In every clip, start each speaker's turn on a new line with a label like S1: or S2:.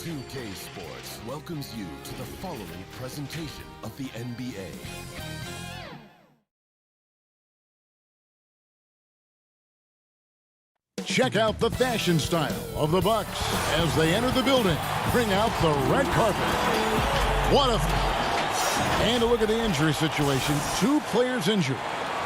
S1: 2K Sports welcomes you to the following presentation of the NBA.
S2: Check out the fashion style of the Bucks as they enter the building. Bring out the red carpet. What a... And a look at the injury situation. 2 players injured.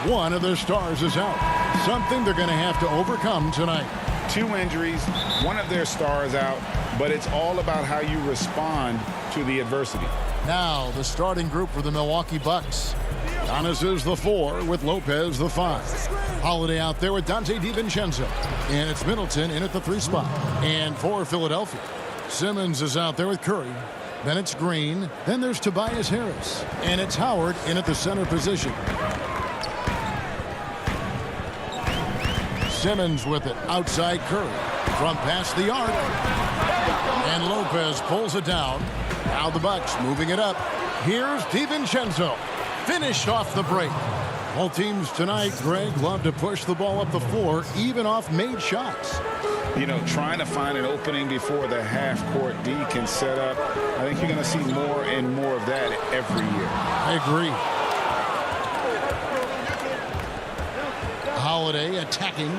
S2: One of their stars is out. Something they're going to have to overcome tonight.
S3: 2 injuries, one of their stars out, but it's all about how you respond to the adversity.
S2: Now the starting group for the Milwaukee Bucks. Giannis is the 4 with Lopez the 5. Holiday out there with Dante DiVincenzo. And it's Middleton in at the 3 spot. And for Philadelphia, Simmons is out there with Curry. Then it's Green. Then there's Tobias Harris. And it's Howard in at the center position. Simmons with it outside Curry. From past the arc. And Lopez pulls it down. Now the Bucks moving it up. Here's DiVincenzo. Finished off the break. All teams tonight, Greg, love to push the ball up the floor, even off made shots.
S3: You know, trying to find an opening before the half-court D can set up. I think you're going to see more and more of that every year.
S2: I agree. Holiday attacking.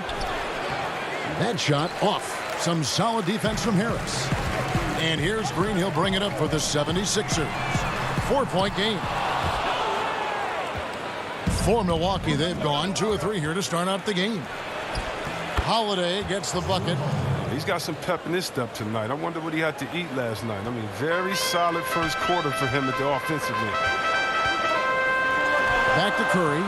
S2: That shot off. Some solid defense from Harris. And here's Green. He'll bring it up for the 76ers. 4-point game. For Milwaukee, they've gone 2 of 3 here to start out the game. Holiday gets the bucket.
S4: He's got some pep in his step tonight. I wonder what he had to eat last night. I mean, very solid first quarter for him at the offensive end.
S2: Back to Curry.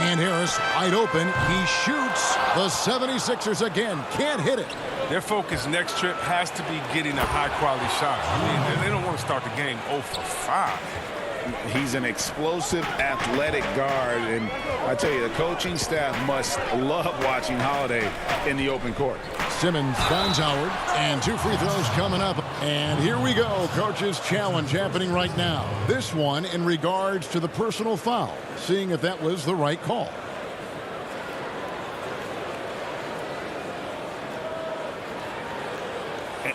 S2: And Harris wide open. He shoots. The 76ers again can't hit it.
S4: Their focus next trip has to be getting a high-quality shot. I mean, they don't want to start the game 0 for 5.
S3: He's an explosive, athletic guard, and I tell you, the coaching staff must love watching Holiday in the open court.
S2: Simmons finds Howard, and 2 free throws coming up. And here we go, coach's challenge happening right now. This one in regards to the personal foul, seeing if that was the right call.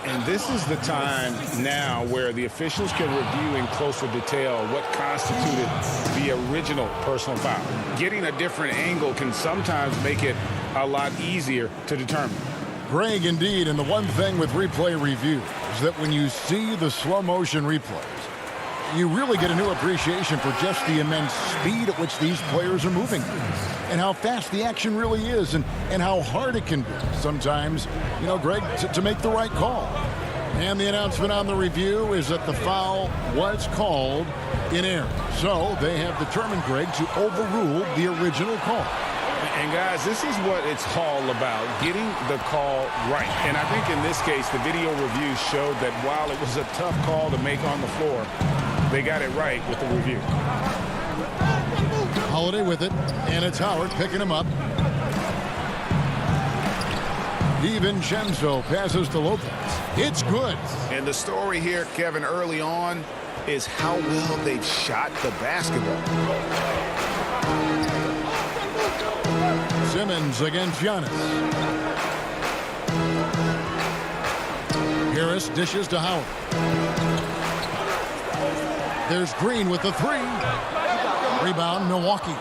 S3: And this is the time now where the officials can review in closer detail what constituted the original personal foul. Getting a different angle can sometimes make it a lot easier to determine.
S2: Greg, indeed, and the one thing with replay review is that when you see the slow motion replays, you really get a new appreciation for just the immense speed at which these players are moving and how fast the action really is and how hard it can be sometimes, you know, Greg, to make the right call. And the announcement on the review is that the foul was called in error. So they have determined, Greg, to overrule the original call.
S3: And guys, this is what it's all about, getting the call right. And I think in this case, the video review showed that while it was a tough call to make on the floor, they got it right with the review.
S2: Holiday with it, and it's Howard picking him up. DiVincenzo passes to Lopez. It's good.
S3: And the story here, Kevin, early on is how well they've shot the basketball.
S2: Simmons against Giannis. Harris dishes to Howard. There's Green with the 3. Rebound, Milwaukee.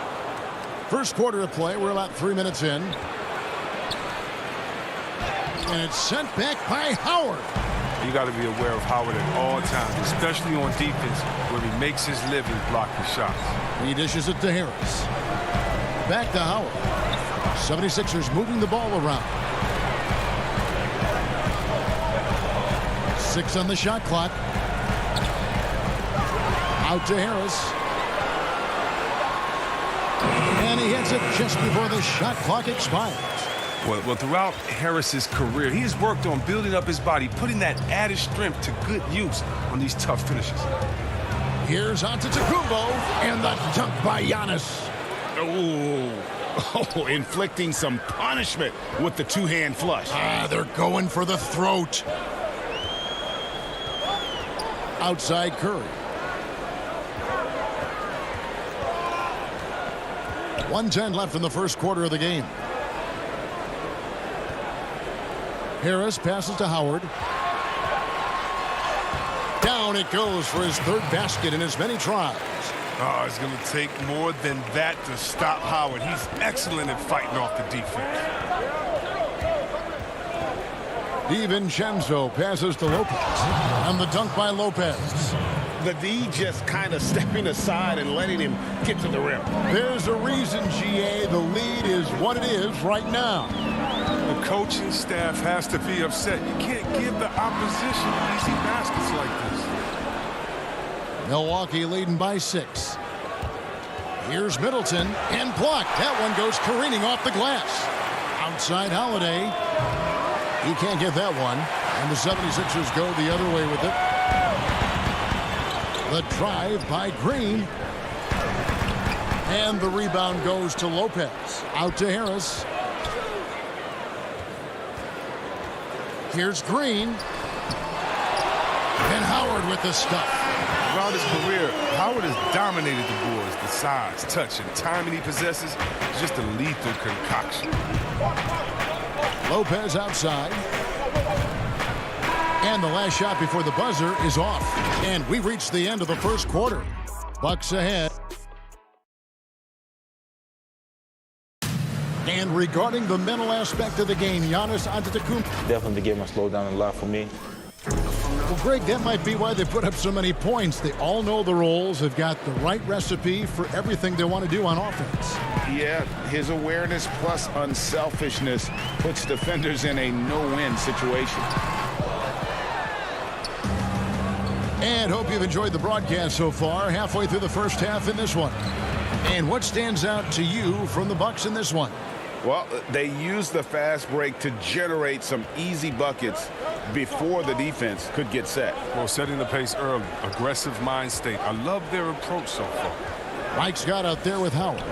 S2: First quarter of play. We're about 3 minutes in. And it's sent back by Howard.
S4: You got to be aware of Howard at all times, especially on defense, where he makes his living blocking shots.
S2: He dishes it to Harris. Back to Howard. 76ers moving the ball around. 6 on the shot clock. Out to Harris. And he hits it just before the shot clock expires.
S4: Well, throughout Harris's career, he has worked on building up his body, putting that added strength to good use on these tough finishes.
S2: Here's Antetokounmpo, and the dunk by Giannis.
S3: Oh, inflicting some punishment with the 2-hand flush.
S2: They're going for the throat. Outside Curry. 1:10 left in the first quarter of the game. Harris passes to Howard. Down it goes for his third basket in as many tries.
S4: Oh, it's going to take more than that to stop Howard. He's excellent at fighting off the defense.
S2: DiVincenzo passes to Lopez. And the dunk by Lopez.
S3: The D just kind of stepping aside and letting him get to the rim.
S2: There's a reason, GA, the lead is what it is right now.
S4: The coaching staff has to be upset. You can't give the opposition easy baskets like this.
S2: Milwaukee leading by 6. Here's Middleton and blocked. That one goes careening off the glass. Outside Holiday. He can't get that one. And the 76ers go the other way with it. The drive by Green. And the rebound goes to Lopez. Out to Harris. Here's Green. And Howard with the stuff.
S4: Throughout his career, Howard has dominated the boards. The size, touch, and timing he possesses is just a lethal concoction.
S2: Lopez outside. And the last shot before the buzzer is off. And we reach the end of the first quarter. Bucks ahead. And regarding the mental aspect of the game, Giannis Antetokounmpo.
S5: Definitely the game has slowed down a lot for me.
S2: Well, Greg, that might be why they put up so many points. They all know the roles. They've got the right recipe for everything they want to do on offense.
S3: Yeah, his awareness plus unselfishness puts defenders in a no-win situation.
S2: And hope you've enjoyed the broadcast so far. Halfway through the first half in this one. And what stands out to you from the Bucks in this one?
S3: Well, they used the fast break to generate some easy buckets before the defense could get set.
S4: Well, setting the pace early, aggressive mind state. I love their approach so far.
S2: Mike's got out there with Howard.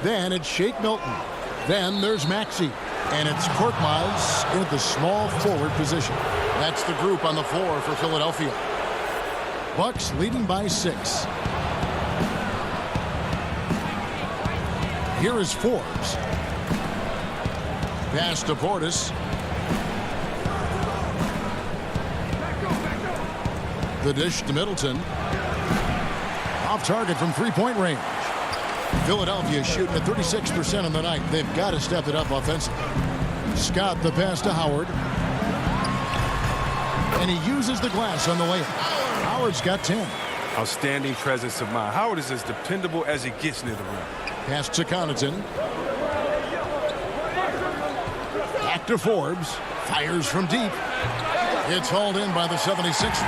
S2: Then it's Shake Milton. Then there's Maxey. And it's Korkmaz in the small forward position. That's the group on the floor for Philadelphia. Bucks leading by 6. Here is Forbes. Pass to Portis. The dish to Middleton. Off target from three-point range. Philadelphia shooting at 36% on the night. They've got to step it up offensively. Scott the pass to Howard. And he uses the glass on the layup. Howard's got 10.
S4: Outstanding presence of mind. Howard is as dependable as he gets near the rim.
S2: Pass to Connaughton. Back to Forbes. Fires from deep. It's hauled in by the 76ers.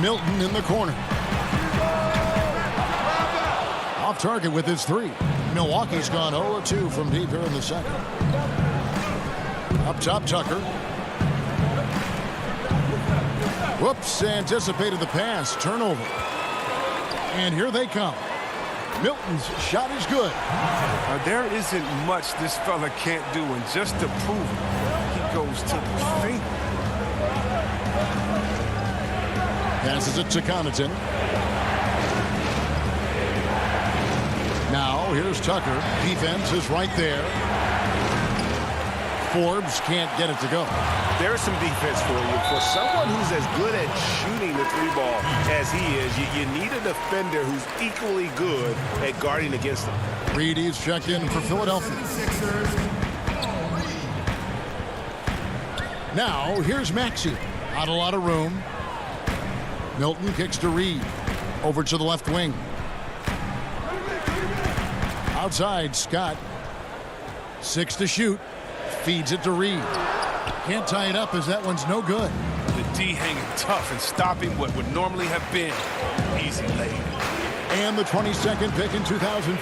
S2: Milton in the corner. Off target with his 3. Milwaukee's gone 0-2 from deep here in the second. Up top, Tucker. Whoops, anticipated the pass. Turnover. And here they come. Milton's shot is good.
S4: There isn't much this fella can't do, and just to prove it, he goes to the finger.
S2: Passes it to Connaughton. Now, here's Tucker. Defense is right there. Forbes can't get it to go.
S3: There's some defense for you. For someone who's as good at shooting the 3-ball as he is, you need a defender who's equally good at guarding against him.
S2: Reedy's checked in for Philadelphia. Now, here's Maxey. Not a lot of room. Milton kicks to Reed. Over to the left wing. Outside, Scott. 6 to shoot. Feeds it to Reed. Can't tie it up as that one's no good.
S4: The D hanging tough and stopping what would normally have been easy lay.
S2: And the 22nd pick in 2015,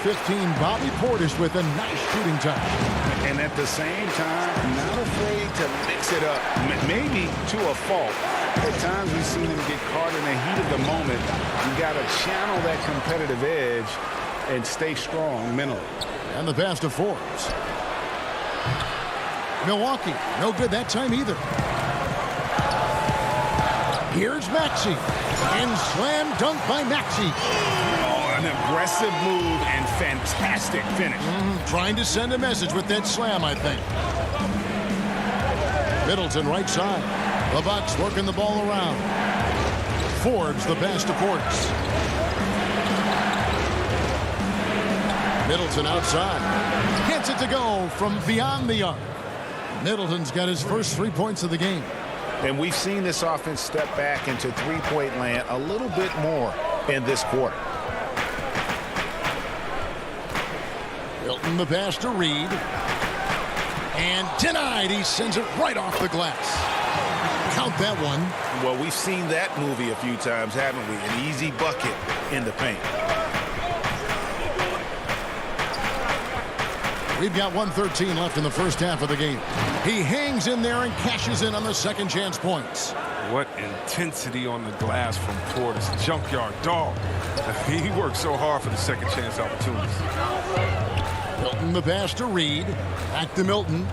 S2: Bobby Portis with a nice shooting touch.
S3: And at the same time, not afraid to mix it up, maybe to a fault. At times we've seen him get caught in the heat of the moment. You got to channel that competitive edge and stay strong mentally.
S2: And the pass to Forbes. Milwaukee, no good that time either. Here's Maxey. And slam dunk by Maxey.
S4: Oh,
S3: An aggressive move and fantastic finish.
S2: Trying to send a message with that slam, I think. Middleton right side. The Bucks working the ball around. Forbes the pass to Portis. Middleton outside. Gets it to go from beyond the arc. Middleton's got his first 3 points of the game.
S3: And we've seen this offense step back into three-point land a little bit more in this quarter.
S2: Milton the pass to Reed. And denied. He sends it right off the glass. Count that one.
S3: Well, we've seen that movie a few times, haven't we? An easy bucket in the paint.
S2: We've got 1:13 left in the first half of the game. He hangs in there and cashes in on the second chance points.
S4: What intensity on the glass from Portis. Junkyard dog. He worked so hard for the second chance opportunities.
S2: Milton the pass to Reed. Back to Milton.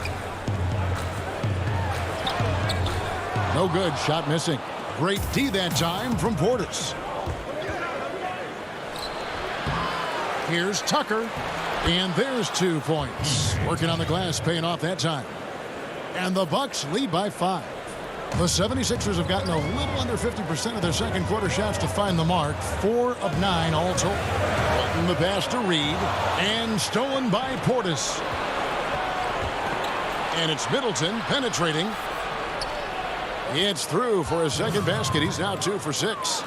S2: No good. Shot missing. Great D that time from Portis. Here's Tucker. And there's 2 points. Working on the glass, paying off that time. And the Bucks lead by 5. The 76ers have gotten a little under 50% of their second quarter shots to find the mark. 4 of 9 all told. Milton the pass to Reed. And stolen by Portis. And it's Middleton penetrating. It's through for a second basket. He's now 2 for 6.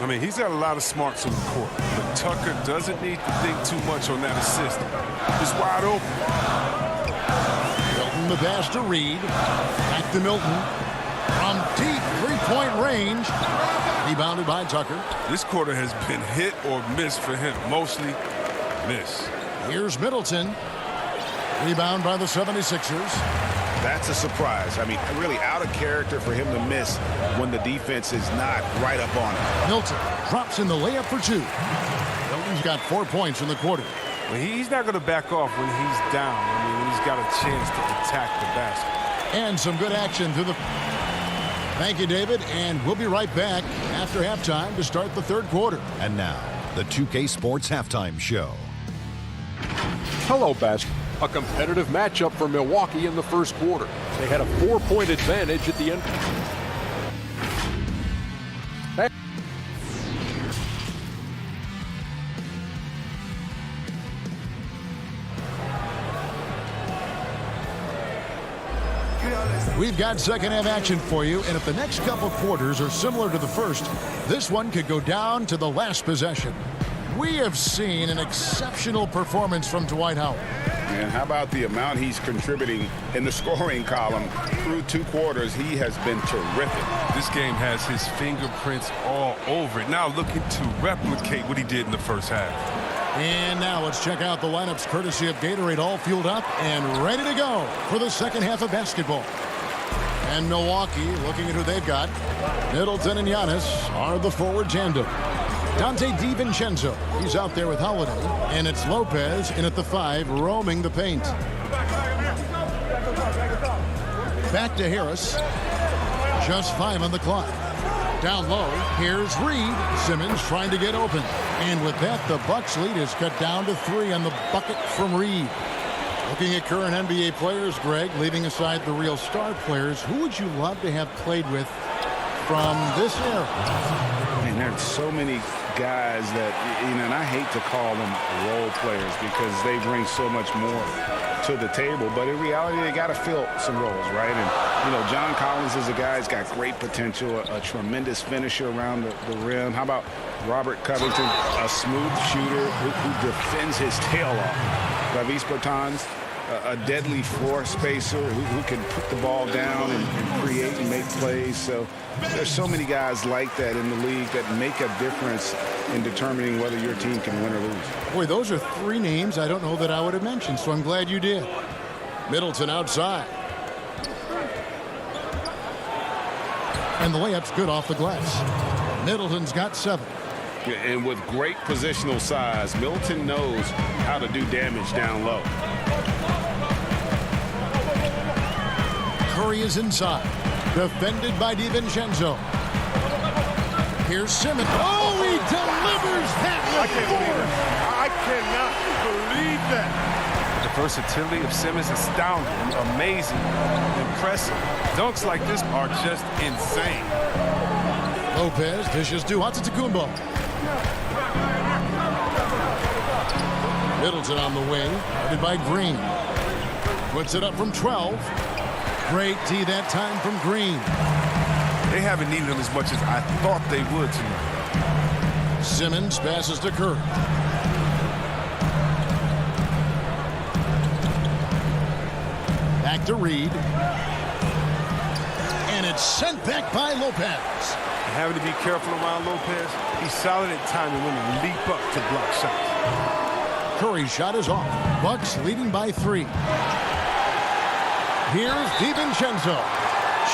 S4: I mean, he's got a lot of smarts on the court, but Tucker doesn't need to think too much on that assist. He's wide open.
S2: Milton the pass to Reed. Back to Milton. From deep three-point range. Rebounded by Tucker.
S4: This quarter has been hit or miss for him. Mostly miss.
S2: Here's Middleton. Rebound by the 76ers.
S3: That's a surprise. I mean, really out of character for him to miss when the defense is not right up on him.
S2: Milton drops in the layup for 2. Milton's got 4 points in the quarter.
S4: Well, he's not going to back off when he's down. I mean, when he's got a chance to attack the basket.
S2: And some good action through the... Thank you, David. And we'll be right back after halftime to start the third quarter.
S6: And now, the 2K Sports Halftime Show.
S7: Hello, basketball. A competitive matchup for Milwaukee in the first quarter. They had a 4-point advantage at the end.
S2: We've got second half action for you, and if the next couple quarters are similar to the first, this one could go down to the last possession. We have seen an exceptional performance from Dwight Howard.
S3: And how about the amount he's contributing in the scoring column through 2 quarters? He has been terrific.
S4: This game has his fingerprints all over it. Now looking to replicate what he did in the first half.
S2: And now let's check out the lineups courtesy of Gatorade, all fueled up and ready to go for the second half of basketball. And Milwaukee, looking at who they've got, Middleton and Giannis are the forward tandem. Dante DiVincenzo, he's out there with Holiday, and it's Lopez in at the 5, roaming the paint. Back to Harris. Just 5 on the clock. Down low, here's Reed. Simmons trying to get open. And with that, the Bucks lead is cut down to 3 on the bucket from Reed. Looking at current NBA players, Greg, leaving aside the real star players, who would you love to have played with from this era?
S3: And there's so many guys that, and I hate to call them role players because they bring so much more to the table, but in reality, they got to fill some roles, right? And, John Collins is a guy who's got great potential, a tremendous finisher around the rim. How about Robert Covington, a smooth shooter who defends his tail off? Davis Bertans, a deadly floor spacer who can put the ball down and create and make plays. So there's so many guys like that in the league that make a difference in determining whether your team can win or lose.
S2: Boy, those are 3 names I don't know that I would have mentioned, so I'm glad you did. Middleton outside. And the layup's good off the glass. Middleton's got 7.
S3: And with great positional size, Middleton knows how to do damage down low.
S2: Curry is inside. Defended by DiVincenzo. Here's Simmons. Oh, he delivers that with force.
S7: I cannot believe that.
S4: The versatility of Simmons is astounding, amazing, impressive. Dunks like this are just insane.
S2: Lopez dishes to Antetokounmpo. Middleton on the wing, guarded by Green. Puts it up from 12. Great D that time from Green.
S4: They haven't needed him as much as I thought they would tonight.
S2: Simmons passes to Curry. Back to Reed. And it's sent back by Lopez.
S4: Having to be careful around Lopez. He's solid at timing when he leap up to block shots.
S2: Curry's shot is off. Bucks leading by 3. Here's DiVincenzo.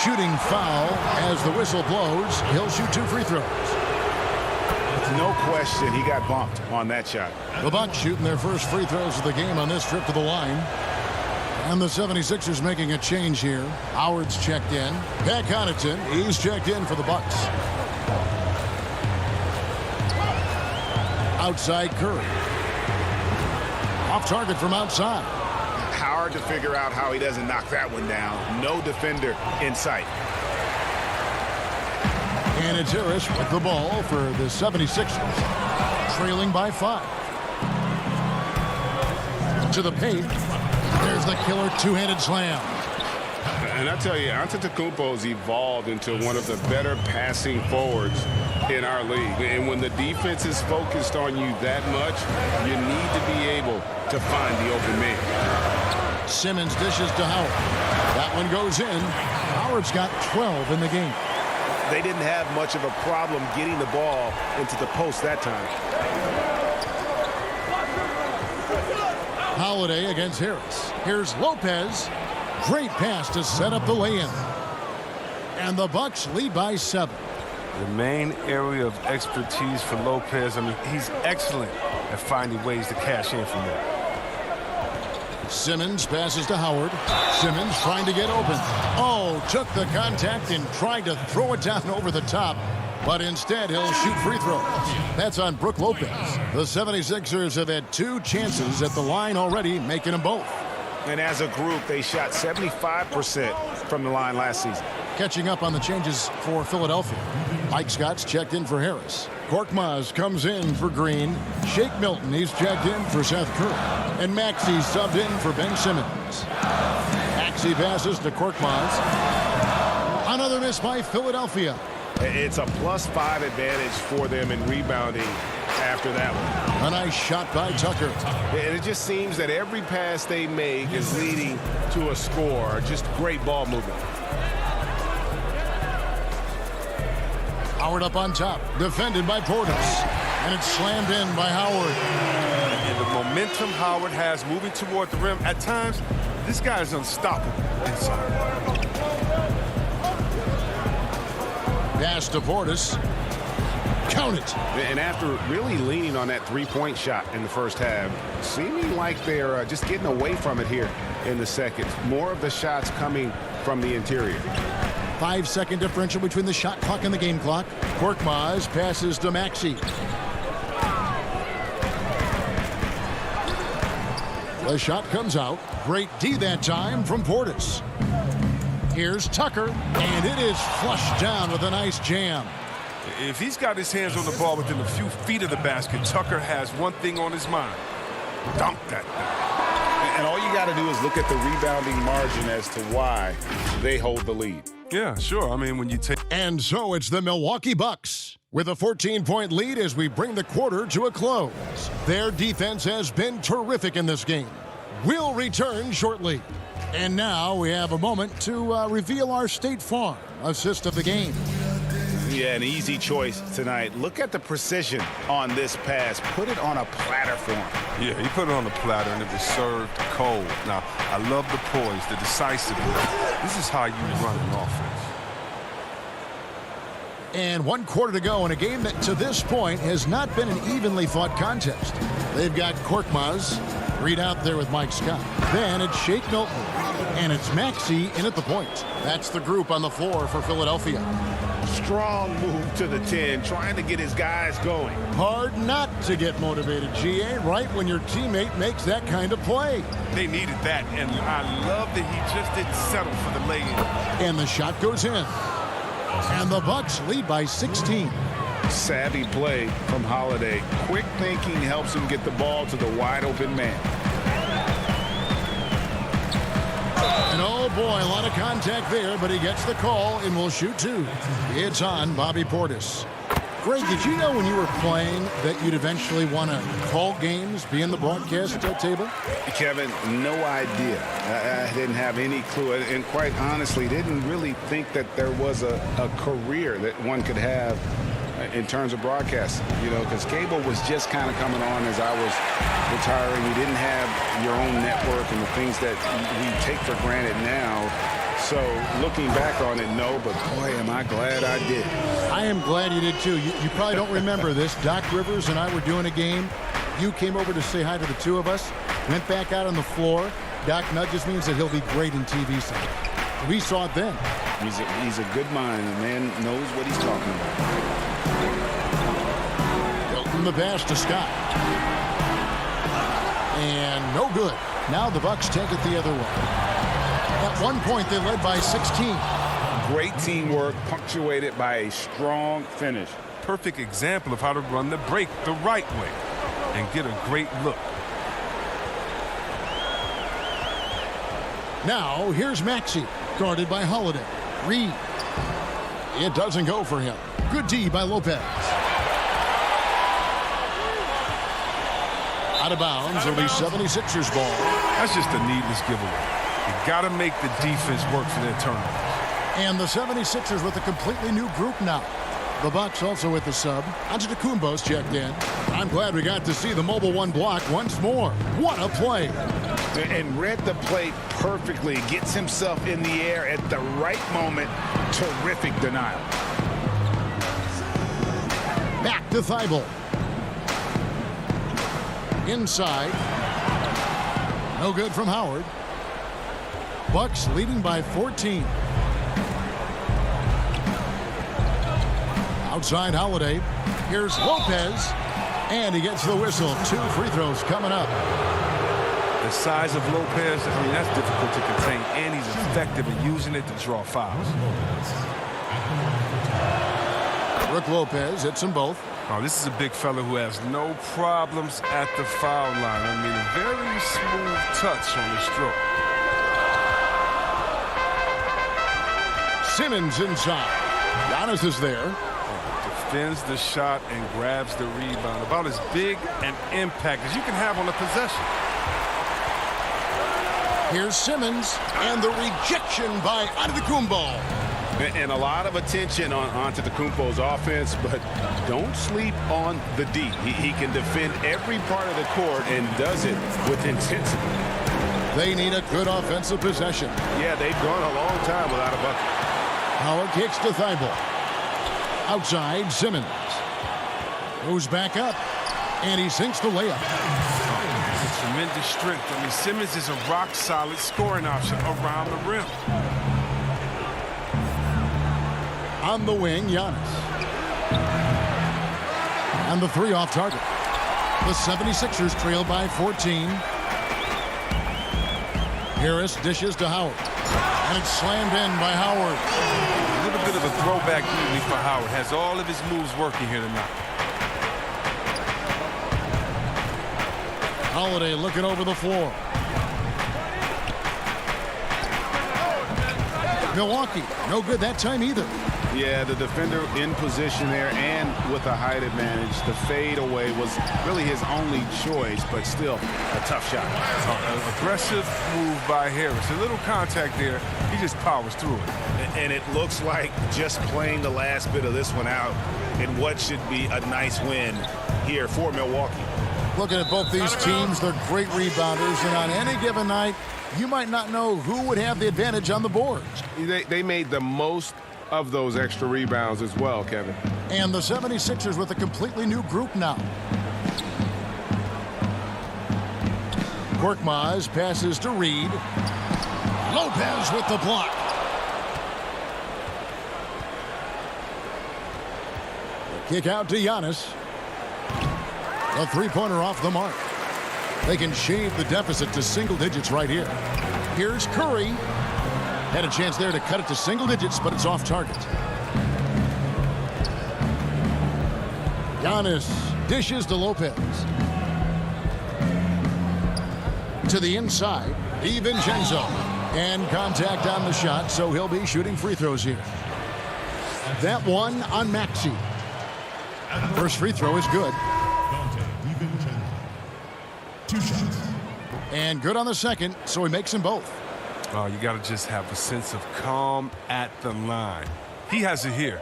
S2: Shooting foul as the whistle blows. He'll shoot 2 free throws.
S3: No question he got bumped on that shot.
S2: The Bucks shooting their first free throws of the game on this trip to the line. And the 76ers making a change here. Howard's checked in. Pat Connaughton, he's checked in for the Bucks. Outside Curry. Off target from outside.
S3: Hard to figure out how he doesn't knock that one down. No defender in sight.
S2: And it's Harris with the ball for the 76ers. Trailing by 5. To the paint. There's the killer two-handed slam.
S3: And I tell you, Antetokounmpo's evolved into one of the better passing forwards in our league. And when the defense is focused on you that much, you need to be able to find the open man.
S2: Simmons dishes to Howard. That one goes in. Howard's got 12 in the game.
S3: They didn't have much of a problem getting the ball into the post that time.
S2: Holiday against Harris. Here's Lopez. Great pass to set up the lay-in. And the Bucks lead by 7.
S4: The main area of expertise for Lopez, I mean, he's excellent at finding ways to cash in from there.
S2: Simmons passes to Howard. Simmons trying to get open. Oh, took the contact and tried to throw it down over the top. But instead, he'll shoot free throws. That's on Brook Lopez. The 76ers have had 2 chances at the line already, making them both.
S3: And as a group, they shot 75% from the line last season.
S2: Catching up on the changes for Philadelphia. Mike Scott's checked in for Harris. Korkmaz comes in for Green. Shake Milton, he's checked in for Seth Curry. And Maxey subbed in for Ben Simmons. Maxey passes to Korkmaz. Another miss by Philadelphia.
S3: It's a +5 advantage for them in rebounding after that one.
S2: A nice shot by Tucker.
S3: And it just seems that every pass they make is leading to a score. Just great ball movement.
S2: Howard up on top, defended by Portis. And it's slammed in by Howard.
S4: And the momentum Howard has moving toward the rim, at times, this guy is unstoppable inside.
S2: Pass to Portis. Count it.
S3: And after really leaning on that three-point shot in the first half, seeming like they're just getting away from it here in the second. More of the shots coming from the interior.
S2: 5-second differential between the shot clock and the game clock. Korkmaz passes to Maxey. The shot comes out. Great D that time from Portis. Here's Tucker, and it is flushed down with a nice jam.
S4: If he's got his hands on the ball within a few feet of the basket, Tucker has one thing on his mind. Dunk that thing.
S3: And all you got to do is look at the rebounding margin as to why they hold the lead.
S4: Yeah, sure. I mean, when you take...
S2: And so it's the Milwaukee Bucks with a 14-point lead as we bring the quarter to a close. Their defense has been terrific in this game. We'll return shortly. And now we have a moment to reveal our State Farm assist of the game.
S3: Yeah, an easy choice tonight. Look at the precision on this pass. Put it on a platter for him.
S4: Yeah, he put it on the platter, and it was served cold. Now, I love the poise, the decisiveness. This is how you run an offense.
S2: And 1 quarter to go in a game that, to this point, has not been an evenly fought contest. They've got Korkmaz, Reed out there with Mike Scott. Then it's Shake Milton, and it's Maxey in at the point. That's the group on the floor for Philadelphia.
S3: Strong move to the 10, trying to get his guys going.
S2: Hard not to get motivated, GA, right when your teammate makes that kind of play.
S4: They needed that, and I love that he just didn't settle for the lay-in.
S2: And the shot goes in. And the Bucks lead by 16.
S3: Savvy play from Holiday. Quick thinking helps him get the ball to the wide open man.
S2: And oh boy, a lot of contact there, but he gets the call and will shoot two. It's on Bobby Portis. Greg, did you know when you were playing that you'd eventually want to call games, be in the broadcast table?
S3: Kevin, no idea. I didn't have any clue, and quite honestly, didn't really think that there was a career that one could have in terms of broadcasting, you know, because cable was just kind of coming on as I was retiring. You didn't have your own network and the things that we take for granted now. So looking back on it, no, but boy, am I glad I did.
S2: I am glad you did too. You probably don't remember this. Doc Rivers and I were doing a game. You came over to say hi to the two of us, went back out on the floor. Doc nudges me and said he'll be great in TV side. We saw it then.
S3: He's a good mind. The man knows what he's talking about.
S2: From the pass to Scott. And no good. Now the Bucks take it the other way. At one point, they led by 16.
S3: Great teamwork, punctuated by a strong finish.
S4: Perfect example of how to run the break the right way and get a great look.
S2: Now, here's Maxey, guarded by Holiday. Reed. It doesn't go for him. Good D by Lopez. Out of bounds, it'll be 76ers ball.
S4: That's just a needless giveaway. You got to make the defense work for their turnovers.
S2: And the 76ers with a completely new group now. The Bucks also with the sub. Antetokounmpo's checked in. I'm glad we got to see the mobile one block once more. What a play.
S3: And read the play perfectly. Gets himself in the air at the right moment. Terrific denial.
S2: Back to Thibault. Inside. No good from Howard. Bucks leading by 14. Outside Holiday. Here's Lopez. And he gets the whistle. 2 free throws coming up.
S4: The size of Lopez, I mean, that's difficult to contain. And he's effective in using it to draw fouls.
S2: Brook Lopez hits them both.
S4: Oh, this is a big fella who has no problems at the foul line. I mean, a very smooth touch on the stroke.
S2: Simmons inside. Giannis is there.
S4: Defends the shot and grabs the rebound. About as big an impact as you can have on a possession.
S2: Here's Simmons, and the rejection by Antetokounmpo.
S3: And a lot of attention on Antetokounmpo's offense, but don't sleep on the D. He can defend every part of the court and does it with intensity.
S2: They need a good offensive possession.
S3: Yeah, they've gone a long time without a bucket.
S2: Howard kicks to Thibault. Outside, Simmons. Goes back up, and he sinks the layup.
S4: Tremendous strength. I mean, Simmons is a rock-solid scoring option around the rim.
S2: On the wing, Giannis. And the 3 off target. The 76ers trail by 14. Harris dishes to Howard. And it's slammed in by Howard.
S4: A little bit of a throwback evening for Howard. Has all of his moves working here tonight.
S2: Holiday looking over the floor. Milwaukee, no good that time either.
S3: Yeah, the defender in position there and with a height advantage. The fade away was really his only choice, but still a tough shot.
S4: An aggressive move by Harris. A little contact there. He just powers through it.
S3: And it looks like just playing the last bit of this one out in what should be a nice win here for Milwaukee.
S2: Looking at both these teams, they're great rebounders, and on any given night, you might not know who would have the advantage on the boards.
S3: They made the most of those extra rebounds as well, Kevin.
S2: And the 76ers with a completely new group now. Korkmaz passes to Reed. Lopez with the block. Kick out to Giannis. A three-pointer off the mark. They can shave the deficit to single digits right here. Here's Curry. Had a chance there to cut it to single digits, but it's off target. Giannis dishes to Lopez. To the inside, DiVincenzo. And contact on the shot, so he'll be shooting free throws here. That one on Maxey. First free throw is good.
S8: 2 shots.
S2: And good on the second, so he makes them both.
S4: Oh, you got to just have a sense of calm at the line. He has it here,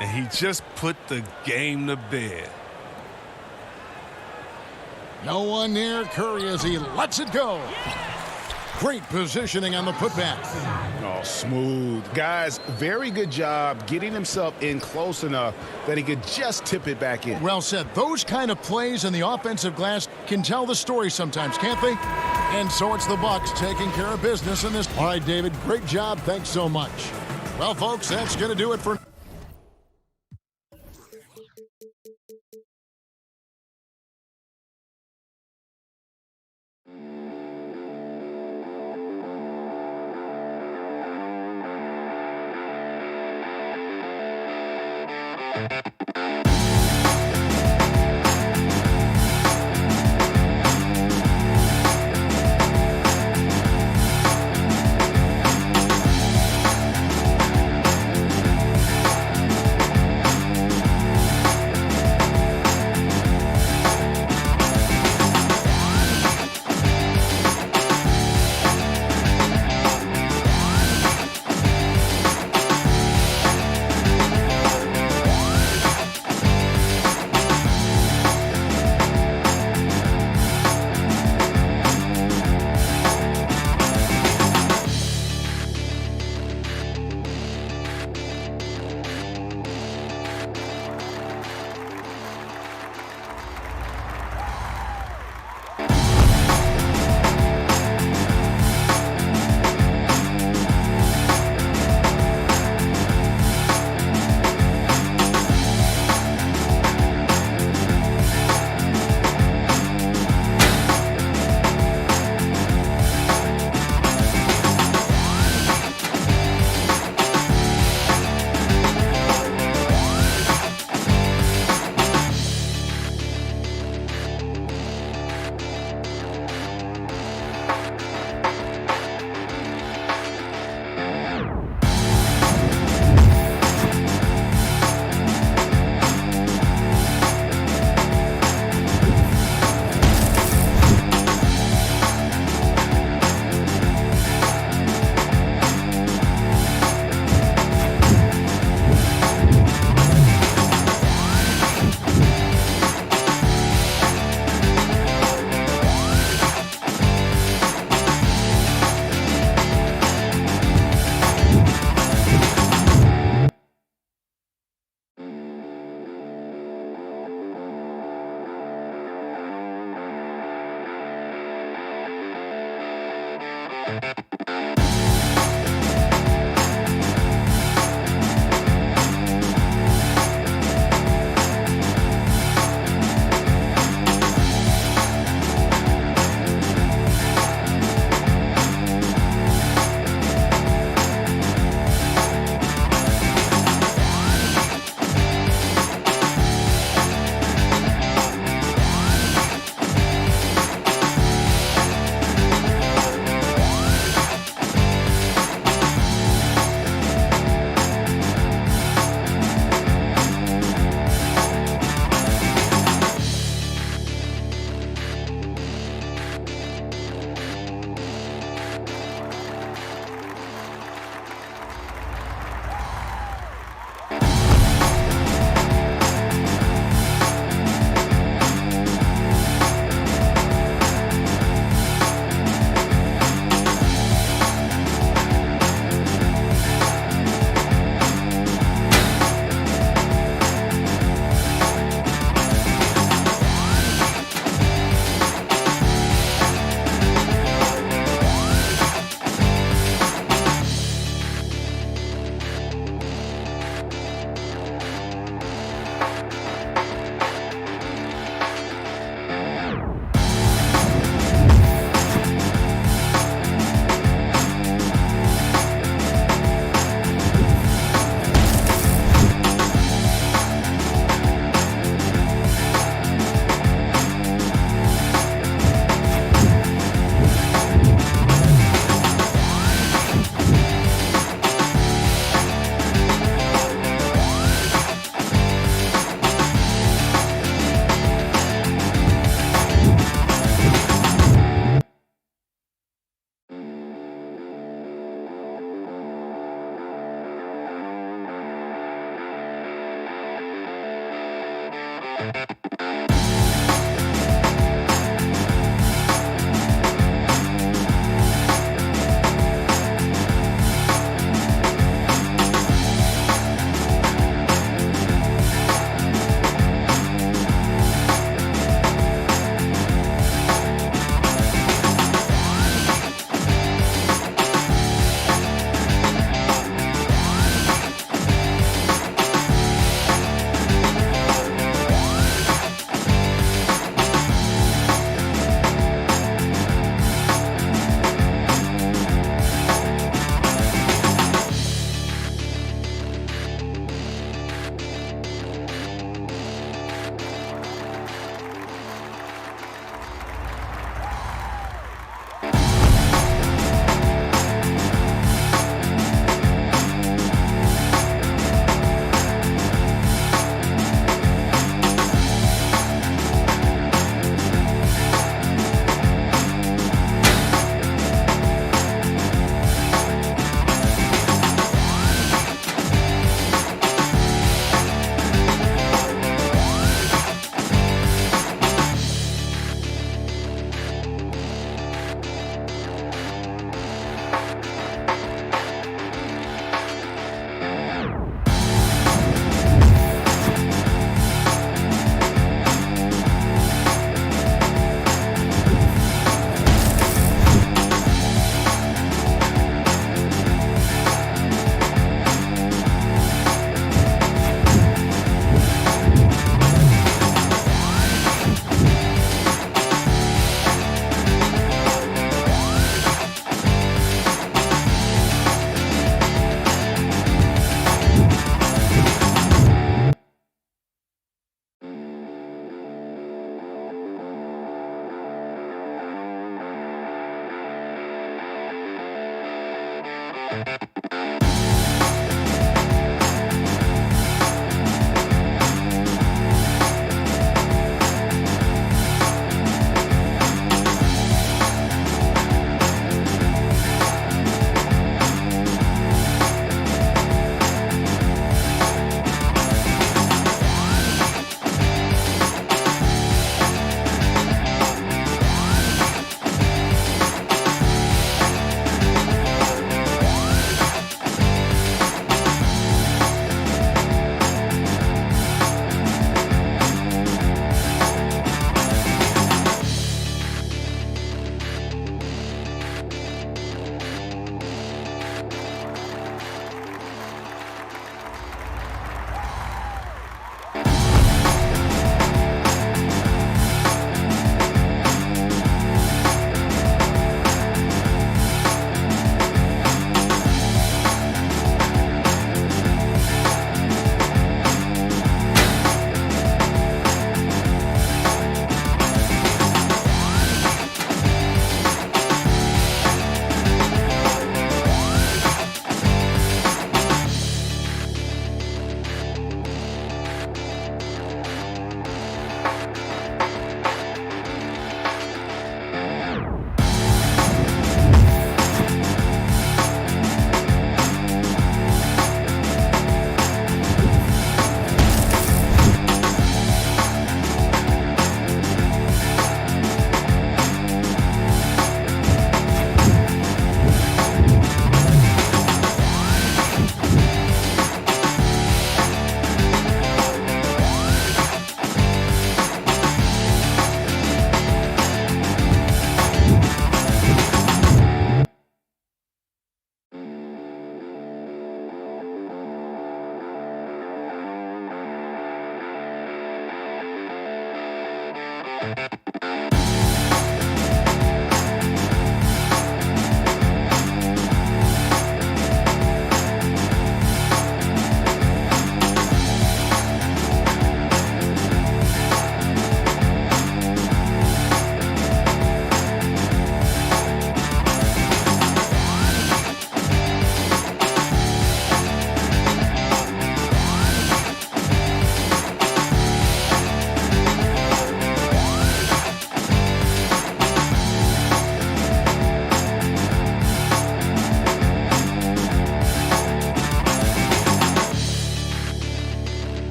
S4: and he just put the game to bed.
S2: No one near Curry as he lets it go. Great positioning on the putback.
S3: Oh, smooth. Guys, very good job getting himself in close enough that he could just tip it back in.
S2: Well said. Those kind of plays in the offensive glass can tell the story sometimes, can't they? And so it's the Bucks taking care of business in this. All right, David, great job. Thanks so much. Well, folks, that's going to do it for...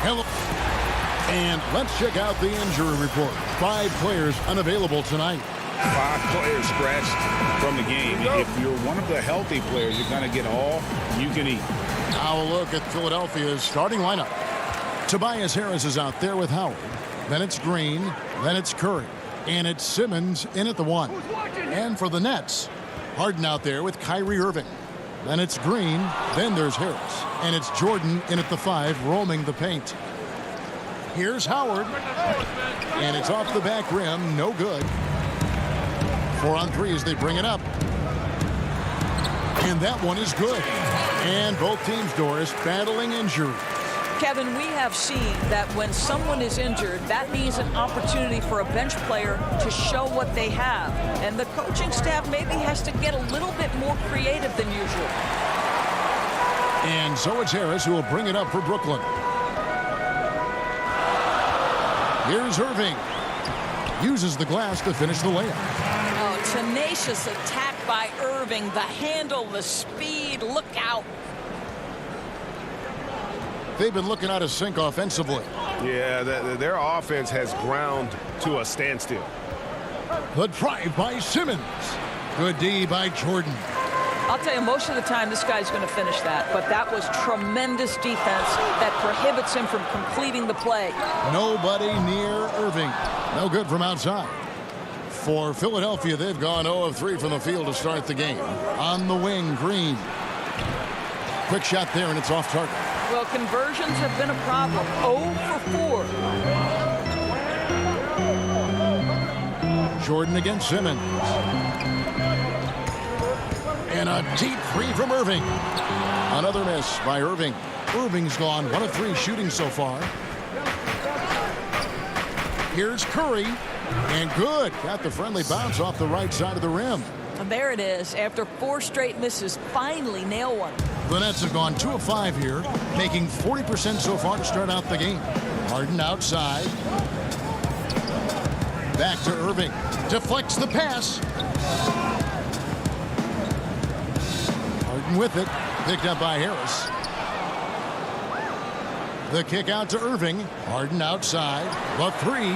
S2: Hello. And let's check out the injury report. 5 players unavailable tonight.
S3: 5 players scratched from the game. If you're one of the healthy players, you're going to get all you can eat.
S2: Now a look at Philadelphia's starting lineup. Tobias Harris is out there with Howard. Then it's Green. Then it's Curry. And it's Simmons in at the 1. And for the Nets, Harden out there with Kyrie Irving. Then it's Green. Then there's Harris. And it's Jordan in at the 5, roaming the paint. Here's Howard. And it's off the back rim. No good. 4 on 3 as they bring it up. And that one is good. And both teams, Doris, battling injury.
S8: Kevin, we have seen that when someone is injured, that means an opportunity for a bench player to show what they have. And the coaching staff maybe has to get a little bit more creative than usual.
S2: And so it's Harris who will bring it up for Brooklyn. Here's Irving. Uses the glass to finish the layup.
S8: Oh, tenacious attack by Irving. The handle, the speed, look out.
S2: They've been looking out of sync offensively.
S3: Yeah, their offense has ground to a standstill.
S2: The drive by Simmons. Good D by Jordan.
S8: I'll tell you, most of the time this guy's going to finish that, but that was tremendous defense that prohibits him from completing the play.
S2: Nobody near Irving. No good from outside. For Philadelphia, they've gone 0 of 3 from the field to start the game. On the wing, Green. Quick shot there, and it's off target.
S8: Well, conversions have been a problem. 0 for 4.
S2: Jordan against Simmons. And a deep three from Irving. Another miss by Irving. Irving's gone 1 of 3 shooting so far. Here's Curry. And good. Got the friendly bounce off the right side of the rim.
S8: And there it is. After 4 straight misses, finally nail one.
S2: The Nets have gone 2 of 5 here, making 40% so far to start out the game. Harden outside. Back to Irving. Deflects the pass. Harden with it. Picked up by Harris. The kick out to Irving. Harden outside. The 3.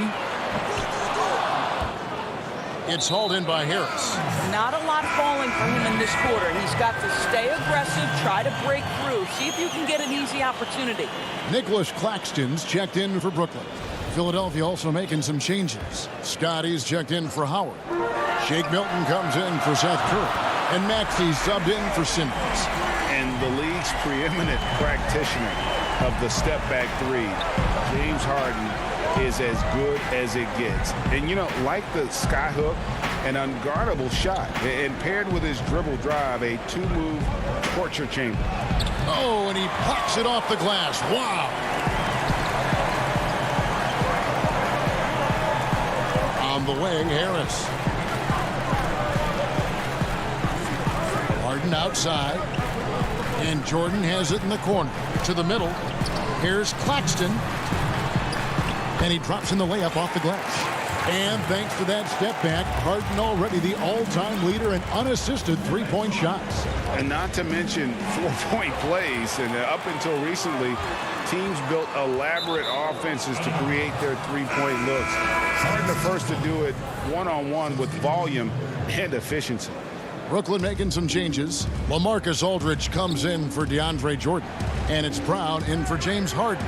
S2: It's hauled in by Harris.
S8: Not a lot falling for him in this quarter. He's got to stay aggressive, try to break through, see if you can get an easy opportunity.
S2: Nicholas Claxton's checked in for Brooklyn. Philadelphia also making some changes. Scotty's checked in for Howard. Shake Milton comes in for Seth Curry. And Maxey subbed in for Simmons.
S3: And the league's preeminent practitioner of the step-back 3, James Harden, is as good as it gets. And, you know, like the skyhook, an unguardable shot. And paired with his dribble drive, a 2-move torture chamber.
S2: Oh, and he pops it off the glass. Wow. On the wing, Harris. Harden outside. And Jordan has it in the corner. To the middle. Here's Claxton. And he drops in the layup off the glass. And thanks to that step back, Harden already the all-time leader in unassisted three-point shots.
S3: And not to mention 4-point plays. And up until recently, teams built elaborate offenses to create their three-point looks. Harden the first to do it one-on-one with volume and efficiency.
S2: Brooklyn making some changes. LaMarcus Aldridge comes in for DeAndre Jordan. And it's Brown in for James Harden.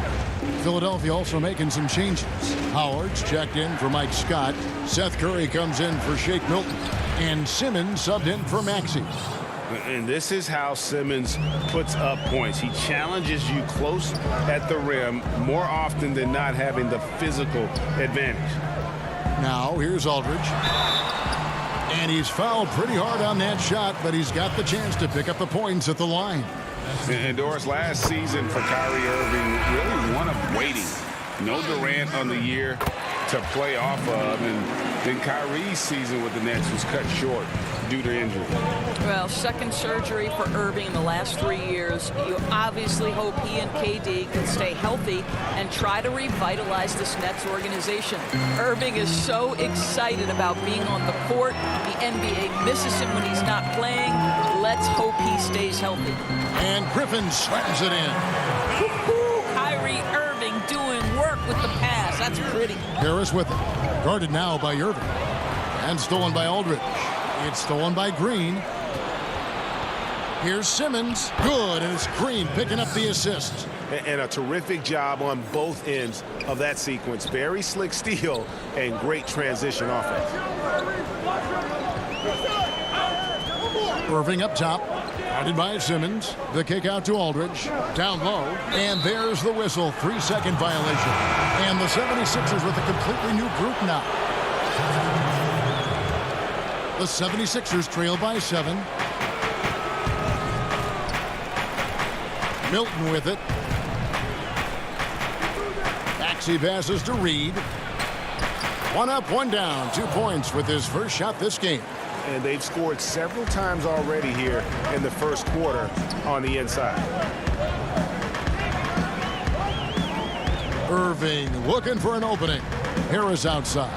S2: Philadelphia also making some changes. Howard's checked in for Mike Scott. Seth Curry comes in for Shake Milton. And Simmons subbed in for Maxey.
S3: And this is how Simmons puts up points. He challenges you close at the rim more often than not, having the physical advantage.
S2: Now here's Aldridge. And he's fouled pretty hard on that shot, but he's got the chance to pick up the points at the line.
S3: And Doris, last season for Kyrie Irving, really one of waiting. No Durant on the year to play off of, and then Kyrie's season with the Nets was cut short due to injury.
S8: Well, second surgery for Irving in the last 3 years. You obviously hope he and KD can stay healthy and try to revitalize this Nets organization. Irving is so excited about being on the court. The NBA misses him when he's not playing. Let's hope he stays healthy.
S2: And Griffin slams it in.
S8: Kyrie Irving doing work with the pass. That's pretty.
S2: Harris with it. Guarded now by Irving. And stolen by Aldridge. It's stolen by Green. Here's Simmons. Good, and it's Green picking up the assist.
S9: And a terrific job on both ends of that sequence. Very slick steal and great transition offense.
S2: Irving up top. Guarded by Simmons. The kick out to Aldridge. Down low. And there's the whistle. 3-second violation. And the 76ers with a completely new group now. The 76ers trail by 7. Milton with it. Maxey passes to Reed. 1 up, 1 down. 2 points with his first shot this game.
S9: And they've scored several times already here in the first quarter on the inside.
S2: Irving looking for an opening. Harris outside.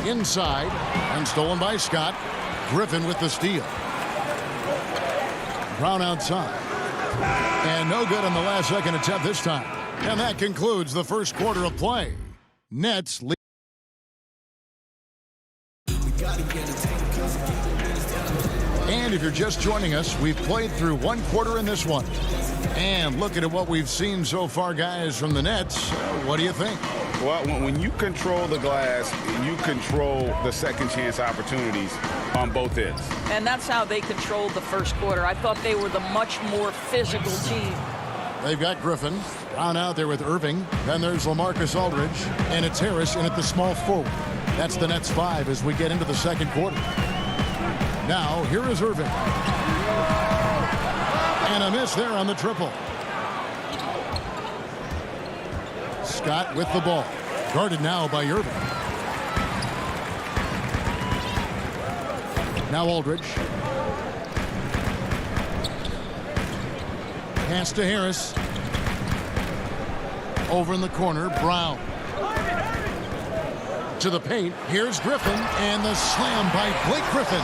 S2: Inside and stolen by Scott. Griffin with the steal. Brown outside. And no good on the last second attempt this time. And that concludes the first quarter of play. Nets lead. if you're just joining us, we've played through one quarter in this one. And looking at what we've seen so far, guys, from the Nets, what do you think?
S3: Well, when you control the glass, you control the second chance opportunities on both ends.
S8: And that's how they controlled the first quarter. I thought they were the much more physical team.
S2: They've got Griffin. Brown out there with Irving. Then there's LaMarcus Aldridge. And it's Harris in at the small forward. That's the Nets 5 as we get into the second quarter. Now, here is Irving. And a miss there on the triple. Scott with the ball. Guarded now by Irving. Now Aldridge. Pass to Harris. Over in the corner, Brown. To the paint. Here's Griffin. And the slam by Blake Griffin.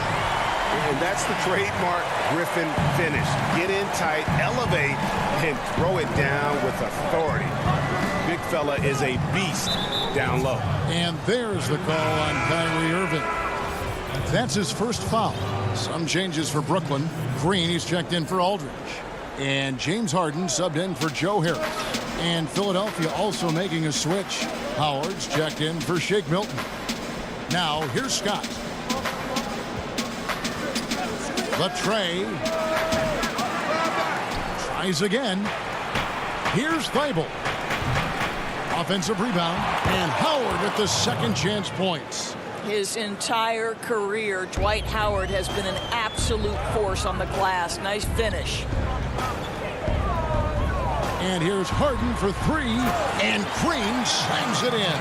S9: And that's the trademark Griffin finish. Get in tight, elevate, and throw it down with authority. Big fella is a beast down low.
S2: And there's the call on Kyrie Irving. That's his first foul. Some changes for Brooklyn. Green, he's checked in for Aldridge. And James Harden subbed in for Joe Harris. And Philadelphia also making a switch. Howard's checked in for Shake Milton. Now, here's Scott. Latrey tries again. Here's Thibault. Offensive rebound. And Howard with the second chance points.
S8: His entire career, Dwight Howard has been an absolute force on the glass. Nice finish.
S2: And here's Harden for three. And Green slams it in.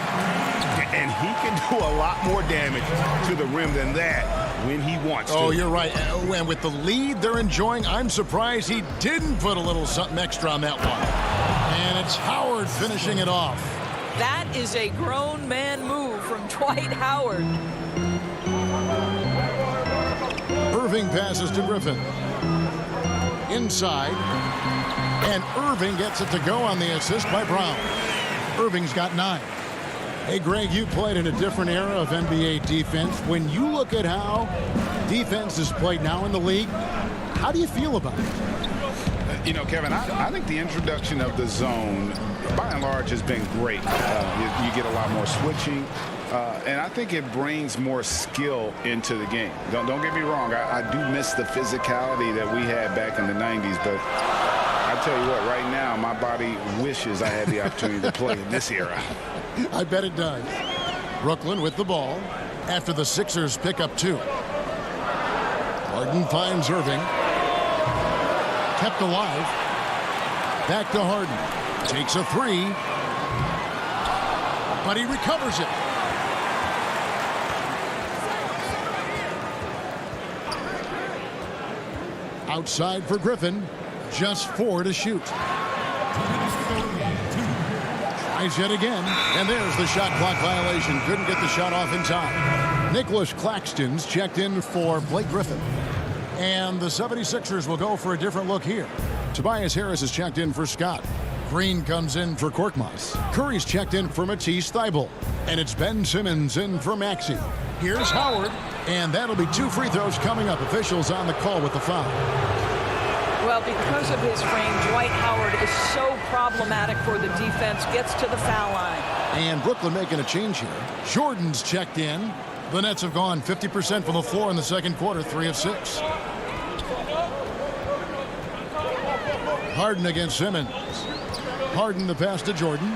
S9: And he can do a lot more damage to the rim than that when he wants to.
S2: Oh, you're right. And with the lead they're enjoying, I'm surprised he didn't put a little something extra on that one. And it's Howard finishing it off.
S8: That is a grown man move from Dwight Howard.
S2: Irving passes to Griffin. Inside. And Irving gets it to go on the assist by Brown. Irving's got 9. Hey, Greg, you played in a different era of NBA defense. When you look at how defense is played now in the league, how do you feel about it?
S3: You know, Kevin, I think the introduction of the zone, by and large, has been great. You get a lot more switching, and I think it brings more skill into the game. Don't get me wrong. I do miss the physicality that we had back in the 90s, but I tell you what, right now, my body wishes I had the opportunity to play in this era.
S2: I bet it does. Brooklyn with the ball after the Sixers pick up 2. Harden finds Irving. Kept alive. Back to Harden. Takes a 3. But he recovers it. Outside for Griffin. Just 4 to shoot. Tries yet again. And there's the shot clock violation. Couldn't get the shot off in time. Nicholas Claxton's checked in for Blake Griffin. And the 76ers will go for a different look here. Tobias Harris is checked in for Scott. Green comes in for Korkmaz. Curry's checked in for Matisse Thybulle. And it's Ben Simmons in for Maxey. Here's Howard. And that'll be 2 free throws coming up. Officials on the call with the foul.
S8: Well, because of his frame, Dwight Howard is so problematic for the defense. Gets to the foul line.
S2: And Brooklyn making a change here. Jordan's checked in. The Nets have gone 50% from the floor in the second quarter, 3 of 6. Harden against Simmons. Harden the pass to Jordan.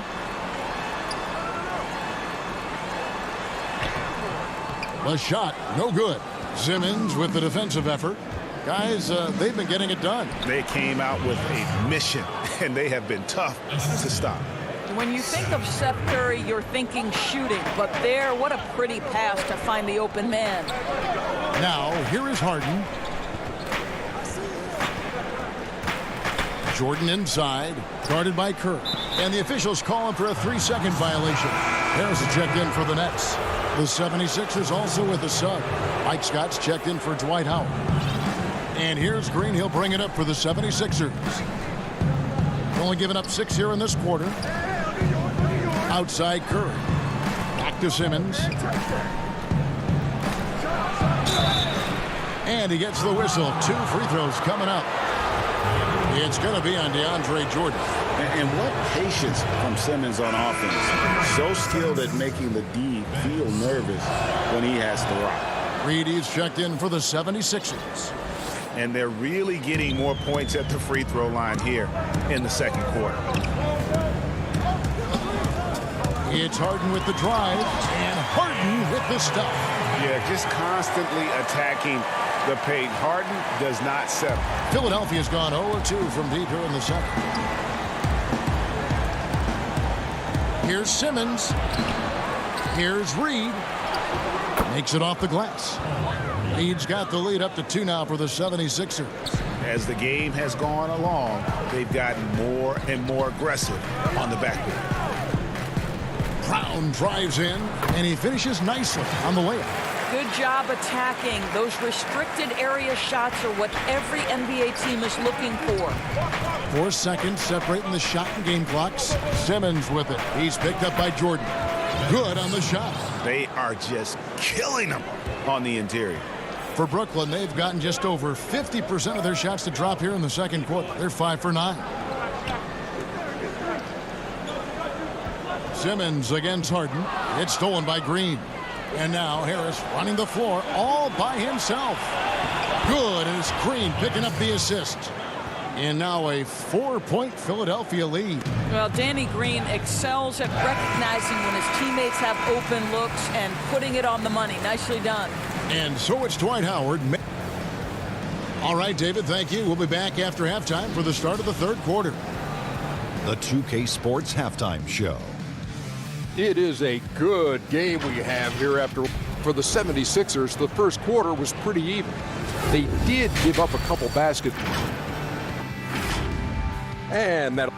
S2: The shot, no good. Simmons with the defensive effort. Guys, they've been getting it done.
S9: They came out with a mission, and they have been tough to stop.
S8: When you think of Seth Curry, you're thinking shooting. But there, what a pretty pass to find the open man.
S2: Now, here is Harden. Jordan inside, guarded by Kerr. And the officials call him for a 3-second violation. There's a check in for the Nets. The 76ers also with a sub. Mike Scott's checked in for Dwight Howard. And here's Green. He'll bring it up for the 76ers. Only given up 6 here in this quarter. Outside Curry. Back to Simmons. And And he gets the whistle. 2 free throws coming up. It's going to be on DeAndre Jordan.
S3: And what patience from Simmons on offense. So skilled at making the D feel nervous when he has to rock.
S2: Reed is checked in for the 76ers.
S9: And they're really getting more points at the free throw line here in the second quarter.
S2: It's Harden with the drive, and Harden with the stuff.
S9: Yeah, just constantly attacking the paint. Harden does not settle.
S2: Philadelphia's gone 0-2 from deep here in the second. Here's Simmons. Here's Reed. Makes it off the glass. Reed's got the lead up to 2 now for the 76ers.
S9: As the game has gone along, they've gotten more and more aggressive on the backboard.
S2: Brown drives in, and he finishes nicely on the layup.
S8: Good job attacking. Those restricted area shots are what every NBA team is looking for.
S2: 4 seconds separating the shot and game clocks. Simmons with it. He's picked up by Jordan. Good on the shot.
S9: They are just killing them on the interior.
S2: For Brooklyn, they've gotten just over 50% of their shots to drop here in the second quarter. They're 5 for 9. Simmons against Harden. It's stolen by Green. And now Harris running the floor all by himself. Good, and it's Green picking up the assist. And now a 4-point Philadelphia lead.
S8: Well, Danny Green excels at recognizing when his teammates have open looks and putting it on the money. Nicely done.
S2: And so it's Dwight Howard. All right, David, thank you. We'll be back after halftime for the start of the third quarter.
S6: The 2K Sports Halftime Show.
S7: It is a good game we have here after. For the 76ers, the first quarter was pretty even. They did give up a couple baskets. And that.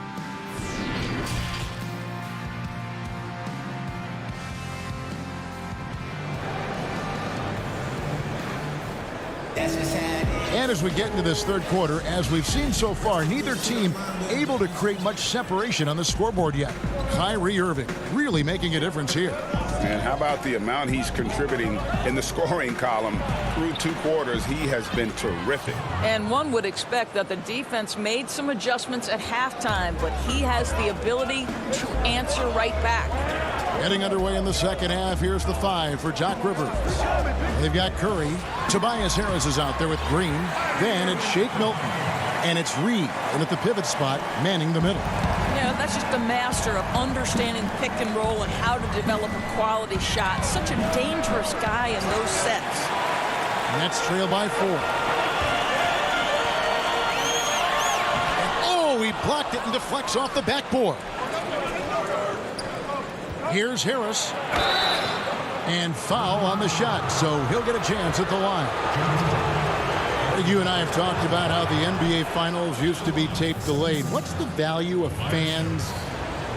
S2: And as we get into this third quarter, as we've seen so far, neither team able to create much separation on the scoreboard yet. Kyrie Irving really making a difference here.
S3: And how about the amount he's contributing in the scoring column through 2 quarters? He has been terrific.
S8: And one would expect that the defense made some adjustments at halftime, but he has the ability to answer right back.
S2: Getting underway in the second half, here's the 5 for Doc Rivers. They've got Curry. Tobias Harris is out there with Green. Then it's Shake Milton. And it's Reed. And at the pivot spot, manning the middle.
S8: Yeah, that's just the master of understanding pick and roll and how to develop a quality shot. Such a dangerous guy in those sets.
S2: Nets trail by 4. And oh, he blocked it and deflects off the backboard. Here's Harris. And foul on the shot, so he'll get a chance at the line. You and I have talked about how the NBA Finals used to be tape delayed. What's the value of fans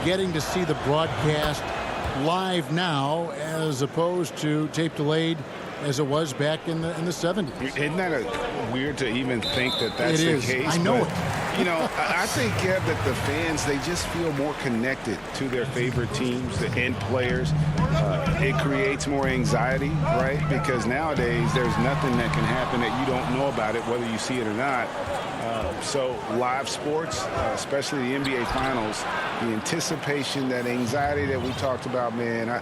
S2: getting to see the broadcast live now as opposed to tape delayed as it was back in the 70s?
S3: Isn't that weird to even think that that's the case?
S2: I know it.
S3: You know, I think, Kev, that the fans, they just feel more connected to their favorite teams, the end players. It creates more anxiety, right? Because nowadays there's nothing that can happen that you don't know about it, whether you see it or not. So live sports, especially the NBA Finals, the anticipation, that anxiety that we talked about, man,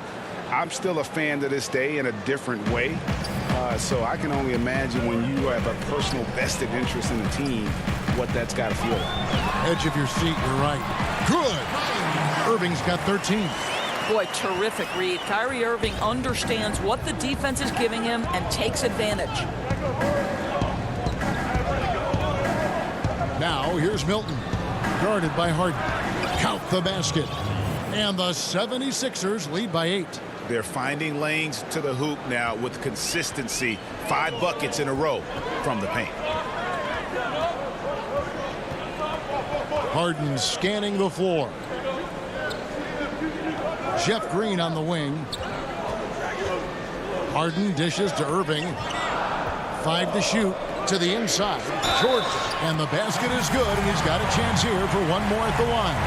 S3: I'm still a fan to this day in a different way. So I can only imagine when you have a personal vested interest in the team, what that's got to feel like.
S2: Edge of your seat, you're right. Good. Irving's got 13.
S8: Boy, terrific read. Kyrie Irving understands what the defense is giving him and takes advantage.
S2: Now here's Milton, guarded by Harden. Count the basket. And the 76ers lead by 8.
S9: They're finding lanes to the hoop now with consistency. 5 buckets in a row from the paint.
S2: Harden scanning the floor. Jeff Green on the wing. Harden dishes to Irving. 5 to shoot to the inside. Jordan. And the basket is good, and he's got a chance here for one more at the line.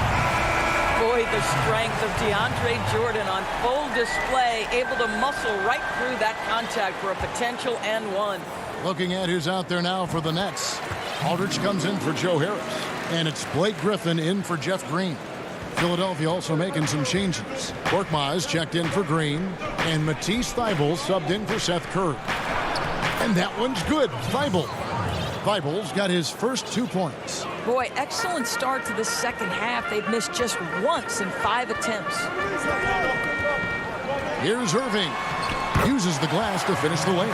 S8: Boy, the strength of DeAndre Jordan on full display, able to muscle right through that contact for a potential and one.
S2: Looking at who's out there now for the Nets. Aldridge comes in for Joe Harris. And it's Blake Griffin in for Jeff Green. Philadelphia also making some changes. Korkmaz checked in for Green. And Matisse Thybulle subbed in for Seth Curry. And that one's good. Thybulle's got his first 2 points.
S8: Boy, excellent start to the second half. They've missed just once in 5 attempts.
S2: Here's Irving. Uses the glass to finish the layup.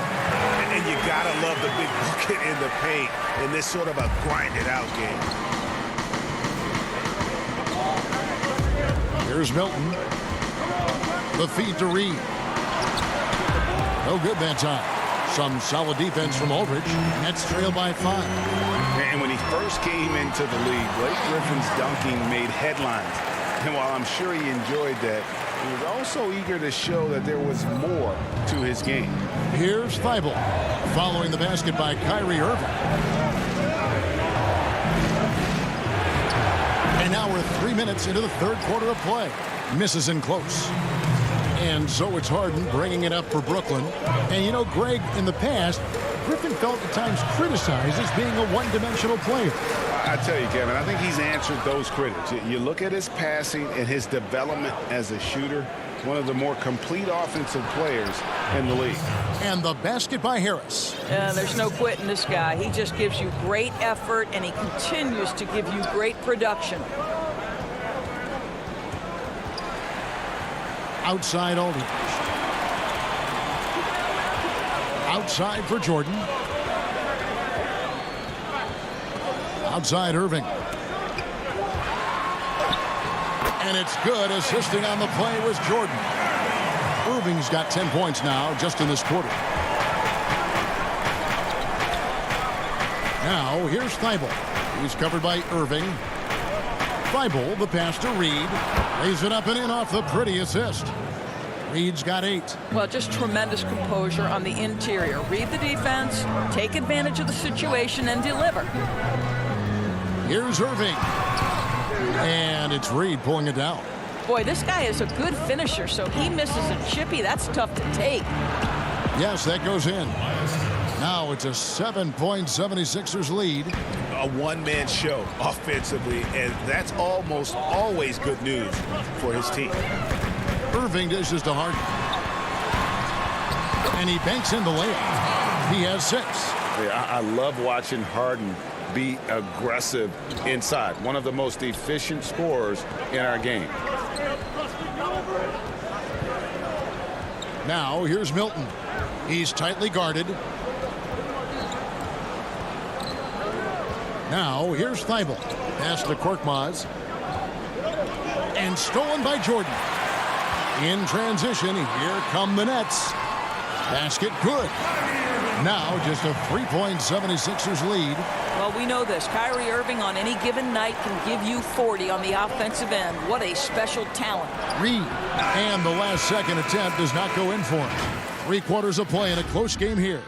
S9: And you gotta love the big bucket in the paint in this sort of a grinded out game.
S2: Here's Milton. The feed to Reed. No good that time. Some solid defense from Aldridge. Nets trail by 5.
S9: And when he first came into the league, Blake Griffin's dunking made headlines. And while I'm sure he enjoyed that, he was also eager to show that there was more to his game.
S2: Here's Thybulle. Following the basket by Kyrie Irving. And now we're 3 minutes into the third quarter of play. Misses in close. And so it's Harden bringing it up for Brooklyn. And you know, Greg, in the past, Griffin felt at times criticized as being a one-dimensional player.
S9: I tell you, Kevin, I think he's answered those critics. You look at his passing and his development as a shooter, one of the more complete offensive players in the league.
S2: And the basket by Harris.
S8: There's no quitting this guy. He just gives you great effort, and he continues to give you great production.
S2: Outside Aldridge. Outside for Jordan. Outside Irving. And it's good. Assisting on the play was Jordan. Irving's got 10 points now just in this quarter. Now here's Thybulle. He's covered by Irving. Thybulle, the pass to Reed. Lays it up and in off the pretty assist. Reed's got 8.
S8: Well, just tremendous composure on the interior. Read the defense, take advantage of the situation, and deliver.
S2: Here's Irving. And it's Reed pulling it down.
S8: Boy, this guy is a good finisher, so he misses a chippy. That's tough to take.
S2: Yes, that goes in. Now it's a 7-point 76ers lead.
S9: A one-man show offensively, and that's almost always good news for his team.
S2: Irving dishes to Harden. And he banks in the layup. He has 6.
S3: Yeah, I love watching Harden be aggressive inside. One of the most efficient scorers in our game.
S2: Now here's Milton. He's tightly guarded. Now here's Thybulle. Pass to Korkmaz. And stolen by Jordan. In transition, here come the Nets. Basket good. Now just a 3-point 76ers lead.
S8: Well, we know this. Kyrie Irving on any given night can give you 40 on the offensive end. What a special talent.
S2: Reed. And the last second attempt does not go in for him. 3 quarters of play in a close game here.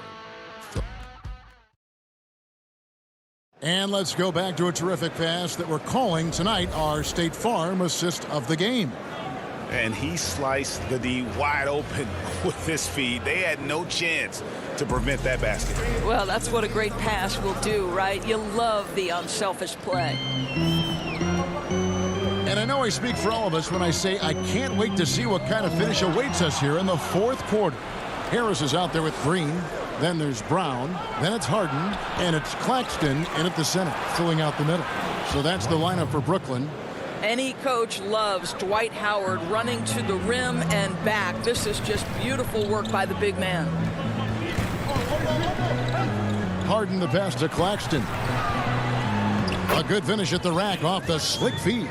S2: And let's go back to a terrific pass that we're calling tonight our State Farm assist of the game.
S9: And he sliced the D wide open with this feed. They had no chance to prevent that basket.
S8: Well, that's what a great pass will do, right? You love the unselfish play.
S2: And I know I speak for all of us when I say I can't wait to see what kind of finish awaits us here in the fourth quarter. Harris is out there with Green. Then there's Brown. Then it's Harden. And it's Claxton in at the center, filling out the middle. So that's the lineup for Brooklyn.
S8: Any coach loves Dwight Howard running to the rim and back. This is just beautiful work by the big man.
S2: Harden the pass to Claxton. A good finish at the rack off the slick feed.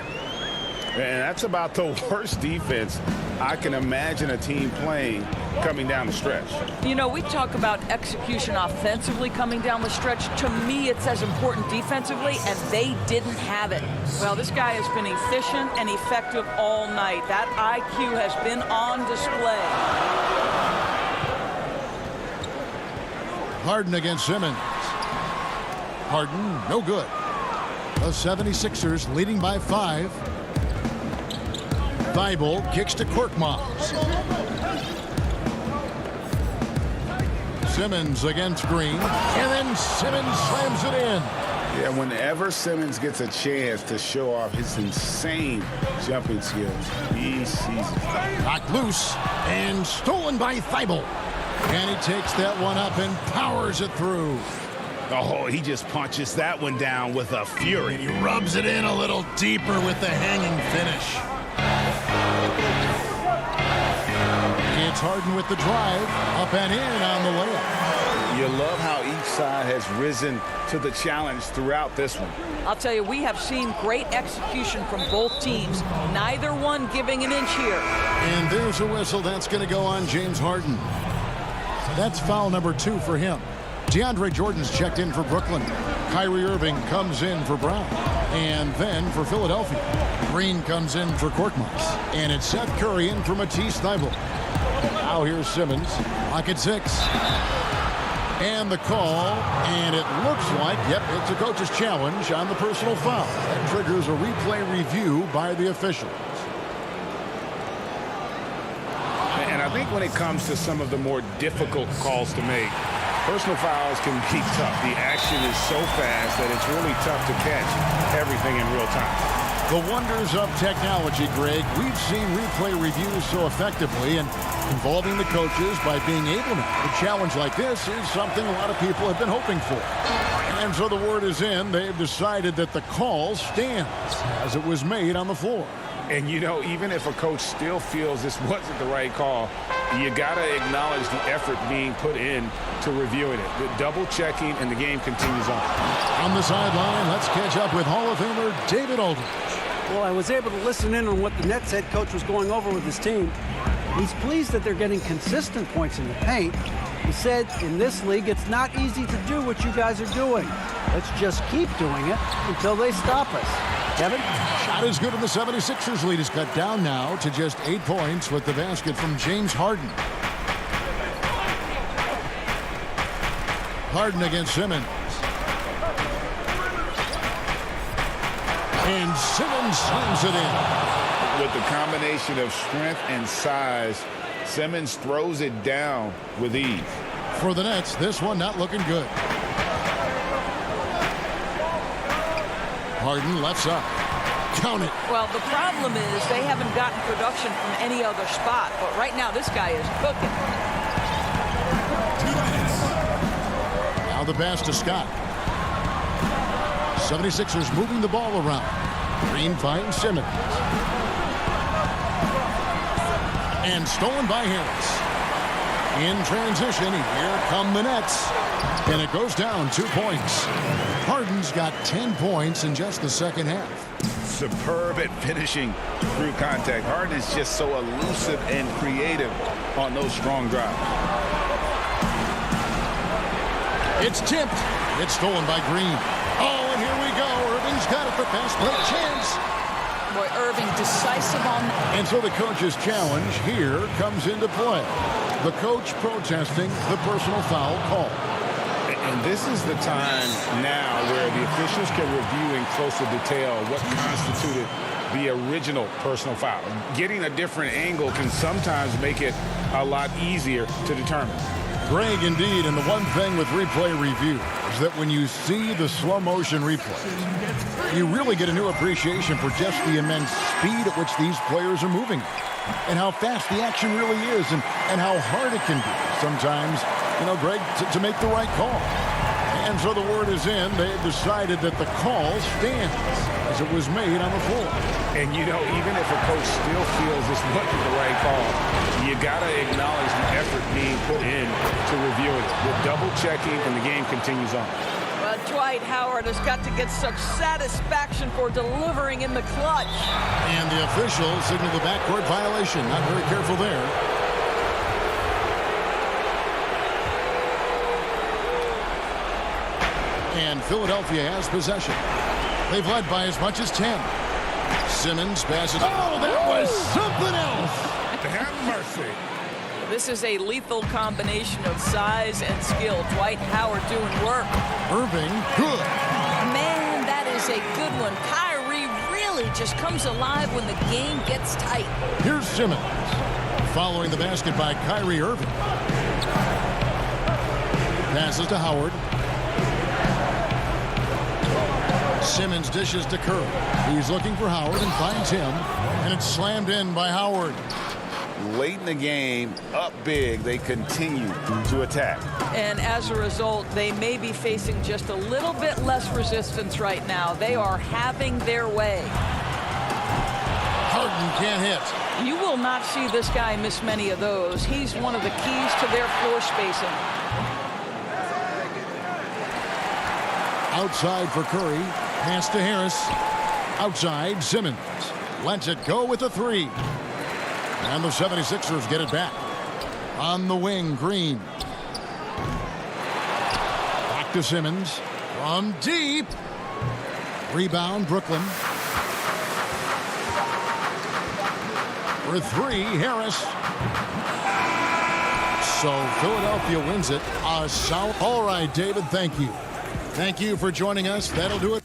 S3: And that's about the worst defense I can imagine a team playing coming down the stretch.
S8: You know, we talk about execution offensively coming down the stretch. To me, it's as important defensively, and they didn't have it. Well, this guy has been efficient and effective all night. That IQ has been on display.
S2: Harden against Simmons. Harden, no good. The 76ers leading by 5. Thybulle kicks to Korkmaz. Simmons against Green, and then Simmons slams it in.
S3: Yeah, whenever Simmons gets a chance to show off his insane jumping skills, he sees it.
S2: Knocked loose and stolen by Thibault. And he takes that one up and powers it through.
S9: Oh, he just punches that one down with a fury.
S2: And he rubs it in a little deeper with the hanging finish. It's Harden with the drive, up and in on the layup.
S3: You love how each side has risen to the challenge throughout this one.
S8: I'll tell you, we have seen great execution from both teams. Neither one giving an inch here.
S2: And there's a whistle. That's going to go on James Harden. That's foul number 2 for him. DeAndre Jordan's checked in for Brooklyn. Kyrie Irving comes in for Brown. And then for Philadelphia, Green comes in for Korkmaz. And it's Seth Curry in for Matisse Thybulle. Now here's Simmons. Lock at 6. And the call, and it looks like, yep, it's a coach's challenge on the personal foul. That triggers a replay review by the officials.
S3: And I think when it comes to some of the more difficult calls to make, personal fouls can be tough. The action is so fast that it's really tough to catch everything in real time.
S2: The wonders of technology, Greg. We've seen replay reviews so effectively, and involving the coaches by being able to a challenge like this is something a lot of people have been hoping for. And so the word is in. They've decided that the call stands as it was made on the floor.
S3: And, you know, even if a coach still feels this wasn't the right call, you got to acknowledge the effort being put in to reviewing it. The double checking, and the game continues on.
S2: On the sideline, let's catch up with Hall of Famer David Aldridge.
S10: Well, I was able to listen in on what the Nets head coach was going over with his team. He's pleased that they're getting consistent points in the paint. He said, in this league, it's not easy to do what you guys are doing. Let's just keep doing it until they stop us. Kevin?
S2: Shot is good, and the 76ers lead is cut down now to just 8 points with the basket from James Harden. Harden against Simmons. And Simmons slams it in.
S3: With the combination of strength and size, Simmons throws it down with ease.
S2: For the Nets, this one not looking good. Harden left side. Count it.
S8: Well, the problem is they haven't gotten production from any other spot. But right now, this guy is cooking.
S2: Now the pass to Scott. 76ers moving the ball around. Green finds Simmons. And stolen by Harris. In transition, here come the Nets. And it goes down 2 points. Harden's got 10 points in just the second half.
S3: Superb at finishing through contact. Harden is just so elusive and creative on those strong drives.
S2: It's tipped. It's stolen by Green. Oh, and here we go. Irving's got it. The fast break chance.
S8: Boy, Irving decisive on.
S2: And so the coach's challenge here comes into play. The coach protesting the personal foul call.
S3: And this is the time now where the officials can review in closer detail what constituted the original personal foul. Getting a different angle can sometimes make it a lot easier to determine.
S2: Greg, indeed, and the one thing with replay review is that when you see the slow motion replays, you really get a new appreciation for just the immense speed at which these players are moving and how fast the action really is and how hard it can be sometimes, you know, Greg, to make the right call. And so the word is in. They've decided that the call stands as it was made on the floor.
S3: And, you know, even if a coach still feels this wasn't the right call, you got to acknowledge the effort being put in to review it. The double checking, and the game continues on.
S8: Well, Dwight Howard has got to get such satisfaction for delivering in the clutch.
S2: And the official signaled the backcourt violation. Not very careful there. And Philadelphia has possession. They've led by as much as 10. Simmons passes. Oh, that was something else.
S3: Have mercy.
S8: This is a lethal combination of size and skill. Dwight Howard doing work.
S2: Irving, good.
S8: Man, that is a good one. Kyrie really just comes alive when the game gets tight.
S2: Here's Simmons. Following the basket by Kyrie Irving. Passes to Howard. Simmons dishes to Curry. He's looking for Howard and finds him. And it's slammed in by Howard.
S9: Late in the game, up big, they continue to attack.
S8: And as a result, they may be facing just a little bit less resistance right now. They are having their way.
S2: Harden can't hit.
S8: You will not see this guy miss many of those. He's one of the keys to their floor spacing.
S2: Outside for Curry. Pass to Harris. Outside, Simmons. Lets it go with a three. And the 76ers get it back. On the wing, Green. Back to Simmons. From deep. Rebound, Brooklyn. For three, Harris. So Philadelphia wins it. All right, David, thank you. Thank you for joining us. That'll do it.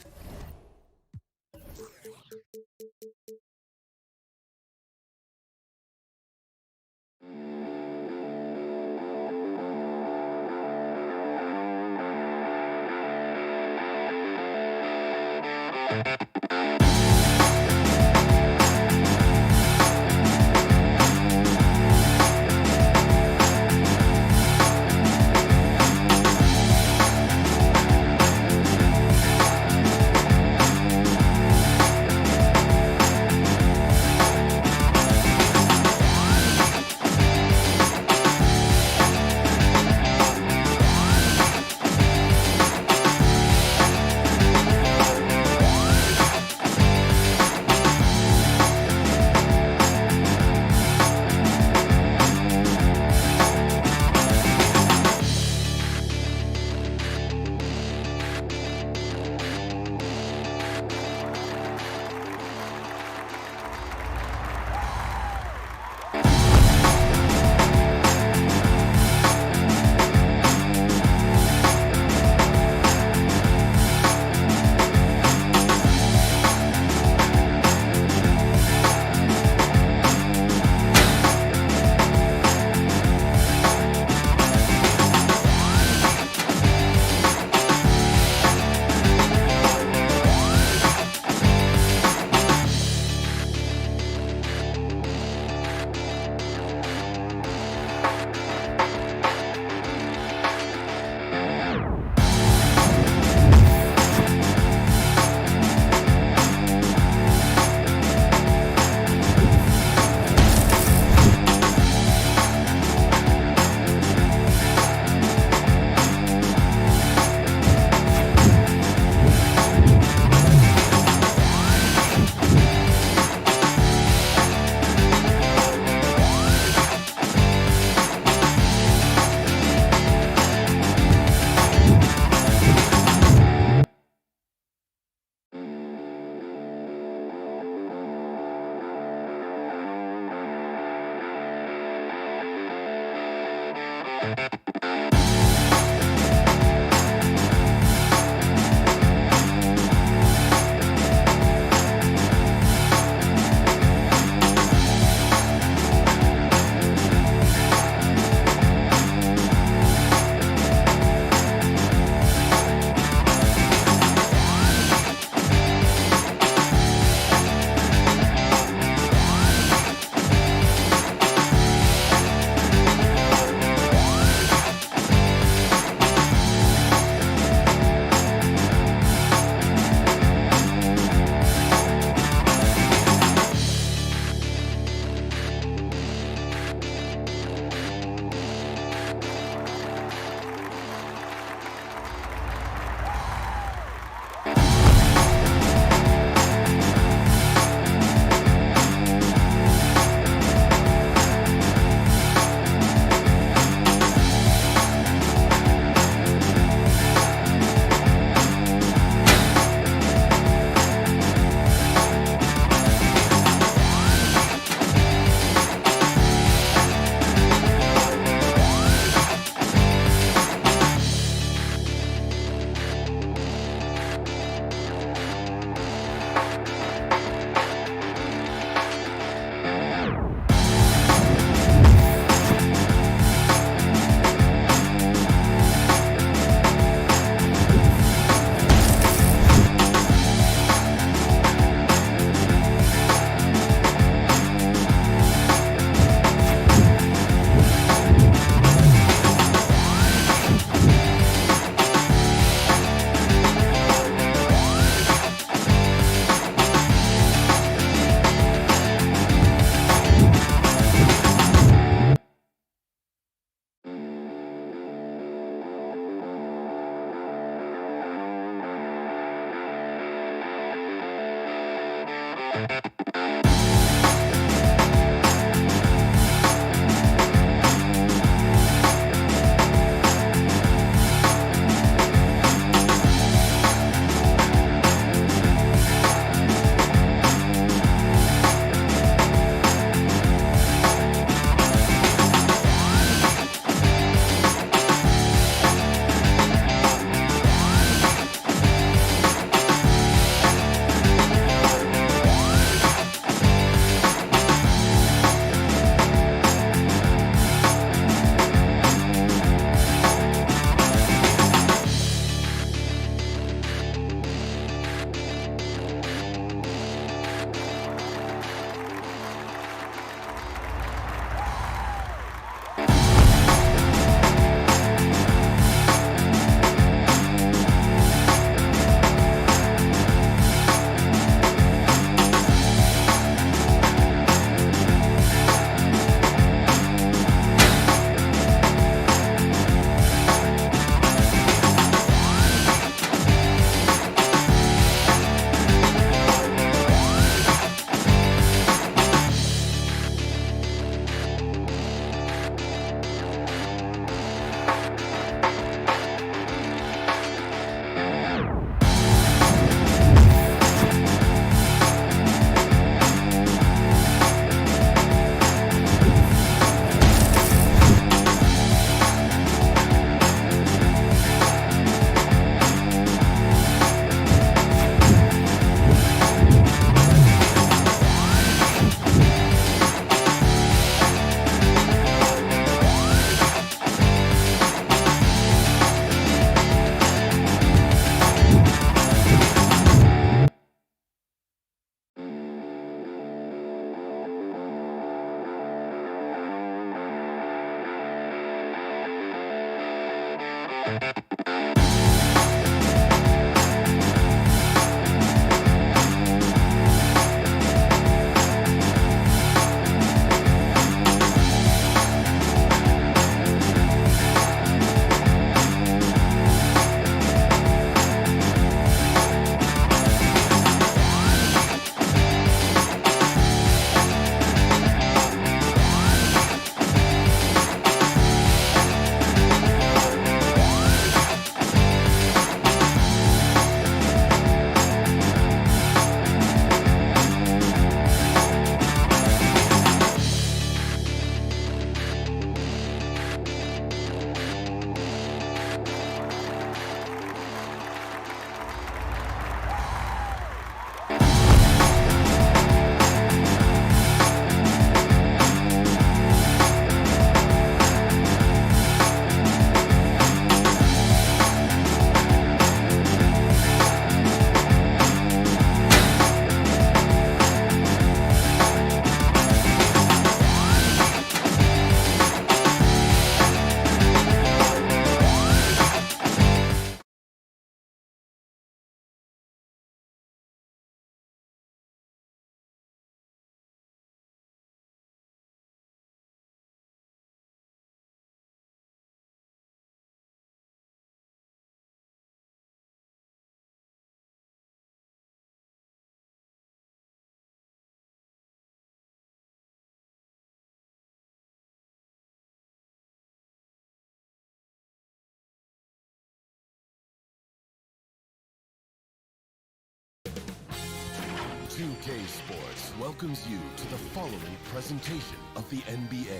S1: 2K Sports welcomes you to the following presentation of the NBA.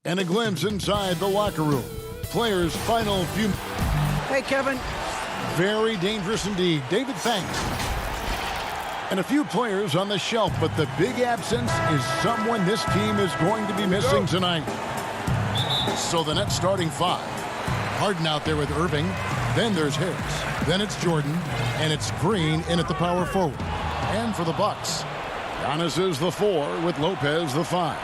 S2: And a glimpse inside the locker room. Players' final few.
S10: Hey, Kevin.
S2: Very dangerous indeed. David, thanks. And a few players on the shelf, but the big absence is someone this team is going to be missing tonight. So the Nets starting five. Harden out there with Irving. Then there's Harris. Then it's Jordan. And it's Green in at the power forward. And for the Bucks, Giannis is the 4 with Lopez the 5.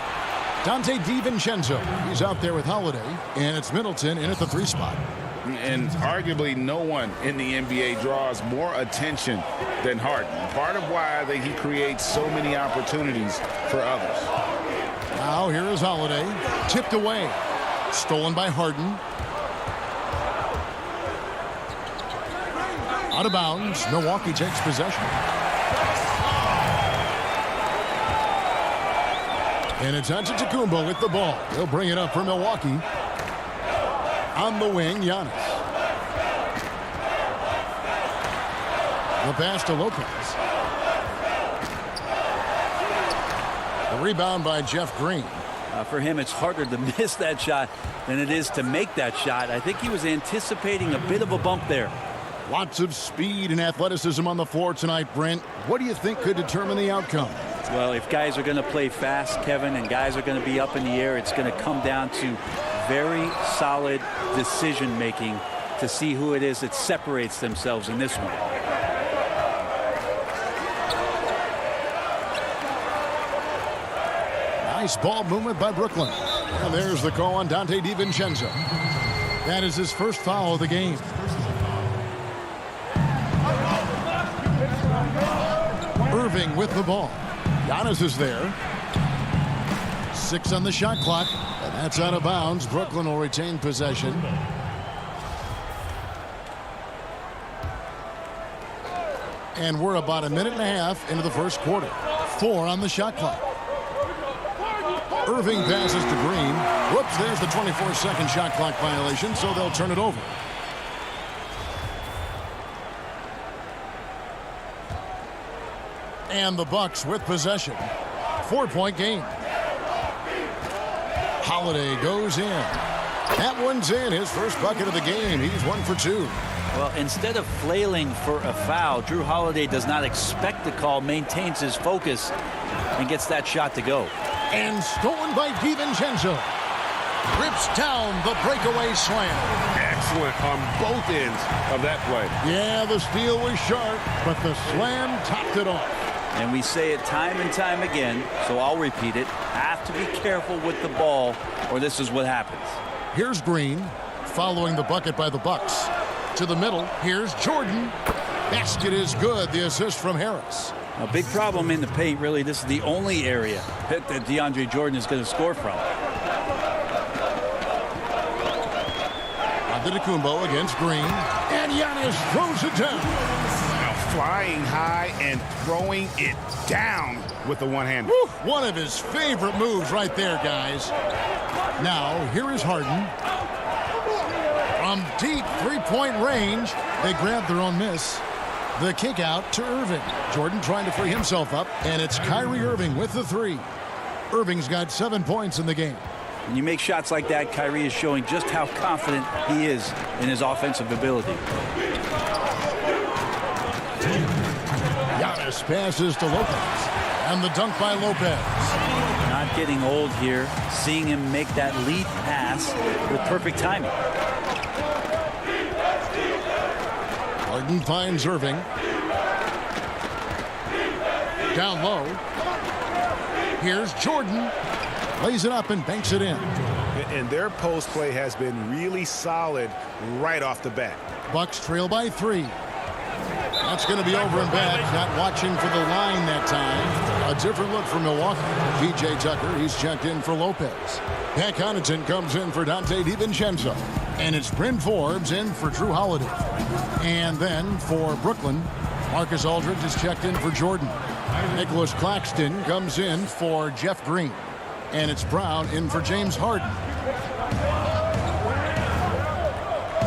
S2: Dante DiVincenzo, he's out there with Holiday. And it's Middleton in at the 3 spot.
S3: And arguably no one in the NBA draws more attention than Harden. Part of why I think he creates so many opportunities for others.
S2: Now here is Holiday. Tipped away. Stolen by Harden. Out of bounds. Milwaukee takes possession. And it's Antetokounmpo with the ball. He'll bring it up for Milwaukee. On the wing, Giannis. The pass to Lopez. The rebound by Jeff Green.
S11: For him, it's harder to miss that shot than it is to make that shot. I think he was anticipating a bit of a bump there.
S2: Lots of speed and athleticism on the floor tonight, Brent. What do you think could determine the outcome?
S11: Well, if guys are going to play fast, Kevin, and guys are going to be up in the air, it's going to come down to very solid decision-making to see who it is that separates themselves in this one.
S2: Nice ball movement by Brooklyn. And there's the call on Dante DiVincenzo. That is his first foul of the game. Irving with the ball. Giannis is there. 6 on the shot clock. And that's out of bounds. Brooklyn will retain possession. And we're about a minute and a half into the first quarter. 4 on the shot clock. Irving passes to Green. Whoops, there's the 24-second shot clock violation, so they'll turn it over. And the Bucks with possession. 4-point game. Holiday goes in. That one's in. His first bucket of the game. He's 1 for 2.
S11: Well, instead of flailing for a foul, Drew Holiday does not expect the call, maintains his focus, and gets that shot to go.
S2: And stolen by DiVincenzo. Rips down the breakaway slam.
S9: Excellent on both ends of that play.
S2: Yeah, the steal was sharp, but the slam topped it off.
S11: And we say it time and time again, so I'll repeat it. Have to be careful with the ball, or this is what happens.
S2: Here's Green, following the bucket by the Bucks. To the middle, here's Jordan. Basket is good, the assist from Harris.
S11: A big problem in the paint, really. This is the only area that DeAndre Jordan is going to score from.
S2: Antetokounmpo against Green, and Giannis throws it down.
S9: Now flying high and throwing it down with the one-hander.
S2: One of his favorite moves right there, guys. Now, here is Harden. From deep three-point range, they grab their own miss. The kick out to Irving. Jordan trying to free himself up, and it's Kyrie Irving with the three. Irving's got 7 points in the game.
S11: When you make shots like that, Kyrie is showing just how confident he is in his offensive ability.
S2: Giannis passes to Lopez, and the dunk by Lopez.
S11: Not getting old here, seeing him make that lead pass with perfect timing.
S2: Harden finds Irving. Down low. Here's Jordan. Lays it up and banks it in.
S9: And their post play has been really solid right off the bat.
S2: Bucks trail by 3. That's going to be over and back. Not watching for the line that time. A different look for Milwaukee. P.J. Tucker, he's checked in for Lopez. Pat Connaughton comes in for Dante DiVincenzo. And it's Bryn Forbes in for Drew Holiday. And then for Brooklyn, Marcus Aldridge is checked in for Jordan. Nicholas Claxton comes in for Jeff Green. And it's Brown in for James Harden.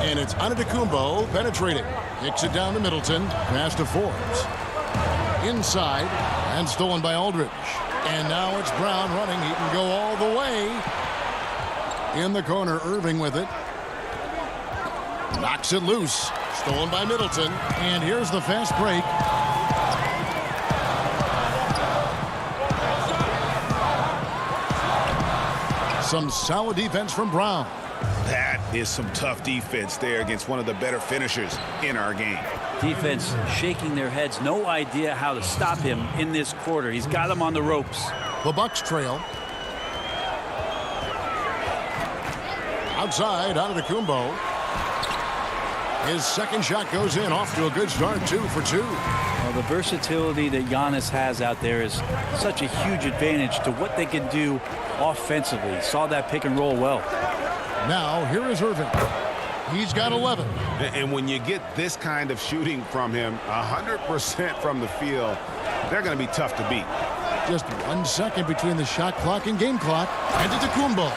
S2: And it's Antetokounmpo penetrating. Kicks it down to Middleton. Pass to Forbes. Inside. And stolen by Aldridge. And now it's Brown running. He can go all the way. In the corner, Irving with it. Knocks it loose. Stolen by Middleton. And here's the fast break. Some solid defense from Brown.
S9: That is some tough defense there against one of the better finishers in our game.
S11: Defense shaking their heads. No idea how to stop him in this quarter. He's got him on the ropes.
S2: The Bucks trail. Outside, Antetokounmpo. His second shot goes in, off to a good start, 2 for 2.
S11: Well, the versatility that Giannis has out there is such a huge advantage to what they can do offensively. Saw that pick and roll well.
S2: Now, here is Irving. He's got 11.
S9: And when you get this kind of shooting from him, 100% from the field, they're going to be tough to beat.
S2: Just 1 second between the shot clock and game clock. Antetokounmpo.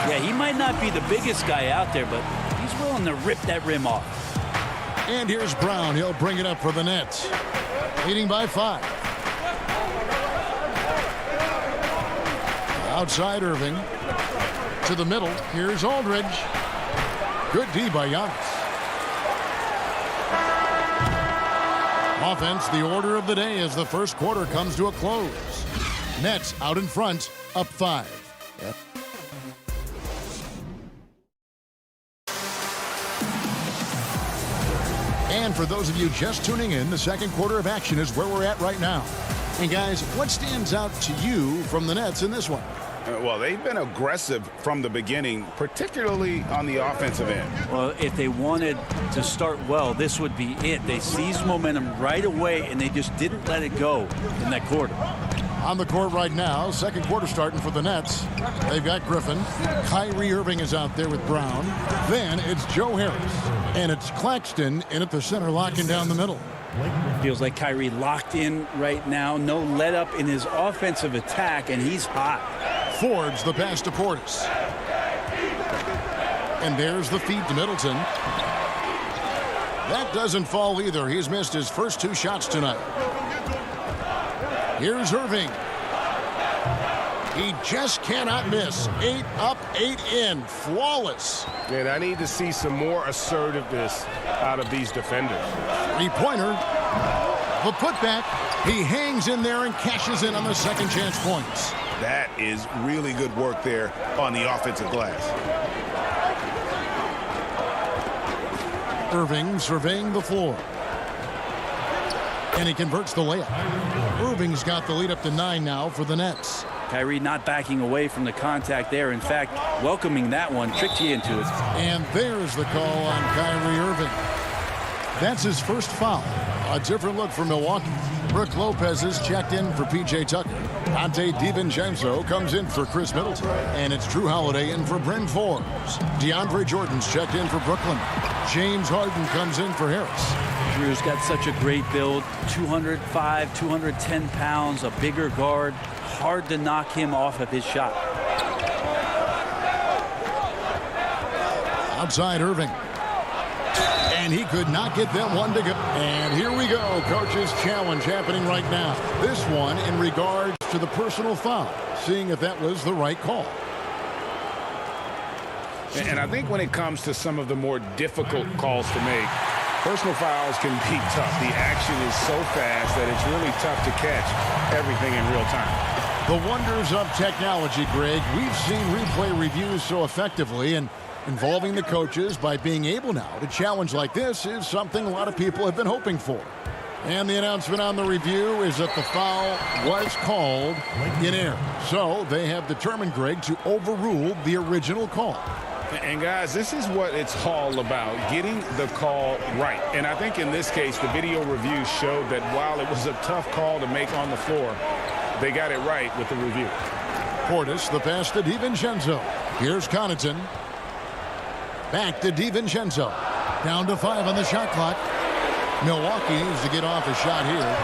S11: Yeah, he might not be the biggest guy out there, but he's willing to rip that rim off.
S2: And here's Brown. He'll bring it up for the Nets. Leading by 5. Outside Irving. To the middle. Here's Aldridge. Good D by Giannis. Offense, the order of the day as the first quarter comes to a close. Nets out in front, up 5. And for those of you just tuning in, the second quarter of action is where we're at right now. And guys, what stands out to you from the Nets in this one?
S9: Well, they've been aggressive from the beginning, particularly on the offensive end.
S11: Well, if they wanted to start well, this would be it. They seized momentum right away, and they just didn't let it go in that quarter.
S2: On the court right now, second quarter starting for the Nets. They've got Griffin. Kyrie Irving is out there with Brown. Then it's Joe Harris. And it's Claxton in at the center, locking down the middle.
S11: Feels like Kyrie locked in right now. No let up in his offensive attack, and he's hot.
S2: Forbes the pass to Portis. And there's the feed to Middleton. That doesn't fall either. He's missed his first 2 shots tonight. Here's Irving. He just cannot miss. 8 up, 8 in. Flawless.
S9: And I need to see some more assertiveness out of these defenders.
S2: 3-pointer. The putback. He hangs in there and cashes in on the second chance points.
S9: That is really good work there on the offensive glass.
S2: Irving surveying the floor. And he converts the layup. Irving's got the lead up to 9 now for the Nets.
S11: Kyrie not backing away from the contact there. In fact, welcoming that one, tricked you into it.
S2: And there's the call on Kyrie Irving. That's his first foul. A different look for Milwaukee. Brook Lopez is checked in for P.J. Tucker. Dante DiVincenzo comes in for Chris Middleton. And it's Drew Holiday in for Bryn Forbes. DeAndre Jordan's checked in for Brooklyn. James Harden comes in for Harris.
S11: Drew's got such a great build. 205, 210 pounds, a bigger guard. Hard to knock him off of his shot.
S2: Outside Irving. And he could not get them one to go. And here we go. Coach's challenge happening right now. This one in regards to the personal foul. Seeing if that was the right call.
S3: And I think when it comes to some of the more difficult calls to make, personal fouls can be tough. The action is so fast that it's really tough to catch everything in real time.
S2: The wonders of technology, Greg. We've seen replay reviews so effectively, and involving the coaches by being able now to challenge like this is something a lot of people have been hoping for. And the announcement on the review is that the foul was called in error. So they have determined, Greg, to overrule the original call.
S3: And guys, this is what it's all about, getting the call right. And I think in this case, the video review showed that while it was a tough call to make on the floor, they got it right with the review.
S2: Portis, the pass to DiVincenzo. Here's Connaughton. Back to DiVincenzo. Down to 5 on the shot clock. Milwaukee needs to get off a shot here.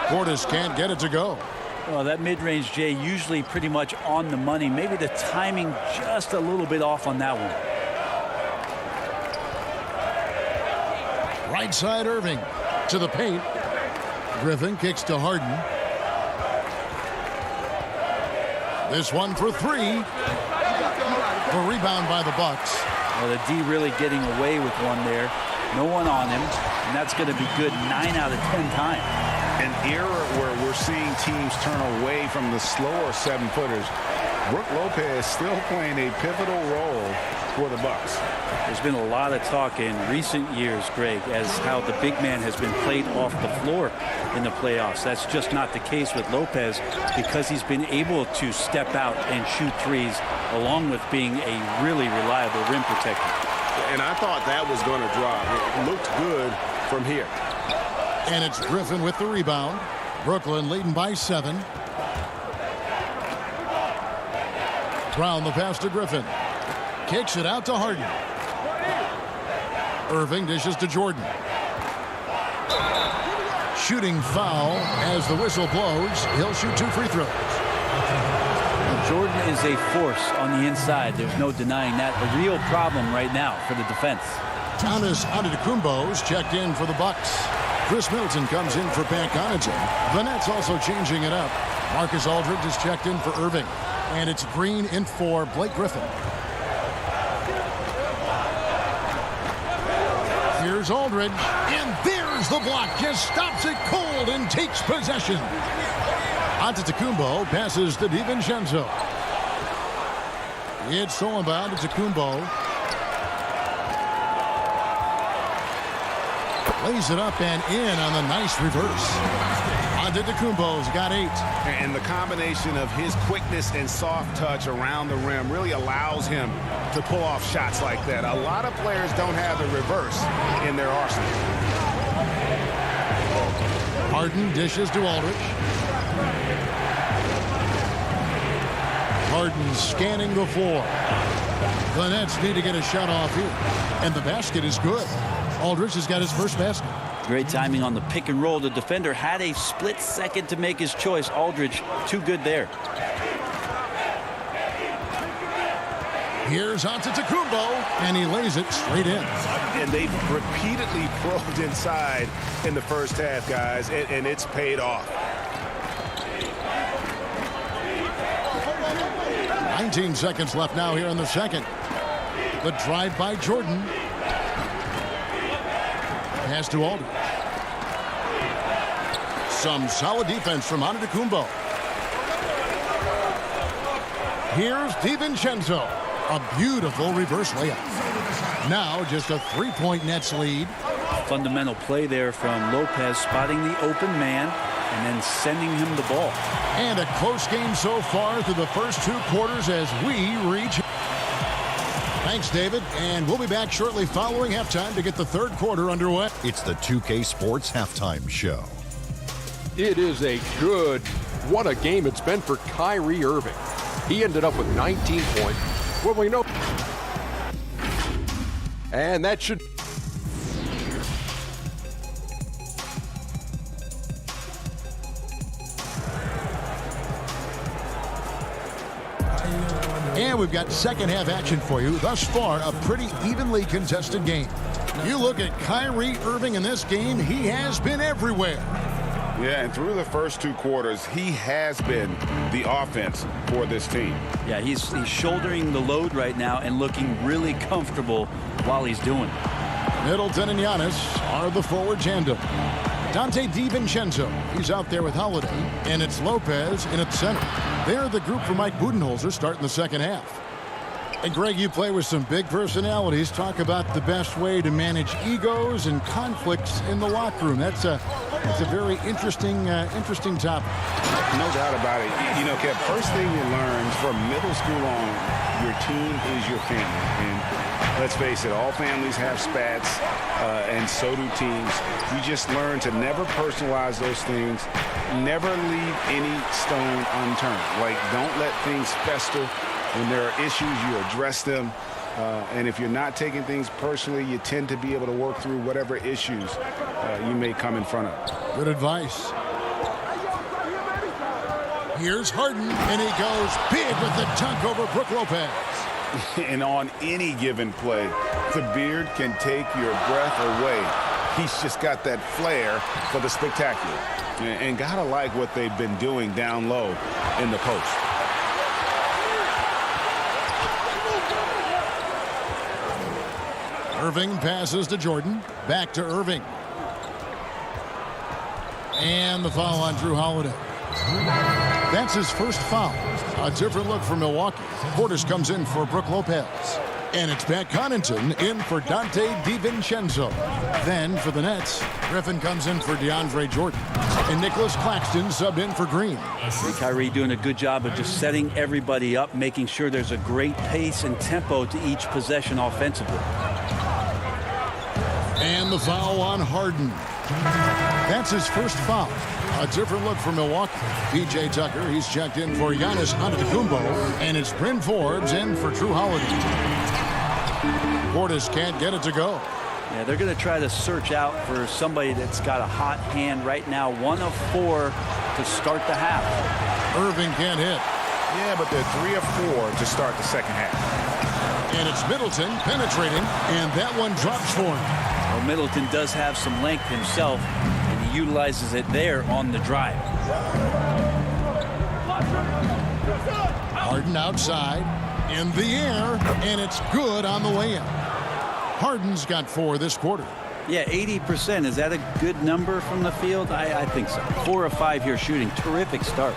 S2: Portis can't get it to go.
S11: Well, that mid-range, Jay, usually pretty much on the money. Maybe the timing just a little bit off on that one.
S2: Right side Irving to the paint. Griffin kicks to Harden. This one for 3. The rebound by the Bucks.
S11: Well, the D really getting away with one there. No one on him, and that's going to be good 9 out of 10 times.
S9: An era where we're seeing teams turn away from the slower 7-footers. Brook Lopez still playing a pivotal role for the Bucks.
S11: There's been a lot of talk in recent years, Greg, as how the big man has been played off the floor in the playoffs. That's just not the case with Lopez because he's been able to step out and shoot threes along with being a really reliable rim protector.
S9: And I thought that was going to drop. It looked good from here.
S2: And it's Griffin with the rebound. Brooklyn leading by 7. Brown the pass to Griffin. Kicks it out to Harden. Irving dishes to Jordan. Shooting foul as the whistle blows. He'll shoot 2 free throws.
S11: Jordan is a force on the inside. There's no denying that. The real problem right now for the defense.
S2: Giannis Antetokounmpo's checked in for the Bucks. Chris Middleton comes in for Pat Connaughton. The Nets also changing it up. Marcus Aldridge is checked in for Irving. And it's Green in for Blake Griffin. Here's Aldridge. And there's the block. Just stops it cold and takes possession. Antetokounmpo passes to DiVincenzo. It's stolen by Antetokounmpo. Lays it up and in on the nice reverse. Antetokounmpo's got 8.
S9: And the combination of his quickness and soft touch around the rim really allows him to pull off shots like that. A lot of players don't have the reverse in their arsenal.
S2: Harden dishes to Aldridge. Harden scanning the floor. The Nets need to get a shot off here. And the basket is good. Aldridge has got his first basket.
S11: Great timing on the pick and roll. The defender had a split second to make his choice. Aldridge, too good there.
S2: Here's Antetokounmpo, and he lays it straight in.
S9: And they've repeatedly probed inside in the first half, guys, and it's paid off.
S2: 19 seconds left now here in the second. The drive by Jordan. Pass to Aldridge. Some solid defense from Antetokounmpo. Here's DiVincenzo. A beautiful reverse layup. Now just a 3-point Nets lead.
S11: Fundamental play there from Lopez, spotting the open man and then sending him the ball.
S2: And a close game so far through the first 2 quarters as we reach. Thanks, David. And we'll be back shortly following halftime to get the 3rd quarter underway.
S6: It's the 2K Sports Halftime Show.
S7: It is a good, what a game it's been for Kyrie Irving. He ended up with 19 points. Well, we know. And that should.
S2: And we've got second half action for you. Thus far, a pretty evenly contested game. You look at Kyrie Irving in this game, he has been everywhere.
S3: Yeah, and through the first 2 quarters, he has been the offense for this team.
S11: Yeah, he's shouldering the load right now and looking really comfortable while he's doing it.
S2: Middleton and Giannis are the forward tandem. Dante DiVincenzo, he's out there with Holiday, and it's Lopez in at center. They're the group for Mike Budenholzer starting the second half. And Greg, you play with some big personalities. Talk about the best way to manage egos and conflicts in the locker room. That's a very interesting topic.
S3: No doubt about it. You know, Kev, first thing you learn from middle school on, your team is your family. And let's face it, all families have spats, and so do teams. You just learn to never personalize those things. Never leave any stone unturned. Like, don't let things fester. When there are issues, you address them. And if you're not taking things personally, you tend to be able to work through whatever issues you may come in front of.
S2: Good advice. Here's Harden, and he goes big with the dunk over Brook Lopez.
S3: And on any given play, the beard can take your breath away. He's just got that flair for the spectacular. And gotta like what they've been doing down low in the post.
S2: Irving passes to Jordan. Back to Irving. And the foul on Drew Holiday. That's his first foul. A different look for Milwaukee. Portis comes in for Brook Lopez. And it's Pat Connaughton in for Dante DiVincenzo. Then for the Nets, Griffin comes in for DeAndre Jordan. And Nicholas Claxton subbed in for Green.
S11: Kyrie doing a good job of just setting everybody up, making sure there's a great pace and tempo to each possession offensively.
S2: And the foul on Harden. That's his first foul. A different look for Milwaukee. P.J. Tucker, he's checked in for Giannis Antetokounmpo. And it's Bryn Forbes in for Drew Holiday. Portis can't get it to go.
S11: Yeah, they're going to try to search out for somebody that's got a hot hand right now. 1 of 4 to start the half.
S2: Irving can't hit.
S3: Yeah, but they're 3 of 4 to start the second half.
S2: And it's Middleton penetrating, and that one drops for him.
S11: Well, Middleton does have some length himself, and he utilizes it there on the drive.
S2: Harden outside, in the air, and it's good on the way in. Harden's got 4 this quarter.
S11: Yeah, 80%. Is that a good number from the field? I think so. 4 of 5 here shooting. Terrific start.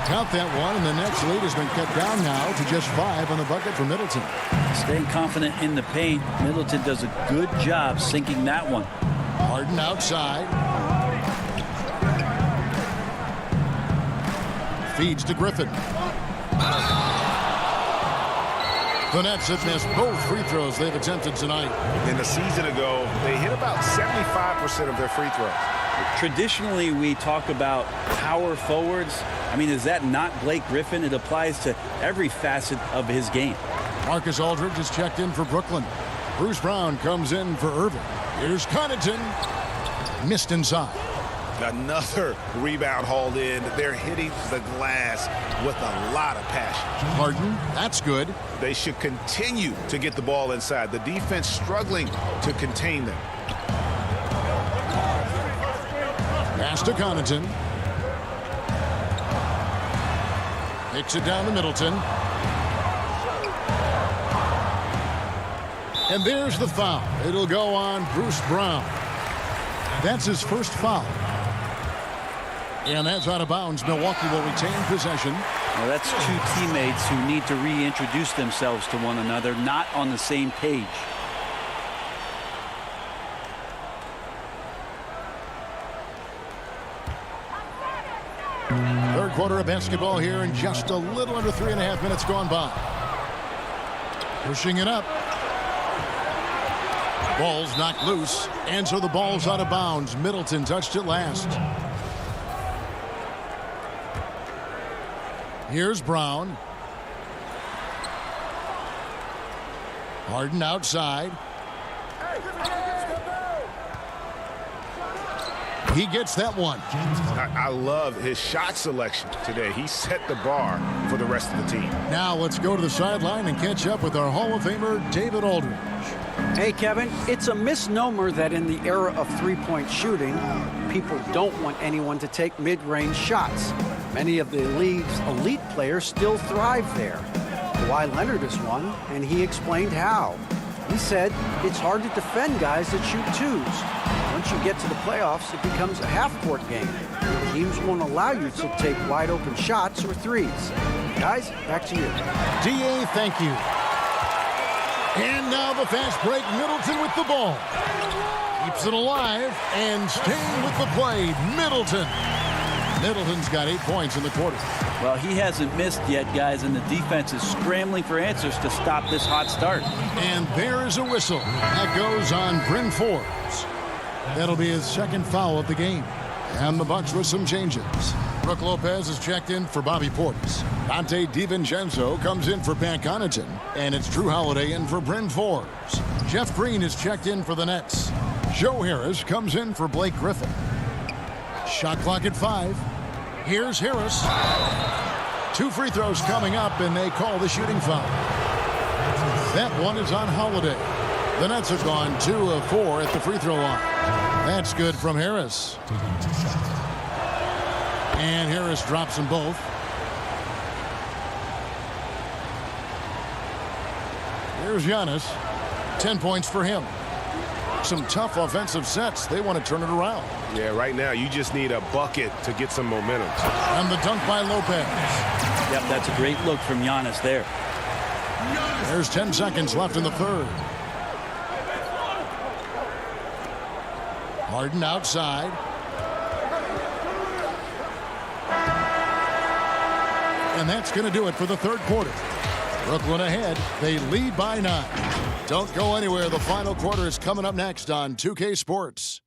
S2: Count that one, and the Nets lead has been cut down now to just 5 on the bucket for Middleton.
S11: Staying confident in the paint. Middleton does a good job sinking that one.
S2: Harden outside. Feeds to Griffin. The Nets have missed both free throws they've attempted tonight.
S3: And a season ago, they hit about 75% of their free throws.
S11: Traditionally, we talk about power forwards. I mean, is that not Blake Griffin? It applies to every facet of his game.
S2: Marcus Aldridge is checked in for Brooklyn. Bruce Brown comes in for Irving. Here's Connaughton. Missed inside.
S9: Another rebound hauled in. They're hitting the glass with a lot of passion.
S2: Harden, that's good.
S9: They should continue to get the ball inside. The defense struggling to contain them.
S2: Pass to Connaughton. Takes it down to Middleton. And there's the foul. It'll go on Bruce Brown. That's his first foul. And that's out of bounds. Milwaukee will retain possession.
S11: Well, that's 2 teammates who need to reintroduce themselves to one another, not on the same page.
S2: quarter of basketball here in just a little under 3.5 minutes gone by. Pushing it up. Ball's knocked loose, and so the ball's out of bounds. Middleton touched it last. Here's Brown. Harden outside. He gets that one.
S9: I love his shot selection today. He set the bar for the rest of the team.
S2: Now let's go to the sideline and catch up with our Hall of Famer, David Aldridge.
S10: Hey, Kevin, it's a misnomer that in the era of three-point shooting, people don't want anyone to take mid-range shots. Many of the league's elite players still thrive there. Kawhi Leonard is one, and he explained how. He said it's hard to defend guys that shoot twos. Once you get to the playoffs, it becomes a half-court game. Teams won't allow you to take wide-open shots or threes. Guys, back to you.
S2: D.A., thank you. And now the fast break. Middleton with the ball. Keeps it alive and staying with the play. Middleton. Middleton's got 8 points in the quarter.
S11: Well, he hasn't missed yet, guys, and the defense is scrambling for answers to stop this hot start.
S2: And there is a whistle. That goes on Bryn Forbes. That'll be his second foul of the game. And the Bucks with some changes. Brook Lopez is checked in for Bobby Portis. Dante DiVincenzo comes in for Pat Connaughton. And it's Drew Holiday in for Bryn Forbes. Jeff Green is checked in for the Nets. Joe Harris comes in for Blake Griffin. Shot clock at 5. Here's Harris. 2 free throws coming up, and they call the shooting foul. That one is on Holiday. The Nets have gone 2 of 4 at the free throw line. That's good from Harris. And Harris drops them both. Here's Giannis. 10 points for him. Some tough offensive sets. They want to turn it around.
S9: Yeah, right now you just need a bucket to get some momentum.
S2: And the dunk by Lopez.
S11: Yep, that's a great look from Giannis there.
S2: There's 10 seconds left in the third. Harden outside. And that's going to do it for the third quarter. Brooklyn ahead. They lead by 9. Don't go anywhere. The final quarter is coming up next on 2K Sports.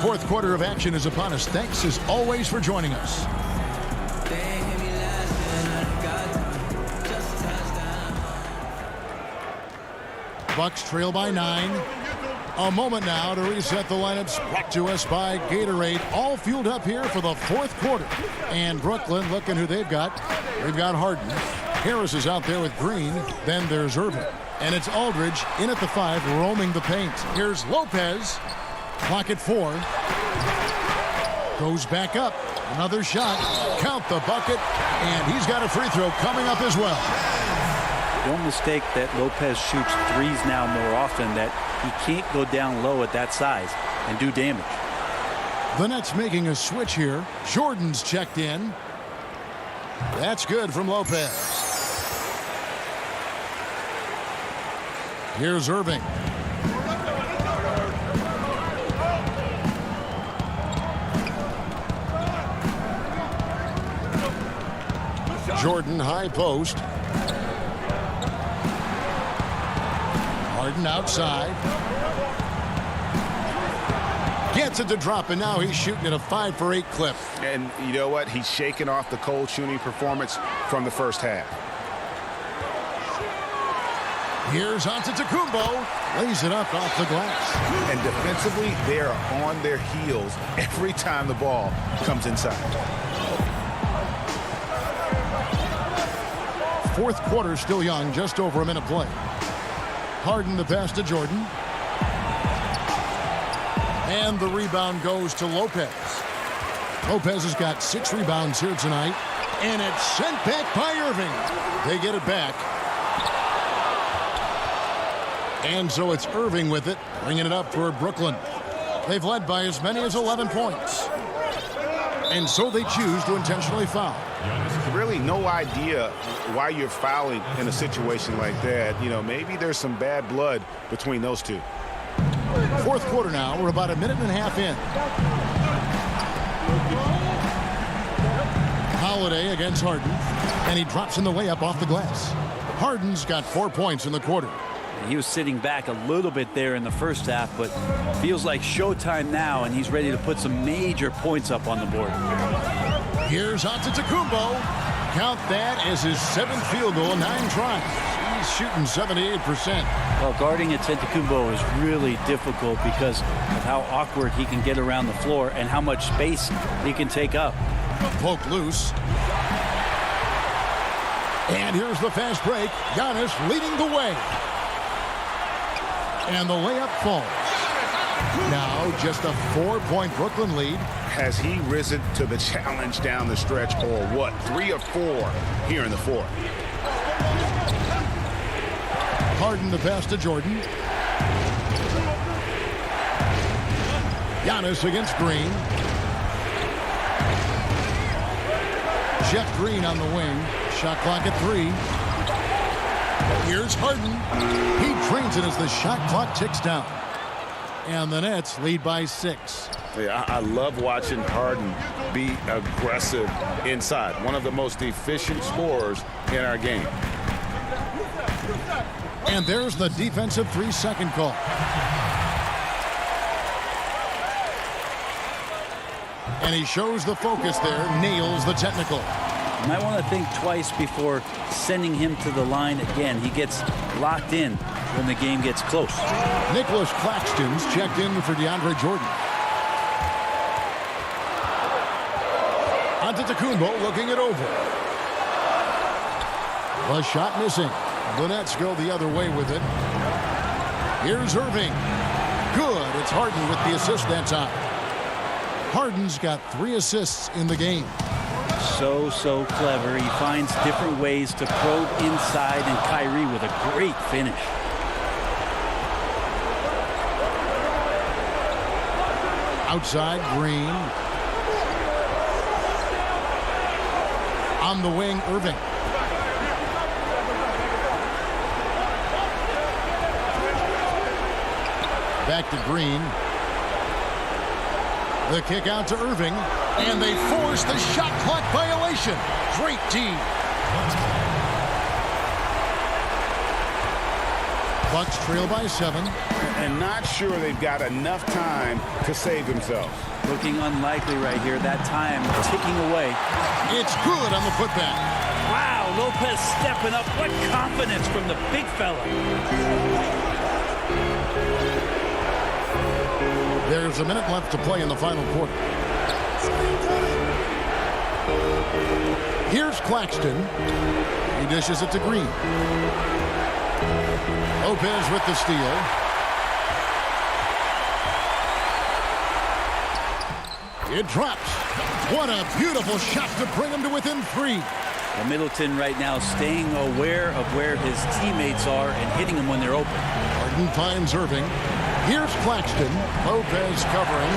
S2: Fourth quarter of action is upon us. Thanks as always for joining us. Bucks trail by 9. A moment now to reset the lineups. Brought to us by Gatorade. All fueled up here for the fourth quarter. And Brooklyn, looking who they've got. They've got Harden. Harris is out there with Green. Then there's Irving. And it's Aldridge in at the 5, roaming the paint. Here's Lopez. Clock at 4. Goes back up. Another shot. Count the bucket. And he's got a free throw coming up as well.
S11: Don't mistake that Lopez shoots threes now more often, that he can't go down low at that size and do damage.
S2: The Nets making a switch here. Jordan's checked in. That's good from Lopez. Here's Irving. Jordan high post. Harden outside. Gets it to drop, and now he's shooting at a 5 for 8 clip.
S9: And you know what? He's shaking off the cold shooting performance from the first half.
S2: Here's Antetokounmpo. Lays it up off the glass.
S9: And defensively, they are on their heels every time the ball comes inside.
S2: Fourth quarter still young, just over a minute play. Harden the pass to Jordan. And the rebound goes to Lopez. Lopez has got 6 rebounds here tonight. And it's sent back by Irving. They get it back. And so it's Irving with it, bringing it up for Brooklyn. They've led by as many as 11 points. And so they choose to intentionally foul.
S9: Really no idea why you're fouling in a situation like that. You know, maybe there's some bad blood between those two. Fourth quarter now. We're about a minute and a half in.
S2: play against Harden, and he drops in the layup off the glass. Harden's got 4 points in the quarter.
S11: He was sitting back a little bit there in the first half, but feels like showtime now, and he's ready to put some major points up on the board.
S2: Here's Antetokounmpo. Count that as his 7th field goal in 9 tries. He's shooting 78%.
S11: Well, guarding Antetokounmpo is really difficult because of how awkward he can get around the floor and how much space he can take up.
S2: Poke loose. And here's the fast break. Giannis leading the way. And the layup falls. Now just a 4-point Brooklyn lead.
S9: Has he risen to the challenge down the stretch, or what? 3 of 4 here in the fourth.
S2: Harden the pass to Jordan. Giannis against Green. Jeff Green on the wing. Shot clock at 3. Here's Harden. He drains it as the shot clock ticks down. And the Nets lead by 6.
S9: Yeah, I love watching Harden be aggressive inside. One of the most efficient scorers in our game.
S2: And there's the defensive 3-second call. And he shows the focus there, nails the technical.
S11: You might want to think twice before sending him to the line again. He gets locked in when the game gets close.
S2: Nicholas Claxton's checked in for DeAndre Jordan. Antetokounmpo looking it over. The shot missing. The Nets go the other way with it. Here's Irving. Good. It's Harden with the assist that time. Harden's got 3 assists in the game.
S11: So clever. He finds different ways to probe inside, and Kyrie with a great finish.
S2: Outside, Green. On the wing, Irving. Back to Green. The kick out to Irving. And they force the shot clock violation. Great D. Bucks trail by 7.
S9: And not sure they've got enough time to save themselves.
S11: Looking unlikely right here. That time ticking away.
S2: It's good on the putback.
S11: Wow, Lopez stepping up. What confidence from the big fella.
S2: There's a minute left to play in the final quarter. Here's Claxton. He dishes it to Green. Lopez with the steal. It drops. What a beautiful shot to bring him to within 3.
S11: Well, Middleton right now staying aware of where his teammates are and hitting them when they're open.
S2: Harden finds Irving. Here's Claxton. Lopez covering.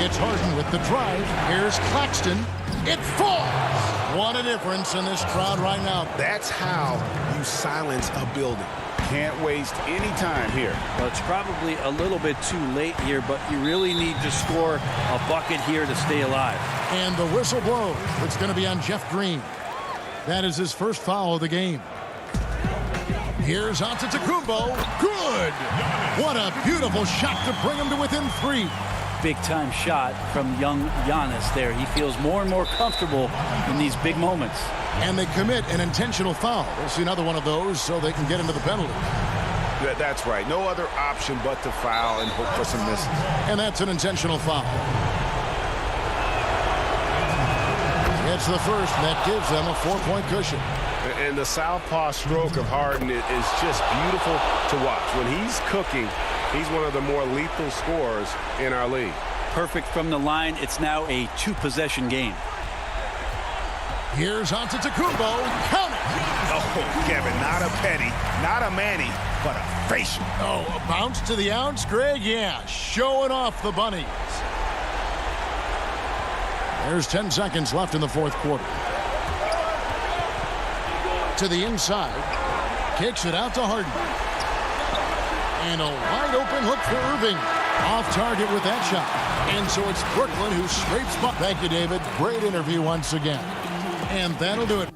S2: It's Harden with the drive. Here's Claxton. It falls. What a difference in this crowd right now.
S9: That's how you silence a building. Can't waste any time here.
S11: Well, it's probably a little bit too late here, but you really need to score a bucket here to stay alive.
S2: And the whistle blows. It's going to be on Jeff Green. That is his first foul of the game. Here's Antetokounmpo. Good. What a beautiful shot to bring him to within 3.
S11: Big-time shot from young Giannis there. He feels more and more comfortable in these big moments.
S2: And they commit an intentional foul. We'll see another one of those so they can get into the penalty.
S9: That's right. No other option but to foul and hope for some misses.
S2: And that's an intentional foul. It's the first. That gives them a 4-point cushion.
S9: And the southpaw stroke of Harden is just beautiful to watch. When he's cooking, he's one of the more lethal scorers in our league.
S11: Perfect from the line. It's now a 2-possession game.
S2: Here's Antetokounmpo. Count it.
S9: Oh, Kevin, not a petty, not a Manny, but a facial.
S2: Oh, a bounce to the ounce, Greg? Yeah, showing off the bunnies. There's 10 seconds left in the fourth quarter. To the inside. Kicks it out to Harden. And a wide open look for Irving. Off target with that shot. And so it's Brooklyn who scrapes by. Thank you, David. Great interview once again. And that'll do it.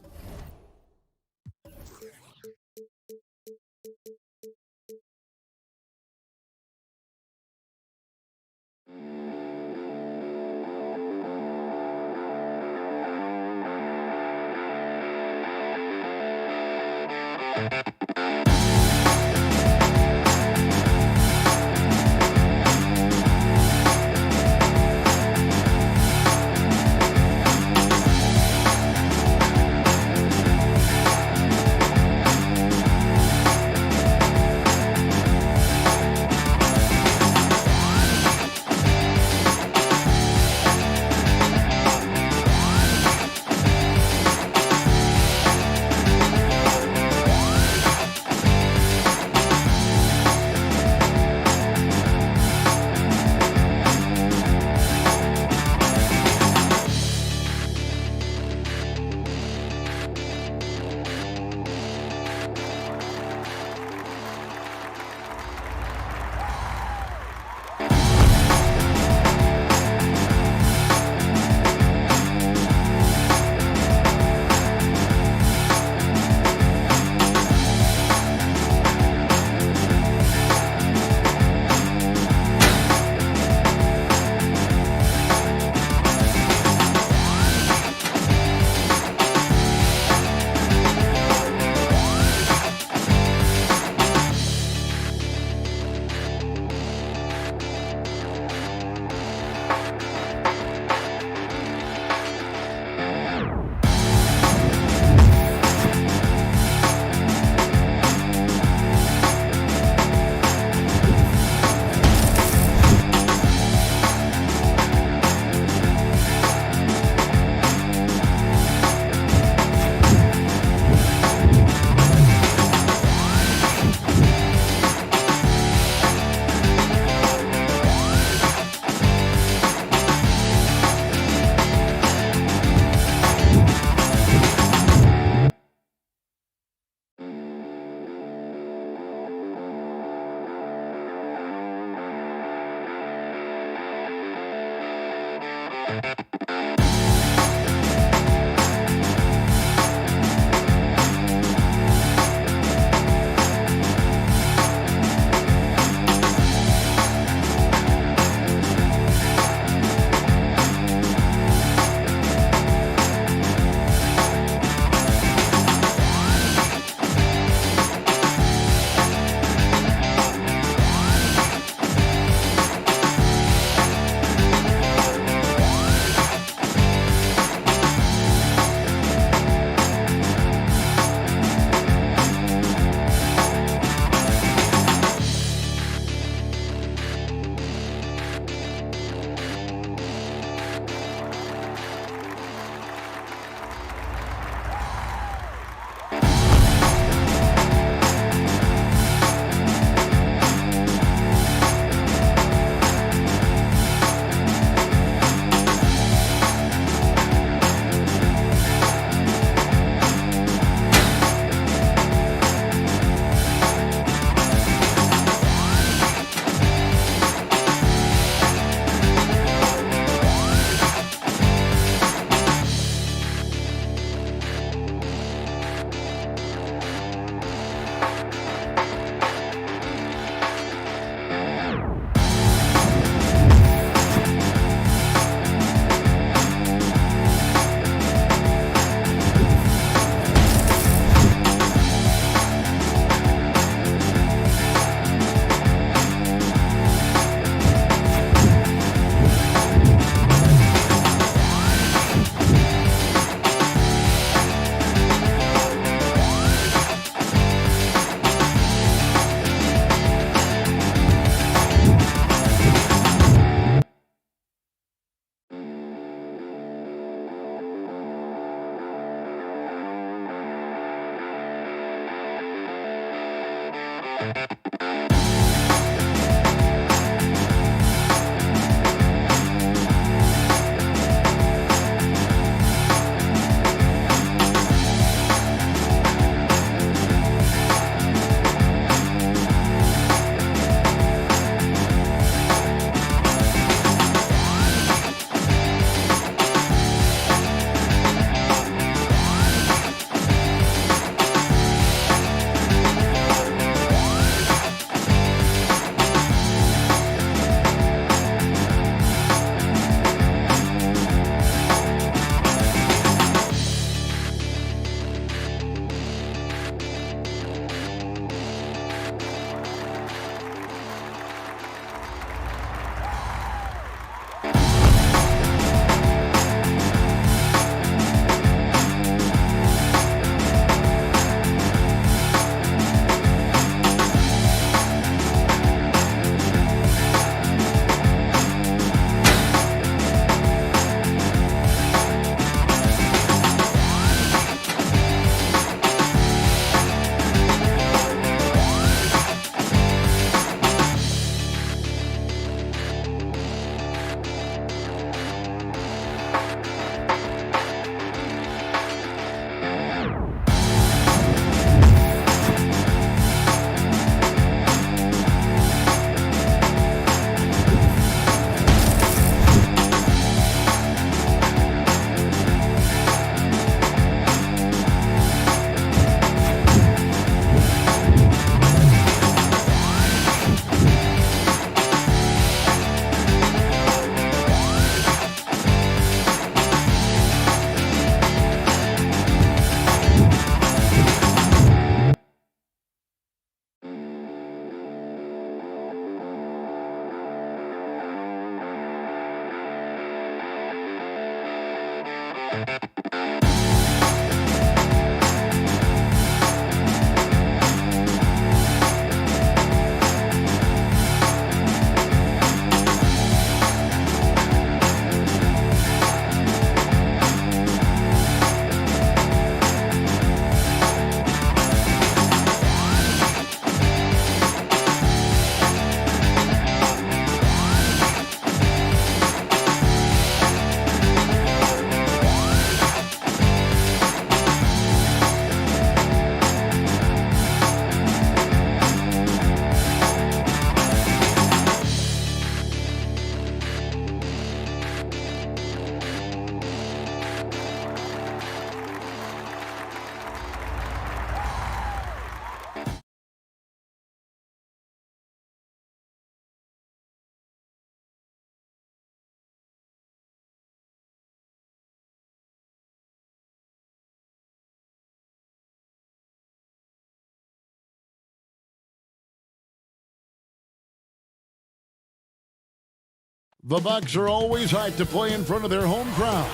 S2: The Bucks are always hyped to play in front of their home crowd.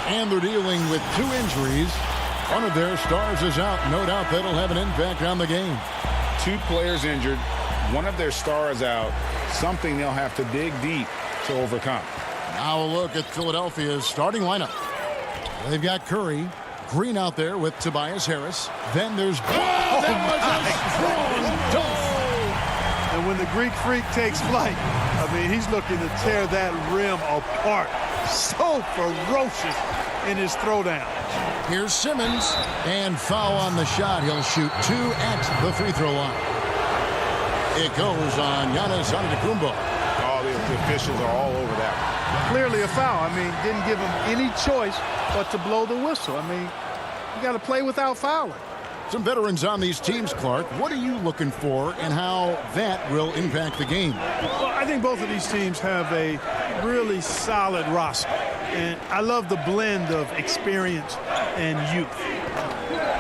S2: And they're dealing with 2 injuries. One of their stars is out. No doubt that'll have an impact on the game.
S3: 2 players injured, one of their stars out, something they'll have to dig deep to overcome.
S2: Now a look at Philadelphia's starting lineup. They've got Curry, Green out there with Tobias Harris. Then there's... Oh, that was a strong dunk!
S12: And when the Greek Freak takes flight, I mean, he's looking to tear that rim apart. So ferocious in his throwdown.
S2: Here's Simmons, and foul on the shot. He'll shoot 2 at the free throw line. It goes on Giannis Antetokounmpo.
S3: Oh, the officials are all over that.
S12: Clearly a foul. I mean, didn't give him any choice but to blow the whistle. I mean, you got to play without fouling.
S2: Some veterans on these teams, Clark. What are you looking for and how that will impact the game?
S12: Well, I think both of these teams have a really solid roster. And I love the blend of experience and youth.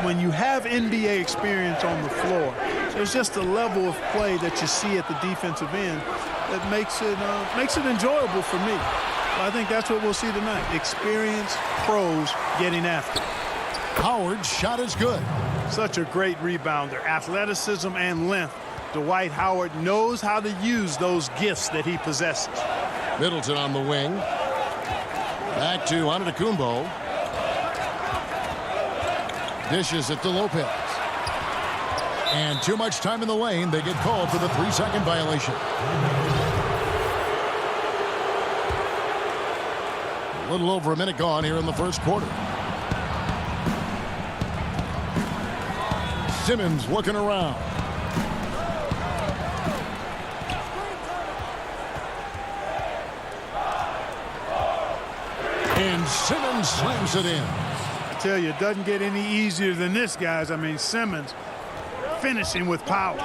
S12: When you have NBA experience on the floor, there's just a level of play that you see at the defensive end that makes it enjoyable for me. I think that's what we'll see tonight. Experienced pros getting after it.
S2: Howard's shot is good.
S12: Such a great rebounder, athleticism and length. Dwight Howard knows how to use those gifts that he possesses.
S2: Middleton on the wing. Back to Antetokounmpo. Dishes it to Lopez. And too much time in the lane. They get called for the 3-second violation. A little over a minute gone here in the first quarter. Simmons looking around. And Simmons slams it in.
S12: I tell you, it doesn't get any easier than this, guys. I mean, Simmons finishing with power.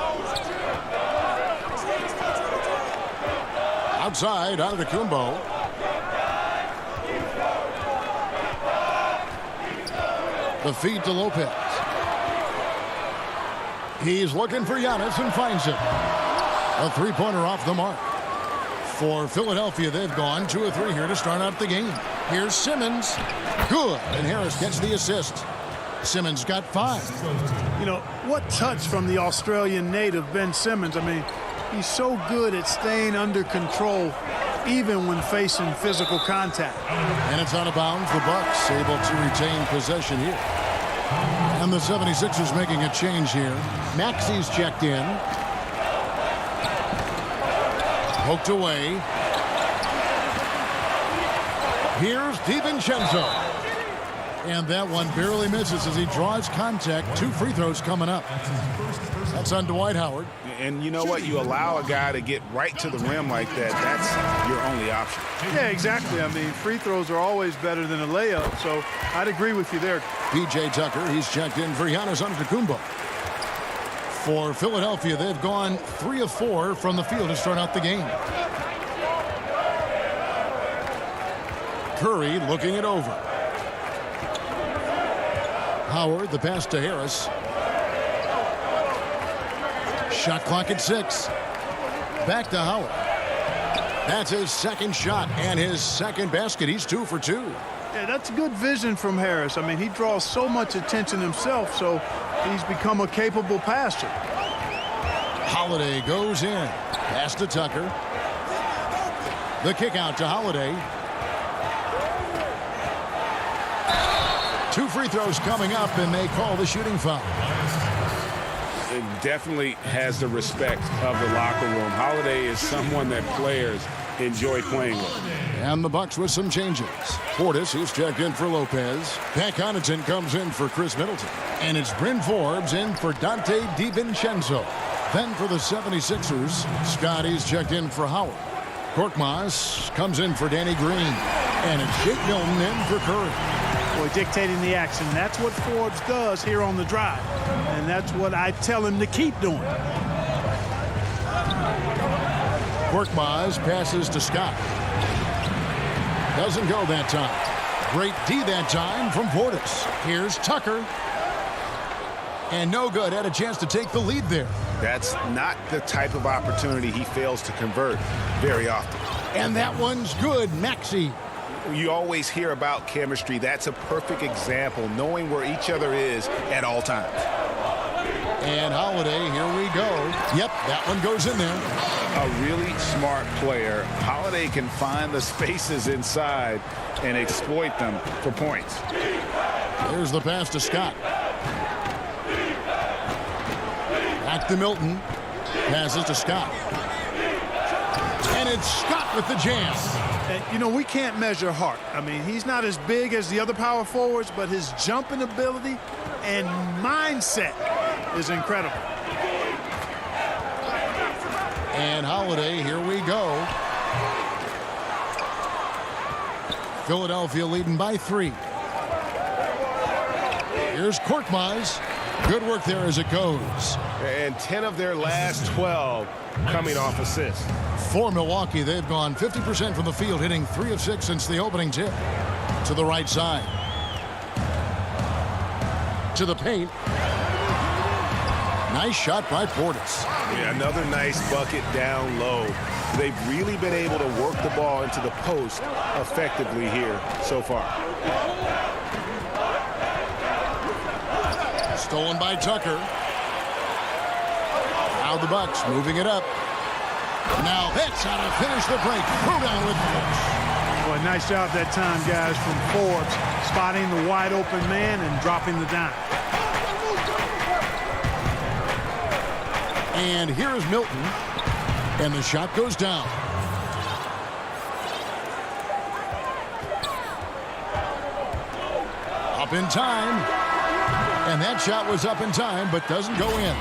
S2: Outside, Antetokounmpo. The feed to Lopez. He's looking for Giannis and finds it. A 3-pointer off the mark. For Philadelphia, they've gone 2 of 3 here to start out the game. Here's Simmons. Good. And Harris gets the assist. Simmons got 5.
S12: You know, what touch from the Australian native, Ben Simmons. I mean, he's so good at staying under control even when facing physical contact.
S2: And it's out of bounds. The Bucks able to retain possession here. And the 76ers making a change here. Maxi's checked in. Poked away. Here's DiVincenzo. And that one barely misses as he draws contact. 2 free throws coming up. That's on Dwight Howard.
S3: And you know what? You allow a guy to get right to the rim like that. That's your only option.
S12: Yeah, exactly. I mean, free throws are always better than a layup. So I'd agree with you there.
S2: P.J. Tucker, he's checked in for Giannis Antetokounmpo. For Philadelphia, they've gone 3 of 4 from the field to start out the game. Curry looking it over. Howard, the pass to Harris. Shot clock at 6. Back to Howard. That's his second shot and his second basket. He's 2 for 2.
S12: Yeah, that's good vision from Harris. I mean, he draws so much attention himself, so he's become a capable passer.
S2: Holiday goes in. Pass to Tucker. The kick out to Holiday. 2 free throws coming up, and they call the shooting foul.
S3: It definitely has the respect of the locker room. Holiday is someone that players enjoy playing with.
S2: And the Bucks with some changes. Portis is checked in for Lopez. Pat Connaughton comes in for Chris Middleton. And it's Bryn Forbes in for Dante DiVincenzo. Then for the 76ers, Scotty's checked in for Howard. Korkmaz comes in for Danny Green. And it's Jake Milton in for Curry.
S12: Boy, dictating the action. That's what Forbes does here on the drive. And that's what I tell him to keep doing.
S2: Korkmaz passes to Scott. Doesn't go that time. Great D that time from Portis. Here's Tucker. And no good. Had a chance to take the lead there.
S9: That's not the type of opportunity he fails to convert very often.
S2: And that one's good. Maxey.
S9: You always hear about chemistry. That's a perfect example, knowing where each other is at all times.
S2: And Holiday, here we go. Yep, that one goes in there.
S3: A really smart player. Holiday can find the spaces inside and exploit them for points.
S2: There's the pass to Scott. Back to Milton. Passes to Scott. And it's Scott with the jam.
S12: And, you know, we can't measure heart. I mean, he's not as big as the other power forwards, but his jumping ability and mindset is incredible.
S2: And Holiday, here we go. Philadelphia leading by 3. Here's Korkmaz. Good work there as it goes.
S9: And 10 of their last 12 coming off assists.
S2: For Milwaukee, they've gone 50% from the field, hitting 3 of 6 since the opening tip. To the right side. To the paint. Nice shot by Portis.
S9: Yeah, another nice bucket down low. They've really been able to work the ball into the post effectively here so far.
S2: Stolen by Tucker. Now the Bucks moving it up. Now that's how to finish the break. Throwdown with Forbes.
S12: Boy, nice job that time, guys, from Forbes, spotting the wide open man and dropping the dime.
S2: And here is Milton. And the shot goes down. Up in time. And that shot was up in time, but doesn't go in.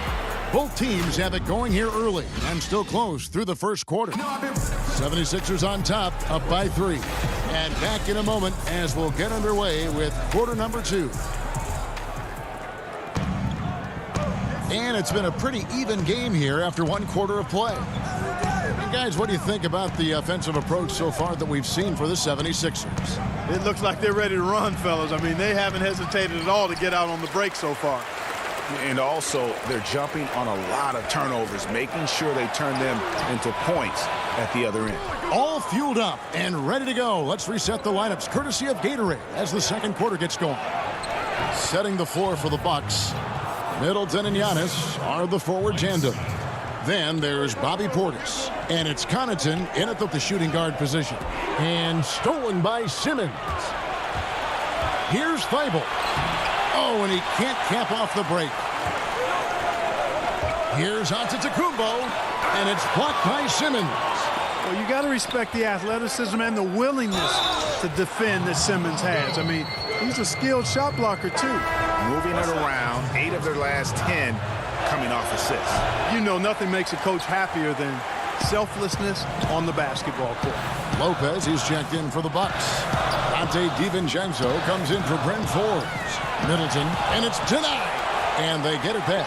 S2: Both teams have it going here early and still close through the first quarter. 76ers on top, up by 3. And back in a moment as we'll get underway with quarter number 2. And it's been a pretty even game here after 1 quarter of play. And guys, what do you think about the offensive approach so far that we've seen for the 76ers?
S12: It looks like they're ready to run, fellas. I mean, they haven't hesitated at all to get out on the break so far.
S3: And also, they're jumping on a lot of turnovers, making sure they turn them into points at the other end.
S2: All fueled up and ready to go. Let's reset the lineups courtesy of Gatorade as the second quarter gets going. Setting the floor for the Bucks. Middleton and Giannis are the forward tandem. Then there's Bobby Portis. And it's Connaughton in at the shooting guard position. And stolen by Simmons. Here's Thibault. Oh, and he can't cap off the break. Here's Antetokounmpo, and it's blocked by Simmons.
S12: Well, you got to respect the athleticism and the willingness to defend that Simmons has. I mean, he's a skilled shot blocker, too.
S9: Moving it around, 8 of their last 10 coming off assists.
S12: You know, nothing makes a coach happier than selflessness on the basketball court.
S2: Lopez is checked in for the Bucks. Dante DiVincenzo comes in for Bryn Forbes. Middleton, and it's denied. And they get it back.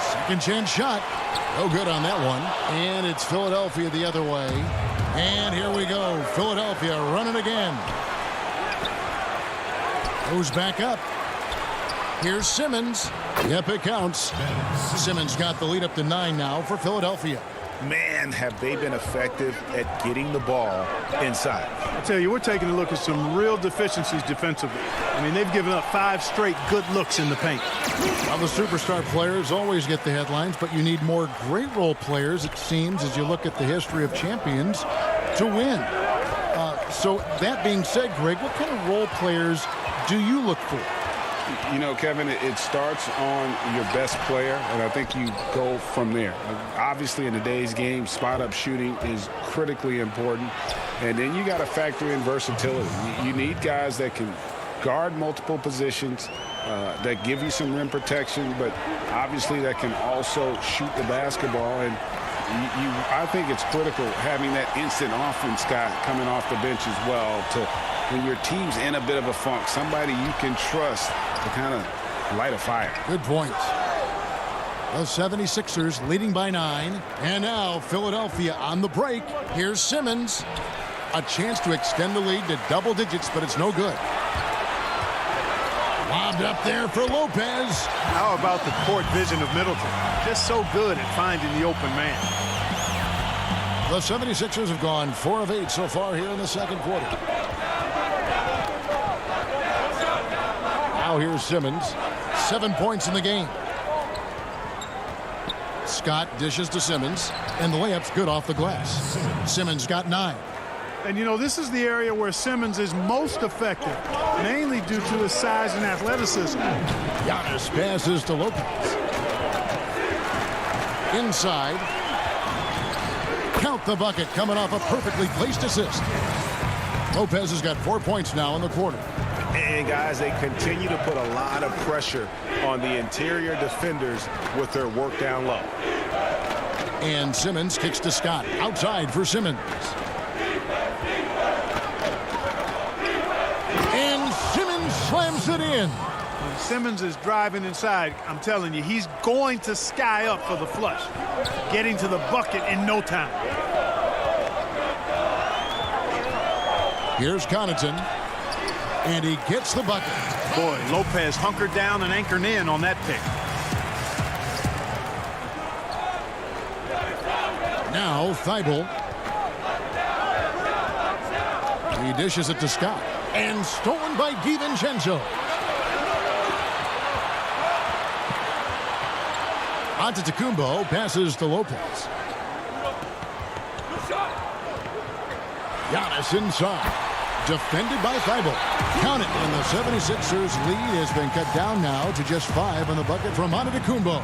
S2: Second chance shot. No good on that one. And it's Philadelphia the other way. And here we go. Philadelphia running again. Goes back up. Here's Simmons. Yep, it counts. Simmons got the lead up to 9 now for Philadelphia.
S9: man, have they been effective at getting the ball inside.
S12: I tell you, we're taking a look at some real deficiencies defensively. I mean, they've given up 5 straight good looks in the paint.
S2: Well, the superstar players always get the headlines, but you need more great role players, it seems, as you look at the history of champions, to win. So that being said, Greg, what kind of role players do you look for?
S3: You know, Kevin, it starts on your best player, and I think you go from there. Obviously, in today's game, spot-up shooting is critically important, and then you got to factor in versatility. You need guys that can guard multiple positions, that give you some rim protection, but obviously that can also shoot the basketball. And I think it's critical having that instant offense guy coming off the bench as well to, when your team's in a bit of a funk, somebody you can trust to kind of light a fire.
S2: Good point. The 76ers leading by 9. And now Philadelphia on the break. Here's Simmons. A chance to extend the lead to double digits, but it's no good. Lobbed up there for Lopez.
S12: How about the court vision of Middleton? Just so good at finding the open man.
S2: The 76ers have gone 4 of 8 so far here in the second quarter. Now here's Simmons. 7 points in the game. Scott dishes to Simmons, and the layup's good off the glass. Simmons got 9.
S12: And, you know, this is the area where Simmons is most effective, mainly due to his size and athleticism.
S2: Giannis passes to Lopez. Inside. Count the bucket coming off a perfectly placed assist. Lopez has got 4 points now in the quarter.
S9: And, guys, they continue to put a lot of pressure on the interior defenders with their work down low.
S2: And Simmons kicks to Scott. Outside for Simmons. And Simmons slams it in.
S12: When Simmons is driving inside, I'm telling you, he's going to sky up for the flush. Getting to the bucket in no time.
S2: Here's Connaughton. And he gets the bucket.
S12: Boy, Lopez hunkered down and anchored in on that pick.
S2: Now Thibault. He dishes it to Scott. And stolen by DiVincenzo. Antetokounmpo passes to Lopez. Giannis inside. Defended by Thibault. Count it, and the 76ers lead has been cut down now to just 5 on the bucket from Antetokounmpo.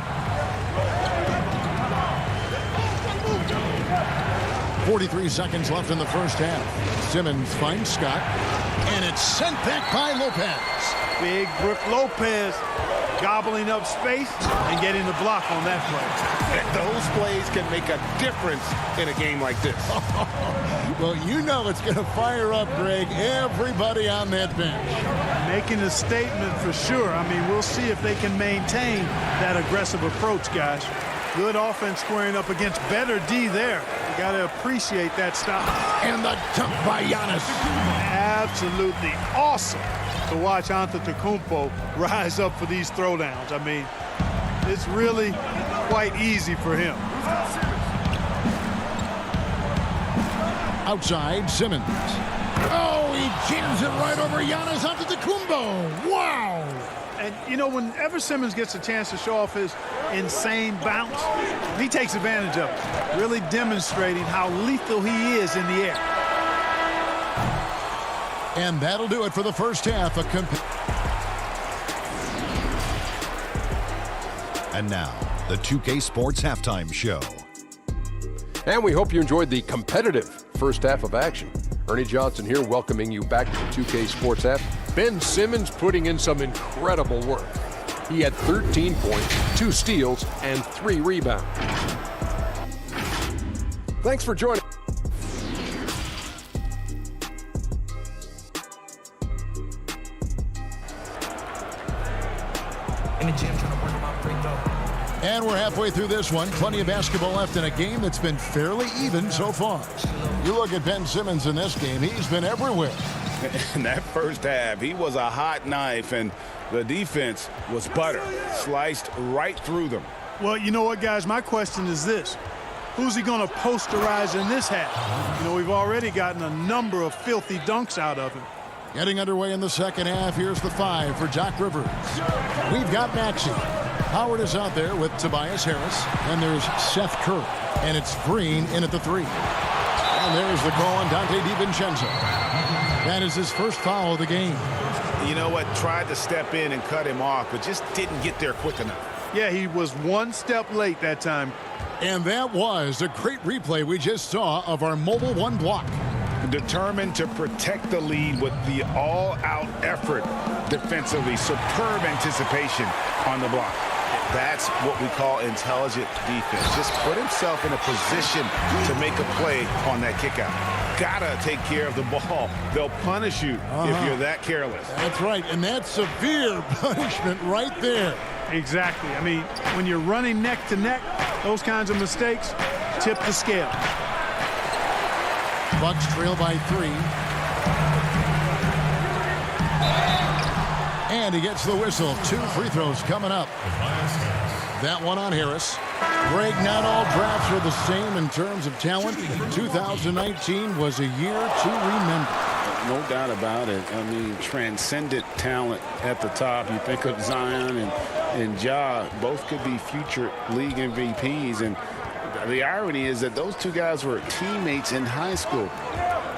S2: 43 seconds left in the first half. Simmons finds Scott, and it's sent back by Lopez.
S12: Big Brook Lopez gobbling up space and getting the block on that play.
S9: Those plays can make a difference in a game like this.
S2: Well, you know it's going to fire up, Greg, everybody on that bench.
S12: Making a statement for sure. I mean, we'll see if they can maintain that aggressive approach, guys. Good offense squaring up against better D there. You got to appreciate that stop.
S2: And the dunk by Giannis.
S12: Absolutely awesome to watch Antetokounmpo rise up for these throwdowns. I mean, it's really quite easy for him.
S2: Outside, Simmons. Oh, he jams it right over Giannis Antetokounmpo. Wow!
S12: And, you know, whenever Simmons gets a chance to show off his insane bounce, he takes advantage of it, really demonstrating how lethal he is in the air.
S2: And that'll do it for the first half.
S6: And now, the 2K Sports Halftime Show.
S7: And we hope you enjoyed the competitive first half of action. Ernie Johnson here welcoming you back to the 2K Sports Half. Ben Simmons putting in some incredible work. He had 13 points, 2 steals, and 3 rebounds. Thanks for joining.
S2: And we're halfway through this one. Plenty of basketball left in a game that's been fairly even so far. You look at Ben Simmons in this game, he's been everywhere.
S3: In that first half, he was a hot knife, and the defense was butter, sliced right through them.
S12: Well, you know what, guys? My question is this. Who's he going to posterize in this half? You know, we've already gotten a number of filthy dunks out of him.
S2: Getting underway in the second half. Here's the 5 for Doc Rivers. We've got Maxey. Howard is out there with Tobias Harris. And there's Seth Curry. And it's Green in at the 3. And there's the call on Dante DiVincenzo. That is his first foul of the game.
S9: You know what? Tried to step in and cut him off, but just didn't get there quick enough.
S12: Yeah, he was one step late that time.
S2: And that was a great replay we just saw of our Mobile One block.
S3: Determined to protect the lead with the all-out effort defensively. Superb anticipation on the block.
S9: That's what we call intelligent defense. Just put himself in a position to make a play on that kickout. Gotta take care of the ball. They'll punish you if you're that careless.
S2: That's right, and that's severe punishment right there.
S12: Exactly. I mean, when you're running neck to neck, those kinds of mistakes tip the scale.
S2: Bucks trail by 3. And he gets the whistle. 2 free throws coming up. That one on Harris. Greg, not all drafts are the same in terms of talent. 2019 was a year to remember.
S3: No doubt about it. I mean, transcendent talent at the top. You think of Zion and Ja, both could be future league MVPs. And the irony is that those two guys were teammates in high school.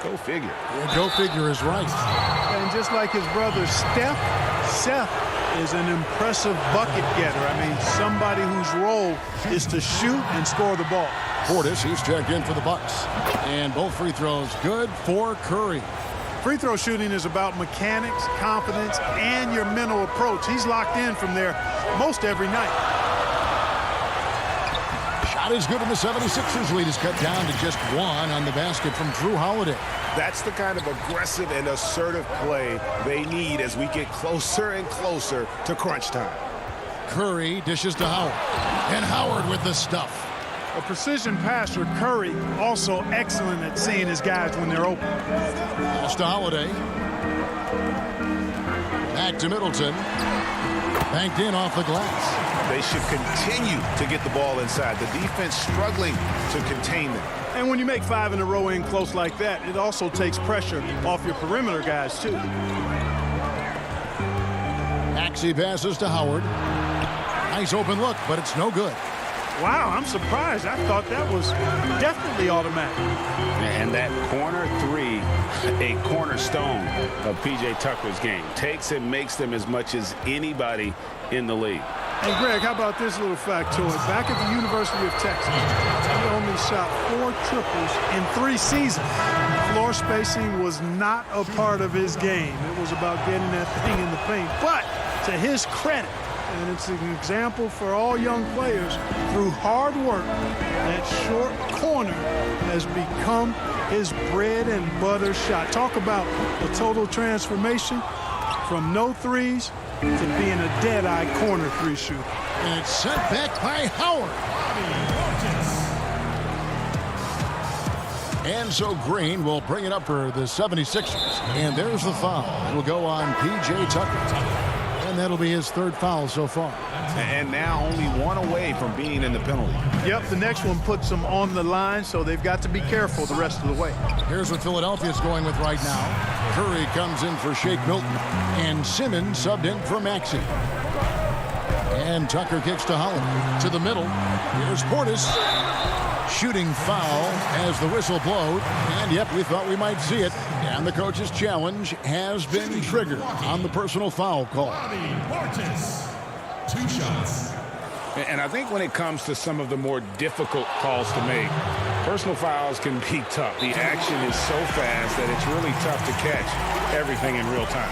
S3: Go figure.
S2: Yeah, go figure is right.
S12: And just like his brother Seth is an impressive bucket getter. I mean, somebody whose role is to shoot and score the ball.
S2: Portis, he's checked in for the Bucks. And both free throws good for Curry.
S12: Free throw shooting is about mechanics, confidence, and your mental approach. He's locked in from there most every night.
S2: Shot is good, and the 76ers lead is cut down to just 1 on the basket from Drew Holiday.
S9: That's the kind of aggressive and assertive play they need as we get closer and closer to crunch time.
S2: Curry dishes to Howard. And Howard with the stuff.
S12: A precision passer, Curry, also excellent at seeing his guys when they're open.
S2: Pass to Holiday. Back to Middleton. Banked in off the glass.
S9: They should continue to get the ball inside. The defense struggling to contain them.
S12: And when you make 5 in a row in close like that, it also takes pressure off your perimeter guys, too.
S2: Maxey passes to Howard. Nice open look, but it's no good.
S12: Wow, I'm surprised. I thought that was definitely automatic.
S3: And that corner 3, a cornerstone of P.J. Tucker's game. Takes and makes them as much as anybody in the league.
S12: And Greg, how about this little factoid? Back at the University of Texas, he only shot 4 triples in 3 seasons. Floor spacing was not a part of his game. It was about getting that thing in the paint. But to his credit, and it's an example for all young players, through hard work, that short corner has become his bread and butter shot. Talk about a total transformation from no threes to being a dead-eye corner 3 shooter.
S2: And it's sent back by Howard. And so Green will bring it up for the 76ers. And there's the foul. It'll go on P.J. Tucker. And that'll be his 3rd foul so far.
S9: And now only 1 away from being in the penalty.
S12: Yep, the next one puts them on the line, so they've got to be careful the rest of the way.
S2: Here's what Philadelphia's going with right now. Curry comes in for Shake Milton. And Simmons subbed in for Maxey. And Tucker kicks to Howard. To the middle. Here's Portis. Shooting foul as the whistle blowed. And yep, we thought we might see it. And the coach's challenge has been triggered on the personal foul call.
S1: Portis, 2 shots.
S3: And I think when it comes to some of the more difficult calls to make, personal fouls can be tough. The action is so fast that it's really tough to catch everything in real time.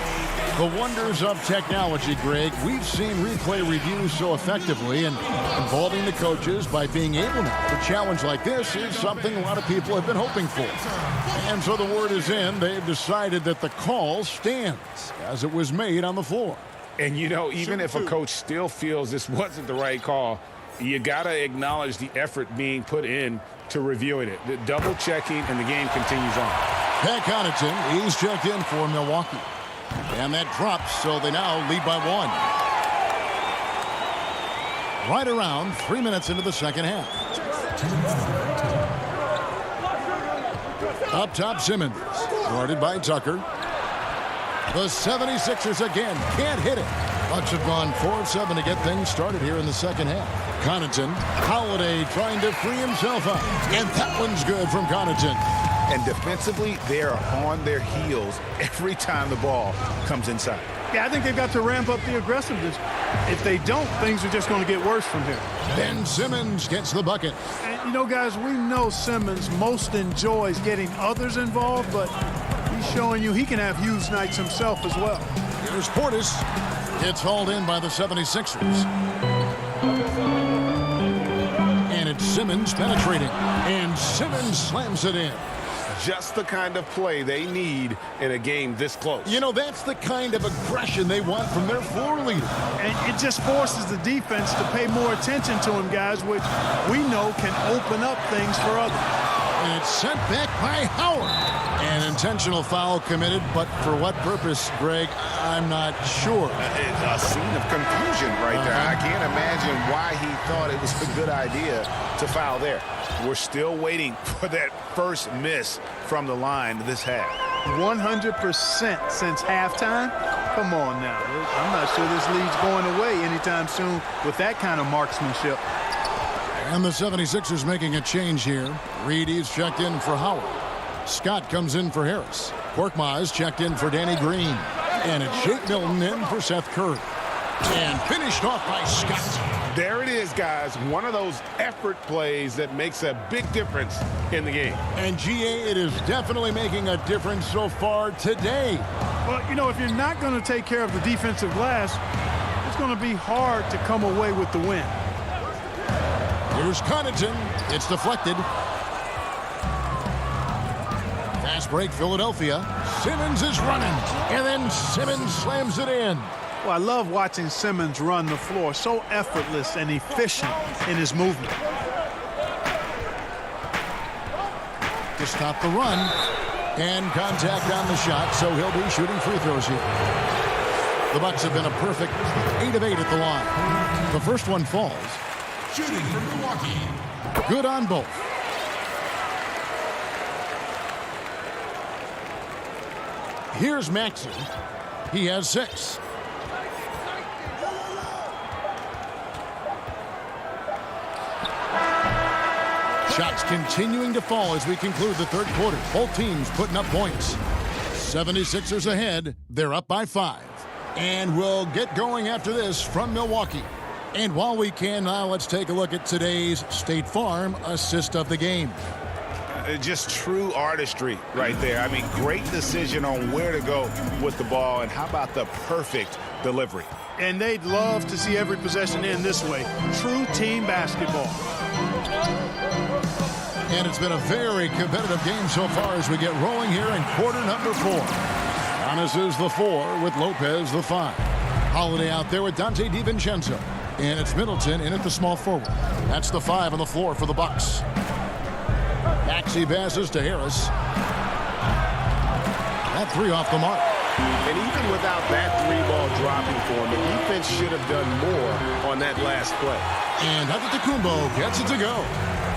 S2: The wonders of technology, Greg. We've seen replay reviews so effectively, and involving the coaches by being able now to challenge like this is something a lot of people have been hoping for. And so the word is in. They've decided that the call stands as it was made on the floor.
S3: And, you know, even if a coach still feels this wasn't the right call, you got to acknowledge the effort being put in to reviewing it. The double checking, and the game continues on.
S2: Pat Connaughton, he's checked in for Milwaukee. And that drops, so they now lead by 1. Right around 3 minutes into the second half. Up top, Simmons. Guarded by Tucker. The 76ers again can't hit it. Bucks have gone 4 of 7 to get things started here in the second half. Connaughton, Holiday trying to free himself up. And that one's good from Connaughton.
S9: And defensively, they are on their heels every time the ball comes inside.
S12: Yeah, I think they've got to ramp up the aggressiveness. If they don't, things are just going to get worse from here.
S2: Ben Simmons gets the bucket.
S12: And, you know, guys, we know Simmons most enjoys getting others involved, but he's showing you he can have huge nights himself as well.
S2: Here's Portis. It's hauled in by the 76ers. And it's Simmons penetrating. And Simmons slams it in.
S9: Just the kind of play they need in a game this close.
S2: You know, that's the kind of aggression they want from their floor leader.
S12: And it just forces the defense to pay more attention to him, guys, which we know can open up things for others.
S2: And it's sent back by Howard. An intentional foul committed, but for what purpose, Greg, I'm not sure.
S9: It's a scene of confusion right there. I can't imagine why he thought it was a good idea to foul there. We're still waiting for that first miss from the line this half.
S12: 100% since halftime? Come on now. I'm not sure this lead's going away anytime soon with that kind of marksmanship.
S2: And the 76ers making a change here. Reedy's checked in for Howard. Scott comes in for Harris. Korkmaz checked in for Danny Green. And it's Shake Milton in for Seth Curry. And finished off by Scott.
S9: There it is, guys. One of those effort plays that makes a big difference in the game.
S2: And, GA, it is definitely making a difference so far today.
S12: Well, you know, if you're not going to take care of the defensive glass, it's going to be hard to come away with the win.
S2: Here's Connaughton. It's deflected. Fast break, Philadelphia. Simmons is running. And then Simmons slams it in.
S12: Well, I love watching Simmons run the floor. So effortless and efficient in his movement.
S2: To stop the run. And contact on the shot, so he'll be shooting free throws here. The Bucks have been a perfect 8 of 8 at the line. The first one falls.
S1: Shooting for Milwaukee.
S2: Good on both. Here's Maxey. He has 6. Shots continuing to fall as we conclude the third quarter. Both teams putting up points. 76ers ahead. They're up by 5. And we'll get going after this from Milwaukee. And while we can now, let's take a look at today's State Farm assist of the game.
S9: Just true artistry right there. I mean, great decision on where to go with the ball, and how about the perfect delivery.
S12: And they'd love to see every possession end this way. True team basketball.
S2: And it's been a very competitive game so far as we get rolling here in quarter number 4. Giannis is the 4 with Lopez the 5. Holiday out there with Dante DiVincenzo. And it's Middleton in at the small forward. That's the 5 on the floor for the Bucks. Maxey passes to Harris. That 3 off the mark.
S9: And even without that 3-ball dropping for him, the defense should have done more on that last play.
S2: And Antetokounmpo gets it to go.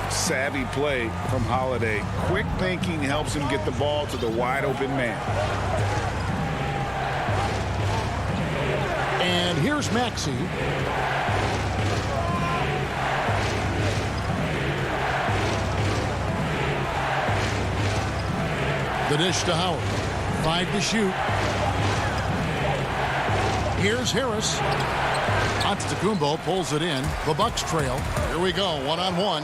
S9: Savvy play from Holiday. Quick thinking helps him get the ball to the wide-open man.
S2: And here's Maxey. The dish to Howard. 5 to shoot. Here's Harris. Antetokounmpo pulls it in. The Bucks trail. Here we go, 1-on-1.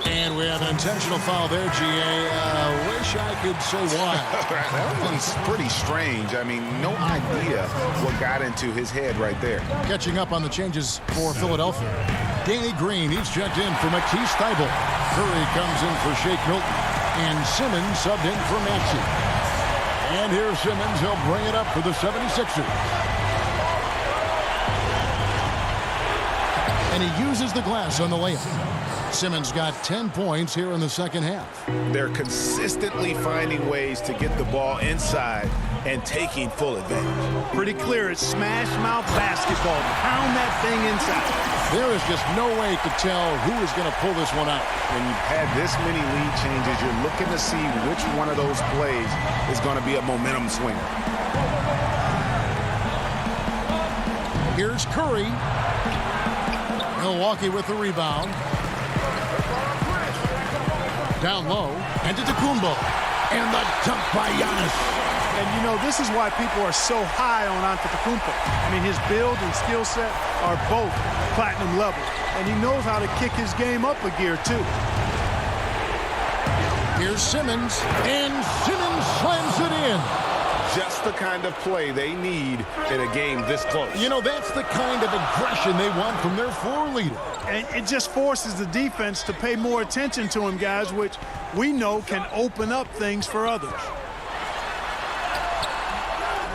S2: And we have an intentional foul there, GA. Wish I could say why.
S9: That one's pretty strange. I mean, no idea what got into his head right there.
S2: Catching up on the changes for Philadelphia. Danny Green, he's checked in for Matisse Thybulle. Curry comes in for Shake Milton. And Simmons subbed in for Maxey. And here's Simmons. He'll bring it up for the 76ers. And he uses the glass on the layup. Simmons got 10 points here in the second half.
S9: They're consistently finding ways to get the ball inside and taking full advantage.
S12: Pretty clear it's smash mouth basketball. Pound that thing inside.
S2: There is just no way to tell who is going to pull this one out.
S9: When you've had this many lead changes, you're looking to see which one of those plays is going to be a momentum swinger.
S2: Here's Curry. Milwaukee with the rebound. Down low. And to Antetokounmpo. And the dunk by Giannis.
S12: And, you know, this is why people are so high on Antetokounmpo. I mean, his build and skill set are both platinum level. And he knows how to kick his game up a gear, too.
S2: Here's Simmons. And Simmons slams it in.
S9: Just the kind of play they need in a game this close.
S2: You know, that's the kind of aggression they want from their floor leader.
S12: And it just forces the defense to pay more attention to him, guys, which we know can open up things for others.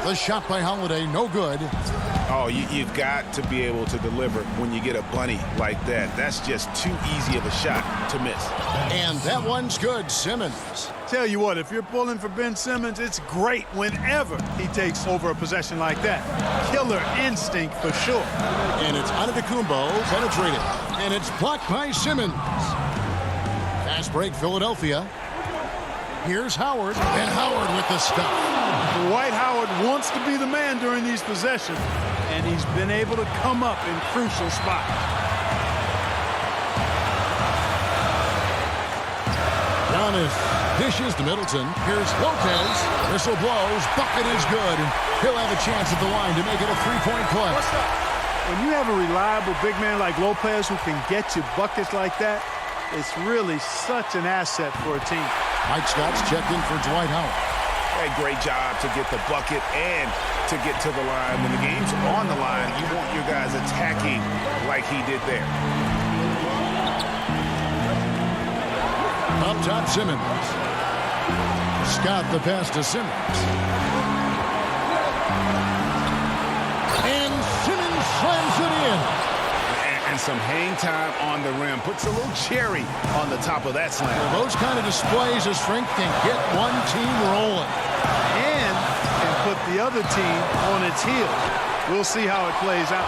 S2: The shot by Holiday, no good.
S9: Oh, you've got to be able to deliver when you get a bunny like that. That's just too easy of a shot to miss.
S2: And that one's good, Simmons.
S12: Tell you what, if you're pulling for Ben Simmons, it's great whenever he takes over a possession like that. Killer instinct for sure.
S2: And it's Antetokounmpo penetrated. And it's blocked by Simmons. Fast break, Philadelphia. Here's Howard. And Howard with the stuff.
S12: Dwight Howard wants to be the man during these possessions, and he's been able to come up in crucial spots.
S2: Giannis dishes to Middleton. Here's Lopez. Whistle blows. Bucket is good. And he'll have a chance at the line to make it a three-point play.
S12: When you have a reliable big man like Lopez who can get you buckets like that, it's really such an asset for a team.
S2: Mike Scott's checked in for Dwight Howard.
S9: A great job to get the bucket and to get to the line. When the game's on the line, you want your guys attacking like he did there.
S2: Up top, Simmons. Scott the pass to Simmons. And Simmons slams it in.
S9: And some hang time on the rim. Puts a little cherry on the top of that slam.
S2: Well, those kind of displays of strength can get one team rolling.
S12: And can put the other team on its heels. We'll see how it plays out.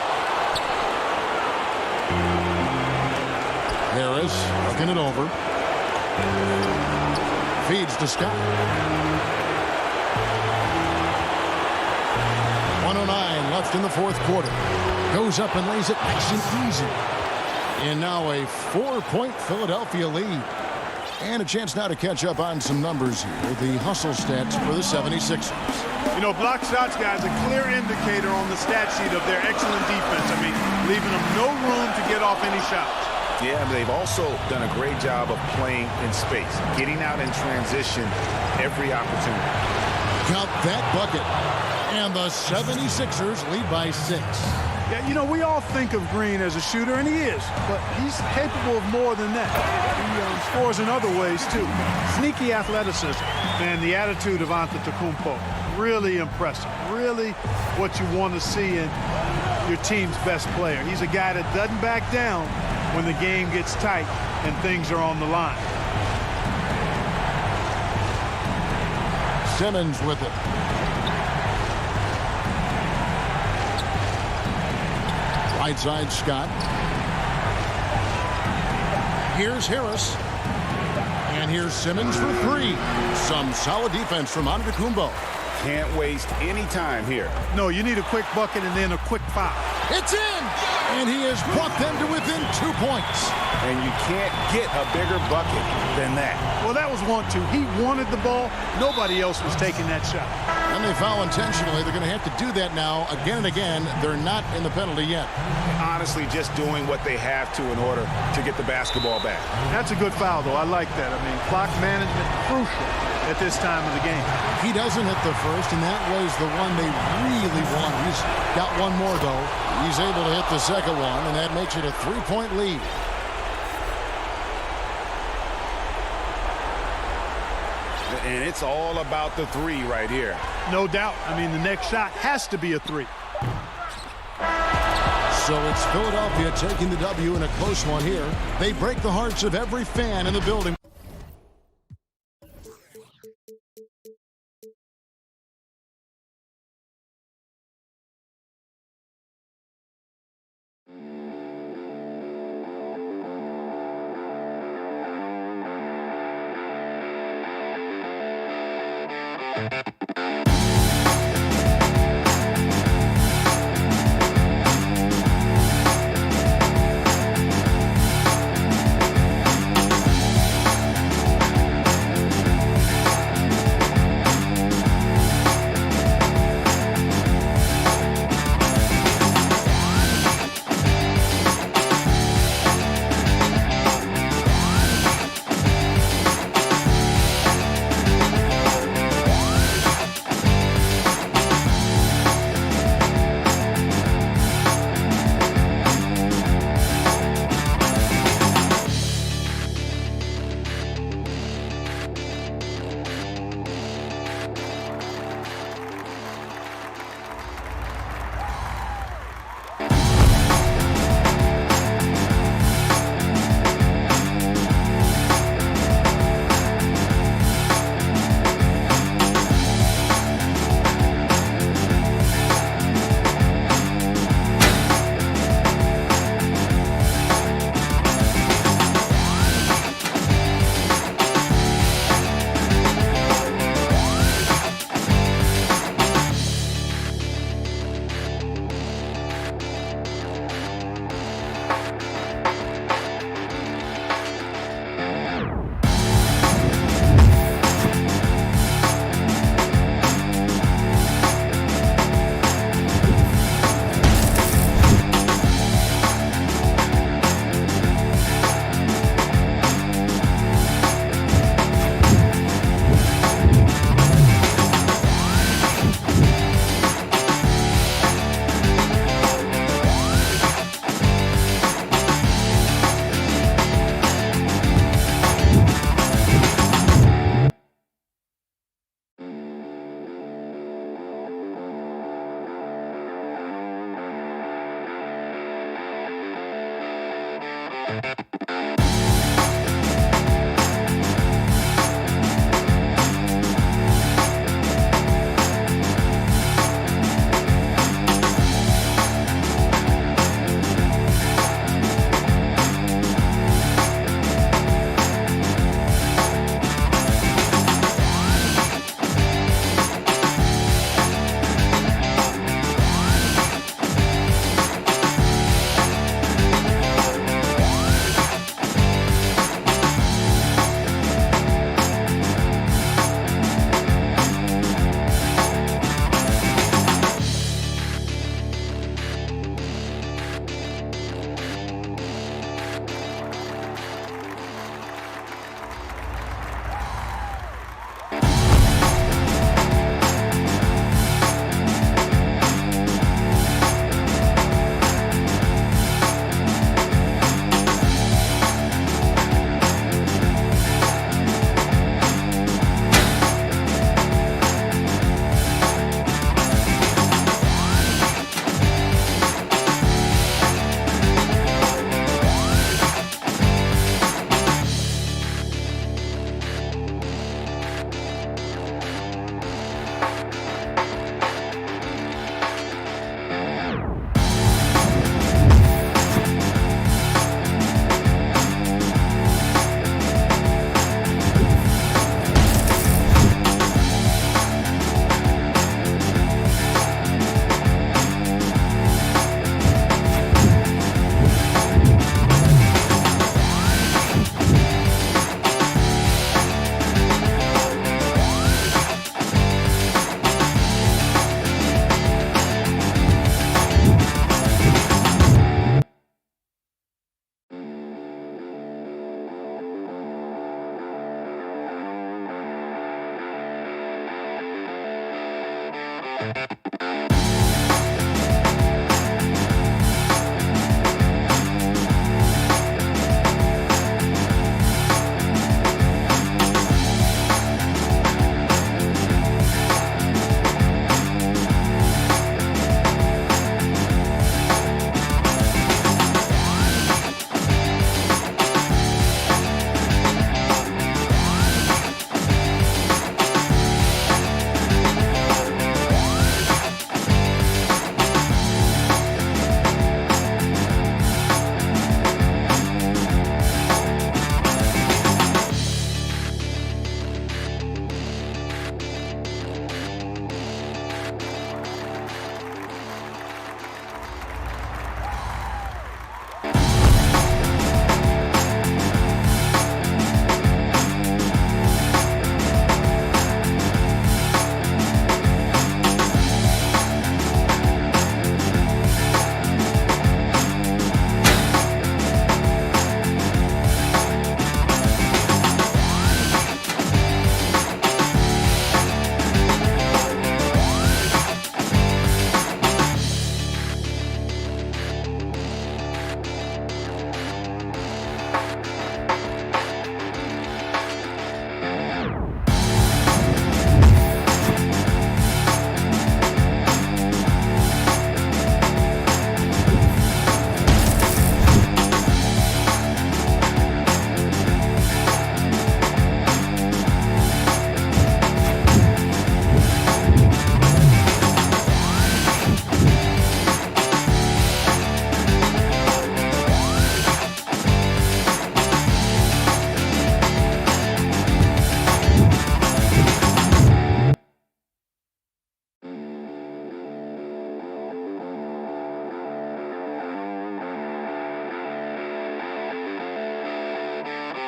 S2: Harris looking it over. Feeds to Scott. 1:09 left in the fourth quarter. Goes up and lays it nice and easy. And now a 4-point Philadelphia lead. And a chance now to catch up on some numbers here. The hustle stats for the 76ers.
S12: You know, block shots, guys, a clear indicator on the stat sheet of their excellent defense. I mean, leaving them no room to get off any shots.
S9: Yeah, and they've also done a great job of playing in space, getting out in transition every opportunity.
S2: Count that bucket. And the 76ers lead by 6.
S12: Yeah, you know, we all think of Green as a shooter, and he is, but he's capable of more than that. He scores in other ways, too. Sneaky athleticism, and the attitude of Antetokounmpo. Really impressive. Really what you want to see in your team's best player. He's a guy that doesn't back down when the game gets tight and things are on the line.
S2: Simmons with it. Right side, Scott. Here's Harris. And here's Simmons for 3. Some solid defense from Antetokounmpo.
S9: Can't waste any time here.
S12: No, you need a quick bucket and then a quick foul.
S2: It's in! And he has brought them to within 2 points.
S9: And you can't get a bigger bucket than that.
S12: Well, that was 1-2. He wanted the ball. Nobody else was taking that shot.
S2: And they foul intentionally. They're going to have to do that now again and again. They're not in the penalty yet.
S9: Honestly, just doing what they have to in order to get the basketball back.
S12: That's a good foul, though. I like that. I mean, clock management crucial at this time of the game.
S2: He doesn't hit the first, and that was the one they really wanted. He's got one more, though. He's able to hit the second one, and that makes it a 3-point lead.
S9: And it's all about the 3 right here.
S12: No doubt. I mean, the next shot has to be a 3.
S2: So it's Philadelphia taking the W in a close one here. They break the hearts of every fan in the building.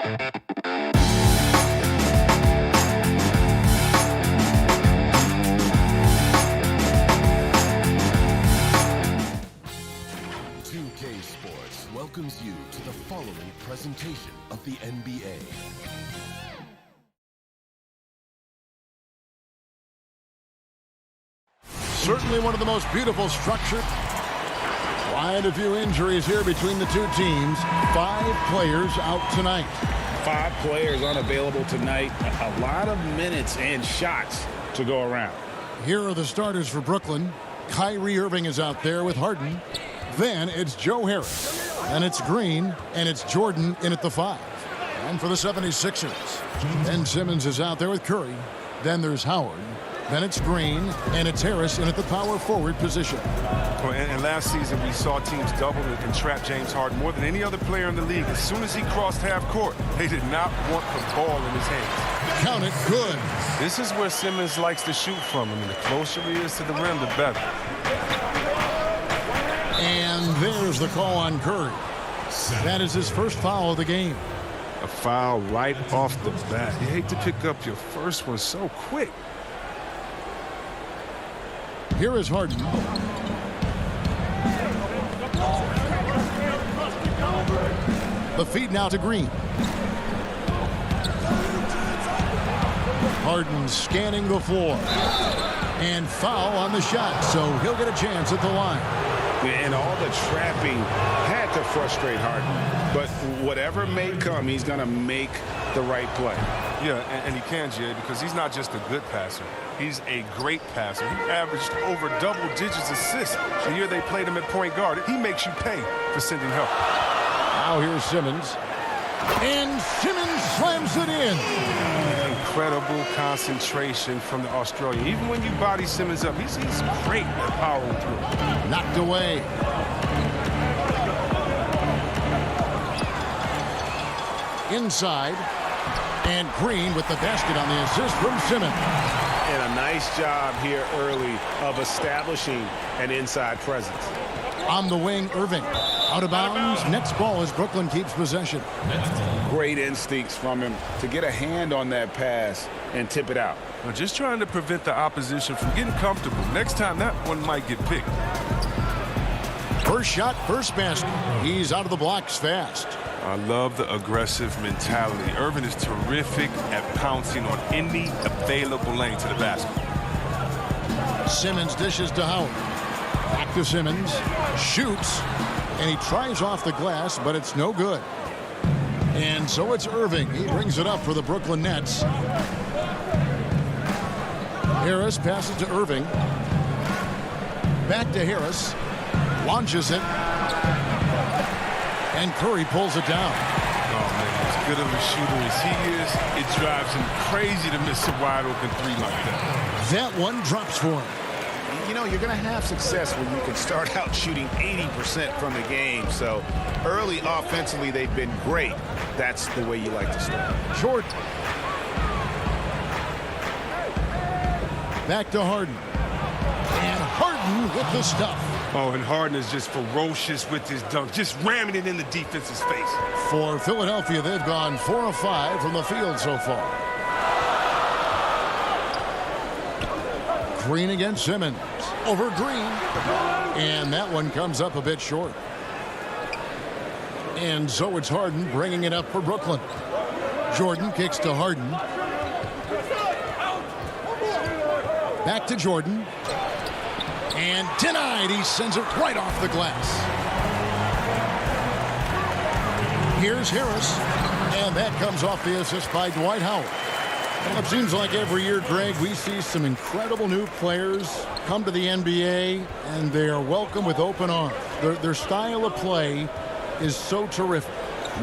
S1: Sports welcomes you to the following presentation of the NBA.
S2: Certainly one of the most beautiful structured. Quite a few injuries here between the two teams. 5 players out tonight.
S3: 5 players unavailable tonight. A lot of minutes and shots to go around.
S2: Here are the starters for Brooklyn. Kyrie Irving is out there with Harden. Then it's Joe Harris. And it's Green. And it's Jordan in at the 5. And for the 76ers, Ben Simmons is out there with Curry. Then there's Howard. Then it's Green. And it's Harris in at the power forward position.
S4: Well, and last season we saw teams double and trap James Harden more than any other player in the league. As soon as he crossed half court, they did not want the ball in his hands.
S2: Count it, good.
S4: This is where Simmons likes to shoot from. I mean, the closer he is to the rim, the better.
S2: And there's the call on Curry. That is his first foul of the game.
S4: A foul right off the bat. You hate to pick up your first one so quick.
S2: Here is Harden. The feed now to Green. Harden scanning the floor. And foul on the shot, so he'll get a chance at the line.
S3: And all the trapping had to frustrate Harden. But whatever may come, he's going to make the right play.
S4: Yeah, and he can, Jay, because he's not just a good passer. He's a great passer. He averaged over double digits assists the year they played him at point guard. He makes you pay for sending help.
S2: Now here's Simmons. And Simmons slams it in.
S4: Incredible concentration from the Australian. Even when you body Simmons up, he's great at powering through.
S2: Knocked away. Inside. And Green with the basket on the assist from Simmons.
S9: And a nice job here early of establishing an inside presence.
S2: On the wing, Irving. Out of bounds. Next ball as Brooklyn keeps possession.
S3: Great instincts from him to get a hand on that pass and tip it out.
S4: Well, just trying to prevent the opposition from getting comfortable. Next time, that one might get picked.
S2: First shot, first basket. He's out of the blocks fast.
S4: I love the aggressive mentality. Irving is terrific at pouncing on any available lane to the basket.
S2: Simmons dishes to Howard. Back to Simmons. Shoots. And he tries off the glass, but it's no good. And so it's Irving. He brings it up for the Brooklyn Nets. Harris passes to Irving. Back to Harris. Launches it. And Curry pulls it down.
S4: Oh, man, as good of a shooter as he is, it drives him crazy to miss a wide-open 3 like that.
S2: That one drops for him.
S9: You know, you're going to have success when you can start out shooting 80% from the game. So early offensively, they've been great. That's the way you like to start.
S2: Jordan. Back to Harden. And Harden with the stuff.
S4: Oh, and Harden is just ferocious with his dunk, just ramming it in the defense's face.
S2: For Philadelphia, they've gone 4 of 5 from the field so far. Green against Simmons. Over Green. And that one comes up a bit short. And so it's Harden bringing it up for Brooklyn. Jordan kicks to Harden. Back to Jordan. And denied. He sends it right off the glass. Here's Harris. And that comes off the assist by Dwight Howard. Well, it seems like every year, Greg, we see some incredible new players come to the NBA, and they are welcome with open arms. Their style of play is so terrific.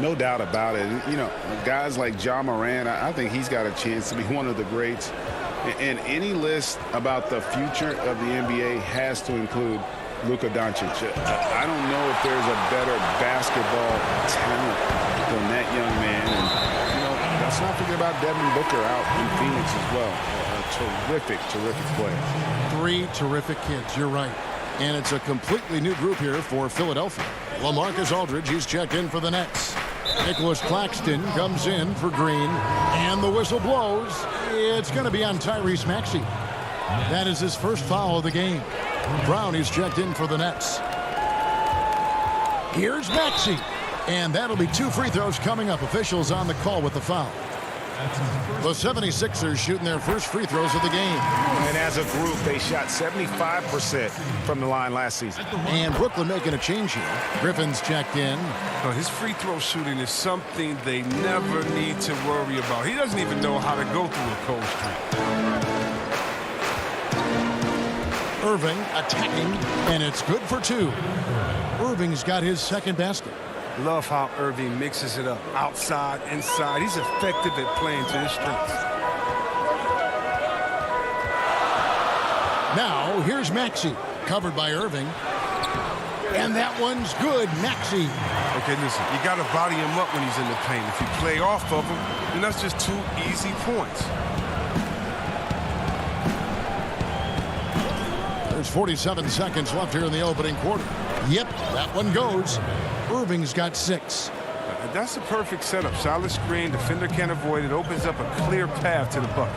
S3: No doubt about it. You know, guys like Ja Morant, I think he's got a chance to be one of the greats. And any list about the future of the NBA has to include Luka Doncic. I don't know if there's a better basketball talent than that young man. And, you know, let's not forget about Devin Booker out in Phoenix as well. A terrific, terrific player.
S2: 3 terrific kids, you're right. And it's a completely new group here for Philadelphia. LaMarcus Aldridge, he's checked in for the Nets. Nicholas Claxton comes in for Green, and the whistle blows. It's going to be on Tyrese Maxey. That is his first foul of the game. Brown is checked in for the Nets. Here's Maxey, and that'll be 2 free throws coming up. Officials on the call with the foul. The 76ers shooting their first free throws of the game.
S9: And as a group, they shot 75% from the line last season.
S2: And Brooklyn making a change here. Griffin's checked in.
S4: His free throw shooting is something they never need to worry about. He doesn't even know how to go through a cold streak.
S2: Irving attacking, and it's good for 2. Irving's got his second basket.
S4: Love how Irving mixes it up. Outside, inside. He's effective at playing to his strengths.
S2: Now, here's Maxey. Covered by Irving. And that one's good. Maxey.
S4: Okay, listen. You got to body him up when he's in the paint. If you play off of him, then that's just 2 easy points.
S2: There's 47 seconds left here in the opening quarter. Yep, that one goes. Irving's got 6.
S4: That's a perfect setup. Solid screen, defender can't avoid it. Opens up a clear path to the bucket.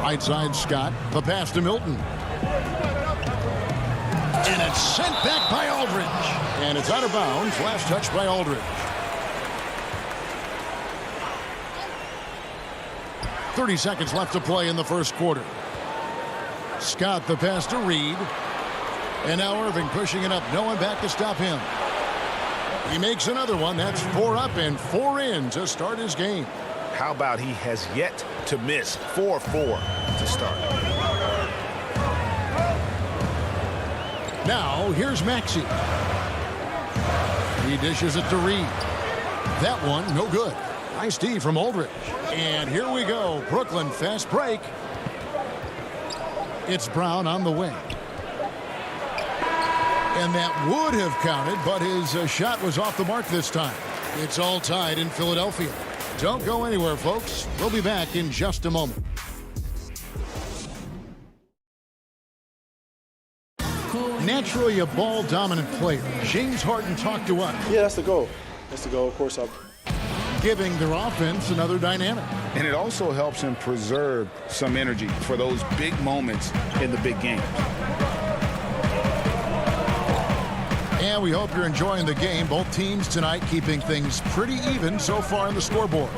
S2: Right side, Scott. The pass to Milton. And it's sent back by Aldridge. And it's out of bounds. Last touch by Aldridge. 30 seconds left to play in the first quarter. Scott the pass to Reed. And now Irving pushing it up. No one back to stop him. He makes another one. That's 4 up and 4 in to start his game.
S9: How about he has yet to miss 4-4 to start.
S2: Now here's Maxey. He dishes it to Reed. That one no good. Nice D from Aldridge. And here we go. Brooklyn fast break. It's Brown on the wing. And that would have counted, but his shot was off the mark this time. It's all tied in Philadelphia. Don't go anywhere, folks. We'll be back in just a moment. Naturally a ball-dominant player. James Harden talked to us.
S13: Yeah, that's the goal. That's the goal. Of course,
S2: giving their offense another dynamic.
S9: And it also helps him preserve some energy for those big moments in the big game.
S2: And we hope you're enjoying the game. Both teams tonight keeping things pretty even so far on the scoreboard.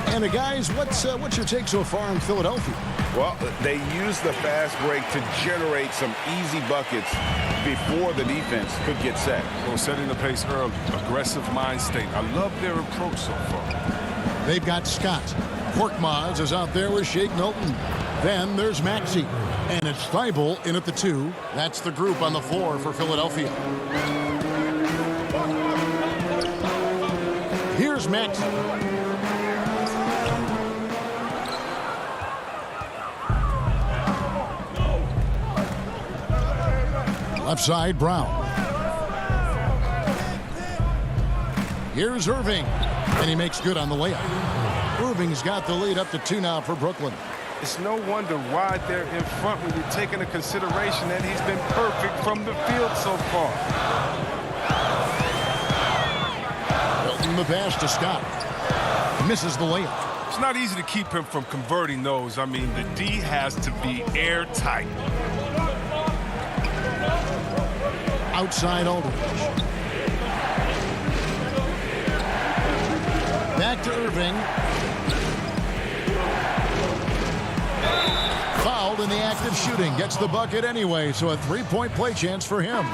S2: And guys, what's your take so far on Philadelphia?
S9: Well, they use the fast break to generate some easy buckets before the defense could get set.
S4: Well, setting the pace early, aggressive mind state. I love their approach so far.
S2: They've got Scott. Korkmaz is out there with Shake Milton. Then there's Maxey. And it's Thibault in at the 2. That's the group on the floor for Philadelphia. Here's Maxey. Left side, Brown. Here's Irving. And he makes good on the layup. Irving's got the lead up to 2 now for Brooklyn.
S4: It's no wonder why they're in front when you're taking into consideration that he's been perfect from the field so far.
S2: Milton the pass to Scott. Misses the layup.
S4: It's not easy to keep him from converting those. I mean, the D has to be airtight.
S2: Outside Aldridge. Back to Irving. Fouled in the act of shooting. Gets the bucket anyway, so a 3-point play chance for him.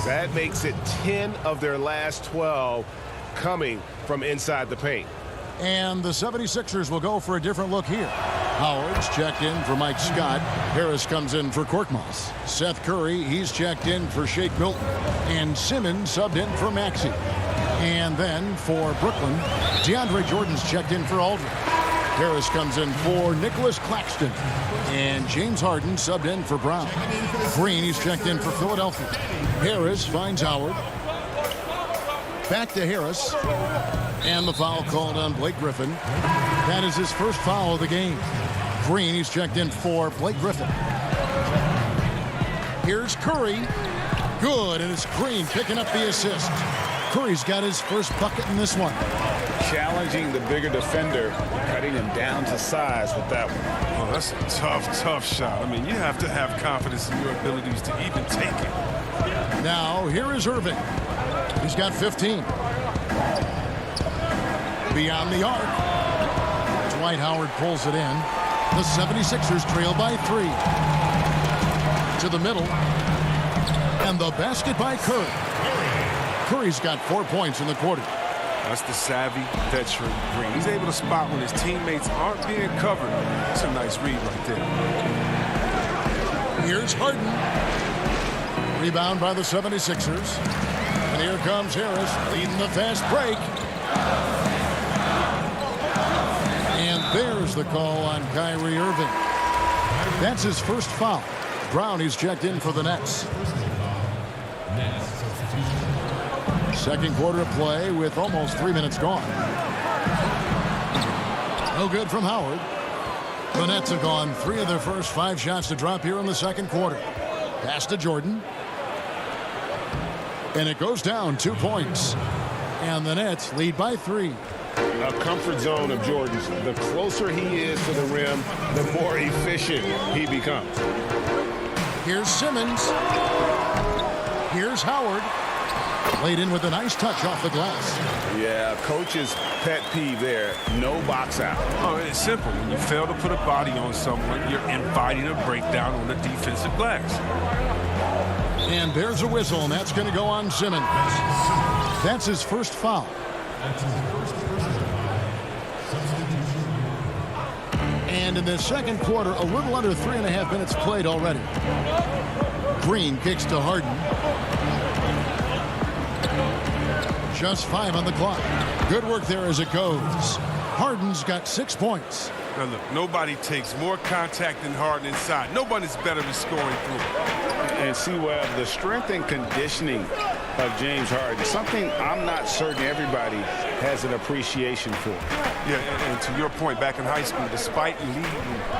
S9: That makes it 10 of their last 12 coming from inside the paint.
S2: And the 76ers will go for a different look here. Howard's checked in for Mike Scott. Harris comes in for Korkmaz. Seth Curry, he's checked in for Shake Milton. And Simmons subbed in for Maxey. And then for Brooklyn, DeAndre Jordan's checked in for Aldridge. Harris comes in for Nicholas Claxton. And James Harden subbed in for Brown. Green, he's checked in for Philadelphia. Harris finds Howard. Back to Harris. And the foul called on Blake Griffin. That is his first foul of the game. Green, he's checked in for Blake Griffin. Here's Curry. Good, and it's Green picking up the assist. Curry's got his first bucket in this one.
S9: Challenging the bigger defender, cutting him down to size with that one.
S4: Oh, that's a tough shot. I mean, you have to have confidence in your abilities to even take it.
S2: Now, here is Irving. He's got 15. Beyond the arc. Dwight Howard pulls it in. The 76ers trail by 3. To the middle. And the basket by Curry. Curry's got 4 points in the quarter.
S4: That's the savvy veteran Green. He's able to spot when his teammates aren't being covered. That's a nice read right there.
S2: Here's Harden. Rebound by the 76ers. And here comes Harris leading the fast break. And there's the call on Kyrie Irving. That's his first foul. Brown is checked in for the Nets. Second quarter of play with almost 3 minutes gone. No good from Howard. The Nets have gone 3 of their first 5 shots to drop here in the second quarter. Pass to Jordan. And it goes down 2 points. And the Nets lead by 3.
S9: A comfort zone of Jordan's. The closer he is to the rim, the more efficient he becomes.
S2: Here's Simmons. Here's Howard. Laid in with a nice touch off the glass.
S9: Yeah, coach's pet peeve there. No box out.
S4: Oh, it's simple. When you fail to put a body on someone, you're inviting a breakdown on the defensive glass.
S2: And there's a whistle, and that's going to go on Simmons. That's his first foul. And in the second quarter, a little under 3.5 minutes played already. Green kicks to Harden. Just 5 on the clock. Good work there as it goes. Harden's got 6 points.
S4: Now look, nobody takes more contact than Harden inside. Nobody's better at scoring through.
S9: And see, Webb, the strength and conditioning of James Harden, something I'm not certain everybody has an appreciation for.
S4: Yeah, and to your point, back in high school, despite leading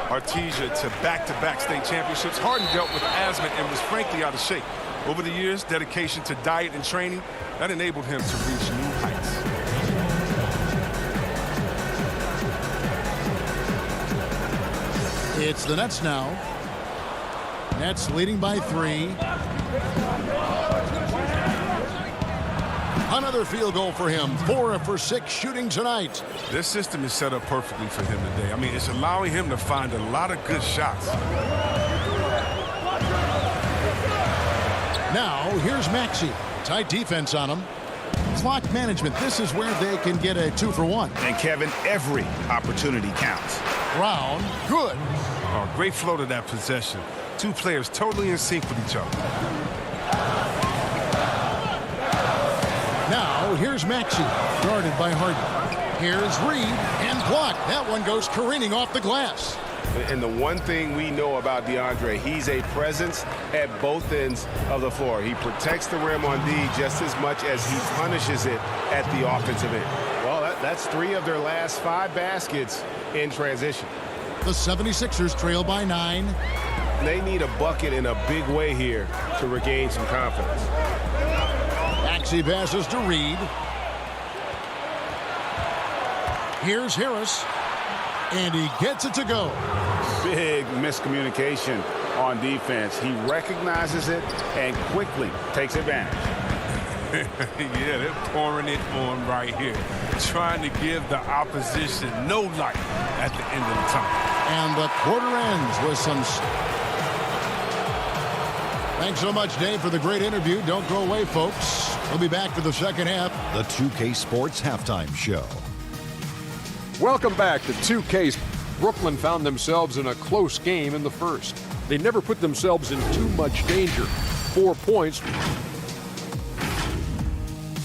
S4: Artesia to back-to-back state championships, Harden dealt with asthma and was frankly out of shape. Over the years, dedication to diet and training, that enabled him to reach new heights.
S2: It's the Nets now. Nets leading by 3. Another field goal for him. 4 for 6 shooting tonight.
S4: This system is set up perfectly for him today. I mean, it's allowing him to find a lot of good shots.
S2: Now, here's Maxey. Tight defense on him. Clock management. This is where they can get a 2 for 1.
S9: And, Kevin, every opportunity counts.
S2: Brown, good.
S4: Oh, great flow to that possession. 2 players totally in sync with each other.
S2: Now, here's Maxey. Guarded by Harden. Here's Reed. And blocked. That one goes careening off the glass.
S9: And the one thing we know about DeAndre, he's a presence at both ends of the floor. He protects the rim on D just as much as he punishes it at the offensive end. Well, that's 3 of their last 5 baskets in transition.
S2: The 76ers trail by 9.
S9: They need a bucket in a big way here to regain some confidence.
S2: Maxey passes to Reed. Here's Harris. And he gets it to go.
S9: Big miscommunication on defense. He recognizes it and quickly takes advantage.
S4: Yeah, they're pouring it on right here. Trying to give the opposition no light at the end of the time.
S2: And the quarter ends with some... Thanks so much, Dave, for the great interview. Don't go away, folks. We'll be back for the second half.
S6: The 2K Sports Halftime Show.
S7: Welcome back to 2K. Brooklyn found themselves in a close game in the first. They never put themselves in too much danger. 4 points.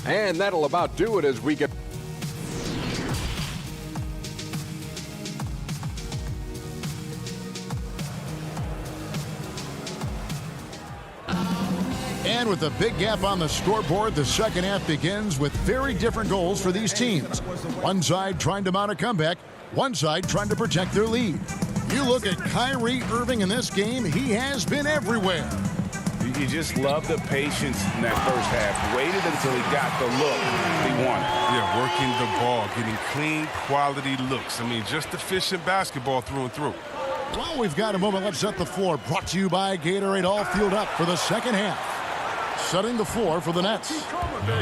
S7: And that'll about do it as we get...
S2: And with a big gap on the scoreboard, the second half begins with very different goals for these teams. One side trying to mount a comeback, one side trying to protect their lead. You look at Kyrie Irving in this game, he has been everywhere.
S9: You just love the patience in that first half. Waited until he got the look he wanted.
S4: Yeah, working the ball, getting clean, quality looks. I mean, just efficient basketball through and through.
S2: Well, we've got a moment. Let's set the floor. Brought to you by Gatorade. All fueled up for the second half. Setting the floor for the Nets.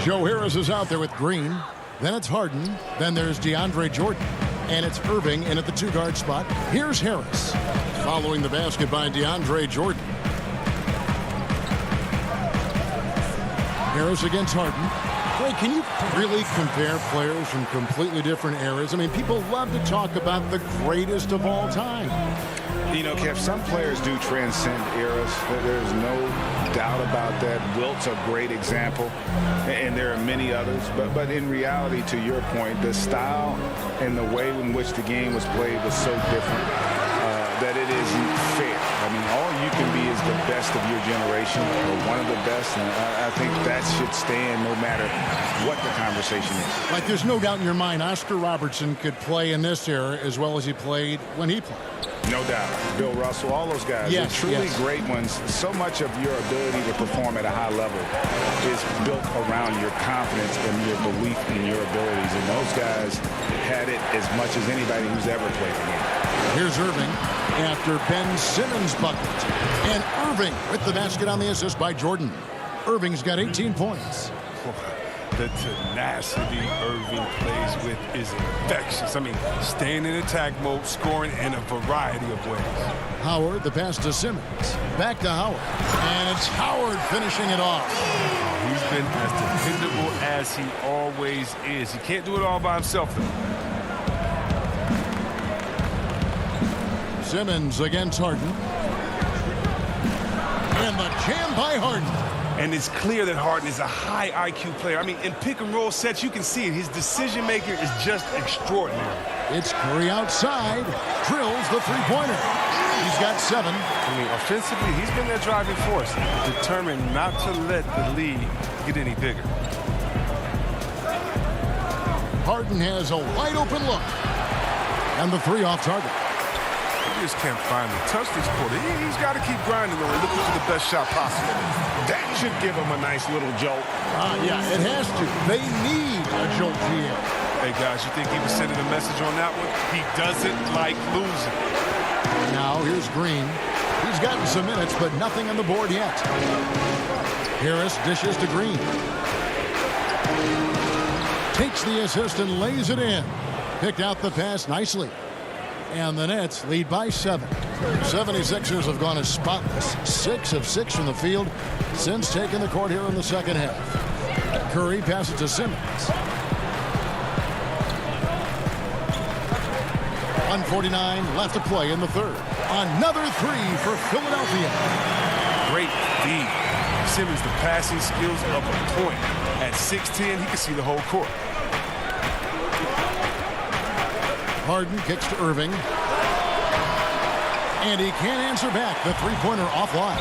S2: Joe Harris is out there with Green. Then it's Harden. Then there's DeAndre Jordan. And it's Irving in at the two-guard spot. Here's Harris. Following the basket by DeAndre Jordan. Harris against Harden. Boy, can you really compare players from completely different eras? I mean, people love to talk about the greatest of all time.
S9: You know, Kev, some players do transcend eras. There's no doubt about that. Wilt's a great example, and there are many others. But in reality, to your point, the style and the way in which the game was played was so different that it isn't fair. I mean, all you can be is the best of your generation, or one of the best, and I think that should stand no matter what the conversation is.
S2: Like, there's no doubt in your mind Oscar Robertson could play in this era as well as he played when he played.
S9: No doubt. Bill Russell, all those guys.
S2: Yes,
S9: they're truly great ones. So much of your ability to perform at a high level is built around your confidence and your belief in your abilities. And those guys had it as much as anybody who's ever played the game.
S2: Here's Irving after Ben Simmons' bucket. And Irving with the basket on the assist by Jordan. Irving's got 18 points.
S4: The tenacity Irving plays with is infectious. I mean, staying in attack mode, scoring in a variety of ways.
S2: Howard, the pass to Simmons. Back to Howard. And it's Howard finishing it off.
S4: He's been as dependable as he always is. He can't do it all by himself, though.
S2: Simmons against Harden. And the jam by Harden.
S4: And it's clear that Harden is a high IQ player. I mean, in pick-and-roll sets, you can see it. His decision-making is just extraordinary.
S2: It's Curry outside. Drills the three-pointer. He's got 7.
S4: I mean, offensively, he's been their driving force, determined not to let the lead get any bigger.
S2: Harden has a wide-open look. And the 3 off target.
S4: He just can't find the touch this quarter. He's got to keep grinding and looking for the best shot possible.
S9: That should give him a nice little jolt.
S2: Yeah, it has to. They need a jolt here.
S4: Hey, guys, you think he was sending a message on that one? He doesn't like losing.
S2: Now, here's Green. He's gotten some minutes, but nothing on the board yet. Harris dishes to Green. Takes the assist and lays it in. Picked out the pass nicely. And the Nets lead by 7. 76ers have gone as spotless. 6 of 6 from the field since taking the court here in the second half. Curry passes to Simmons. 1:49 left to play in the third. Another 3 for Philadelphia.
S4: Great feed. Simmons, the passing skills of a point. At 6'10", he can see the whole court.
S2: Harden kicks to Irving. And he can't answer back. The three-pointer offline.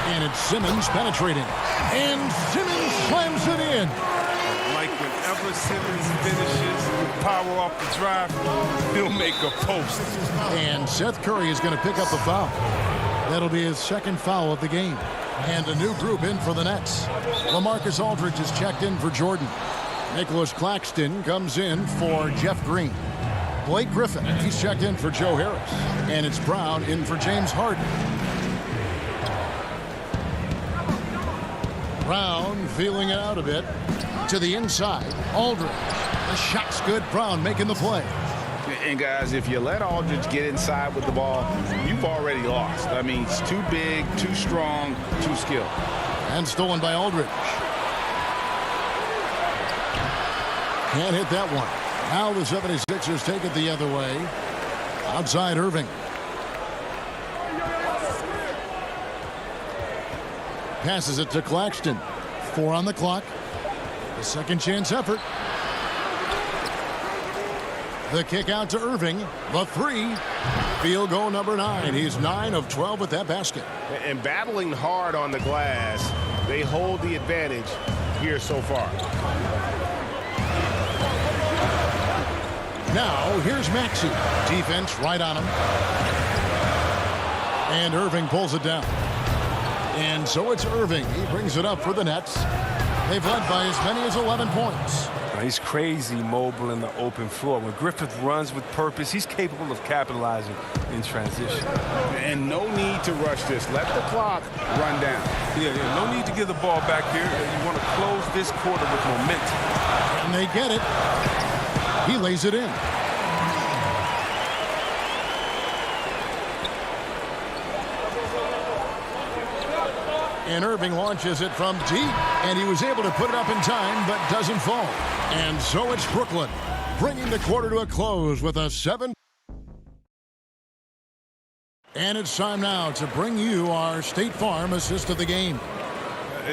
S2: And it's Simmons penetrating. And Simmons slams it in.
S4: Like whenever Simmons finishes with power off the drive, he'll make a post.
S2: And Seth Curry is going to pick up the foul. That'll be his second foul of the game. And a new group in for the Nets. LaMarcus Aldridge is checked in for Jordan. Nicholas Claxton comes in for Jeff Green. Blake Griffin, he's checked in for Joe Harris. And it's Brown in for James Harden. Brown feeling it out a bit. To the inside, Aldridge. The shot's good. Brown making the play.
S9: And guys, if you let Aldridge get inside with the ball, you've already lost. I mean, it's too big, too strong, too skilled.
S2: And stolen by Aldridge. Can't hit that one. Now the 76ers take it the other way. Outside Irving. Passes it to Claxton. 4 on the clock. The second chance effort. The kick out to Irving. The 3. Field goal number 9. He's 9 of 12 with that basket.
S9: And battling hard on the glass, they hold the advantage here so far.
S2: Now, here's Maxey. Defense right on him. And Irving pulls it down. And so it's Irving. He brings it up for the Nets. They've led by as many as 11 points.
S4: He's crazy mobile in the open floor. When Griffith runs with purpose, he's capable of capitalizing in transition.
S9: And no need to rush this. Let the clock run down.
S4: Yeah, no need to give the ball back here. You want to close this quarter with momentum.
S2: And they get it. He lays it in. And Irving launches it from deep, and he was able to put it up in time, but doesn't fall. And so it's Brooklyn, bringing the quarter to a close with a 7. And it's time now to bring you our State Farm assist of the game.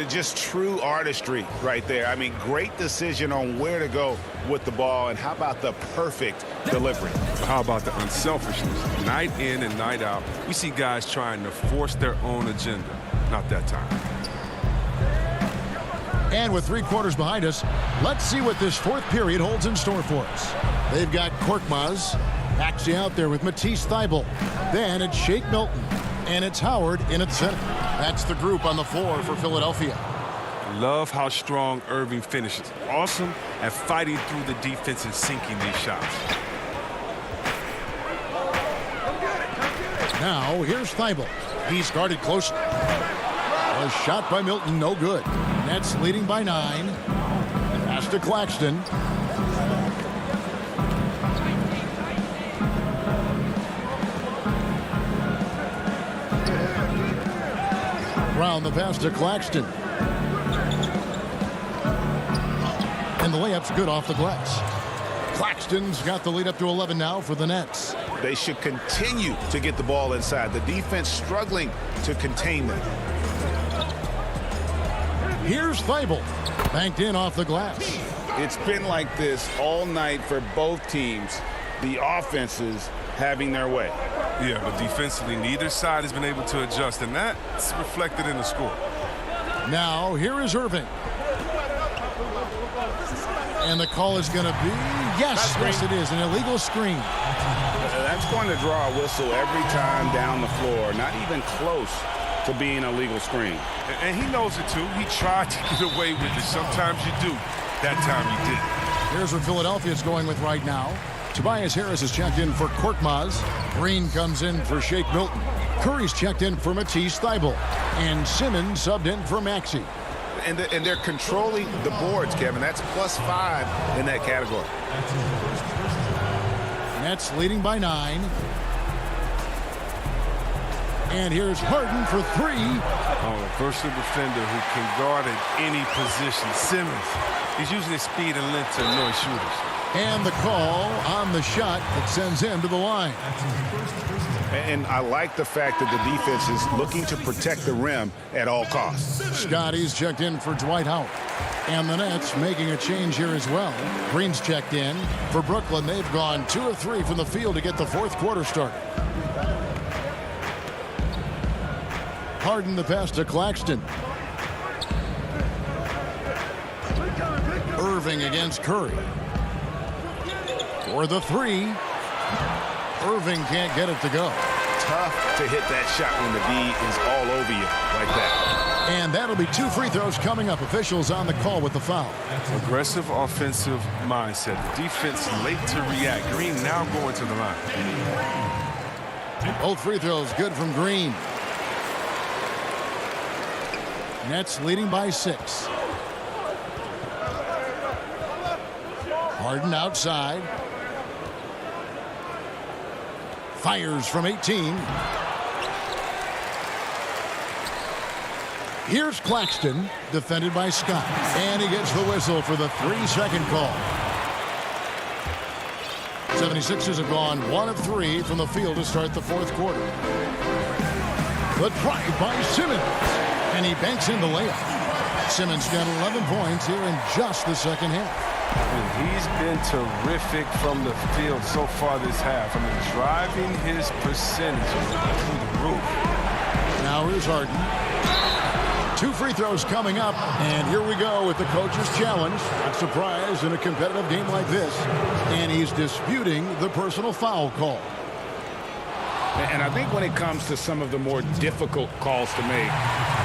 S9: Just true artistry right there. I mean, great decision on where to go with the ball, and how about the perfect delivery?
S4: How about the unselfishness? Night in and night out, we see guys trying to force their own agenda. Not that time.
S2: And with 3 quarters behind us, let's see what this 4th period holds in store for us. They've got Korkmaz actually out there with Matisse Thybulle. Then it's Shake Milton. And it's Howard in at center. That's the group on the floor for Philadelphia.
S4: Love how strong Irving finishes. Awesome at fighting through the defense and sinking these shots.
S2: Now, here's Thybulle. He's guarded closely. A shot by Milton, no good. Nets leading by 9. Pass to Claxton. Brown the pass to Claxton. And the layup's good off the glass. Claxton's got the lead up to 11 now for the Nets.
S9: They should continue to get the ball inside. The defense struggling to contain them.
S2: Here's Thybulle. Banked in off the glass.
S9: It's been like this all night for both teams. The offenses having their way.
S4: Yeah, but defensively, neither side has been able to adjust, and that's reflected in the score.
S2: Now, here is Irving. And the call is going to be, yes, it is, an illegal screen.
S9: That's going to draw a whistle every time down the floor. Not even close to being a legal screen.
S4: And he knows it, too. He tried to get away with it. Sometimes you do. That time he didn't.
S2: Here's what Philadelphia's going with right now. Tobias Harris is checked in for Korkmaz. Green comes in for Shake Milton. Curry's checked in for Matisse Thybulle. And Simmons subbed in for Maxey.
S9: And they're controlling the boards, Kevin. That's +5 in that category.
S2: Nets leading by 9. And here's Harden for 3.
S4: Oh, a versatile defender who can guard at any position. Simmons, he's using his speed and length to annoy shooters.
S2: And the call on the shot that sends him to the line.
S9: And I like the fact that the defense is looking to protect the rim at all costs.
S2: Scotty's checked in for Dwight Howard. And the Nets making a change here as well. Green's checked in. For Brooklyn, they've gone 2 of 3 from the field to get the 4th quarter started. Harden the pass to Claxton. Irving against Curry. For the 3. Irving can't get it to go.
S9: Tough to hit that shot when the D is all over you like that.
S2: And that'll be 2 free throws coming up. Officials on the call with the foul.
S4: Aggressive offensive mindset. The defense late to react. Green now going to the line.
S2: Both free throws good from Green. Nets leading by 6. Harden outside. Fires from 18. Here's Claxton, defended by Scott. And he gets the whistle for the 3-second call. 76ers have gone 1 of 3 from the field to start the 4th quarter. The drive by Simmons. And he banks in the layup. Simmons got 11 points here in just the second half.
S4: And he's been terrific from the field so far this half. I mean, driving his percentage through the roof.
S2: Now here's Harden. 2 free throws coming up. And here we go with the coach's challenge. Not surprised in a competitive game like this. And he's disputing the personal foul call.
S3: And I think when it comes to some of the more difficult calls to make,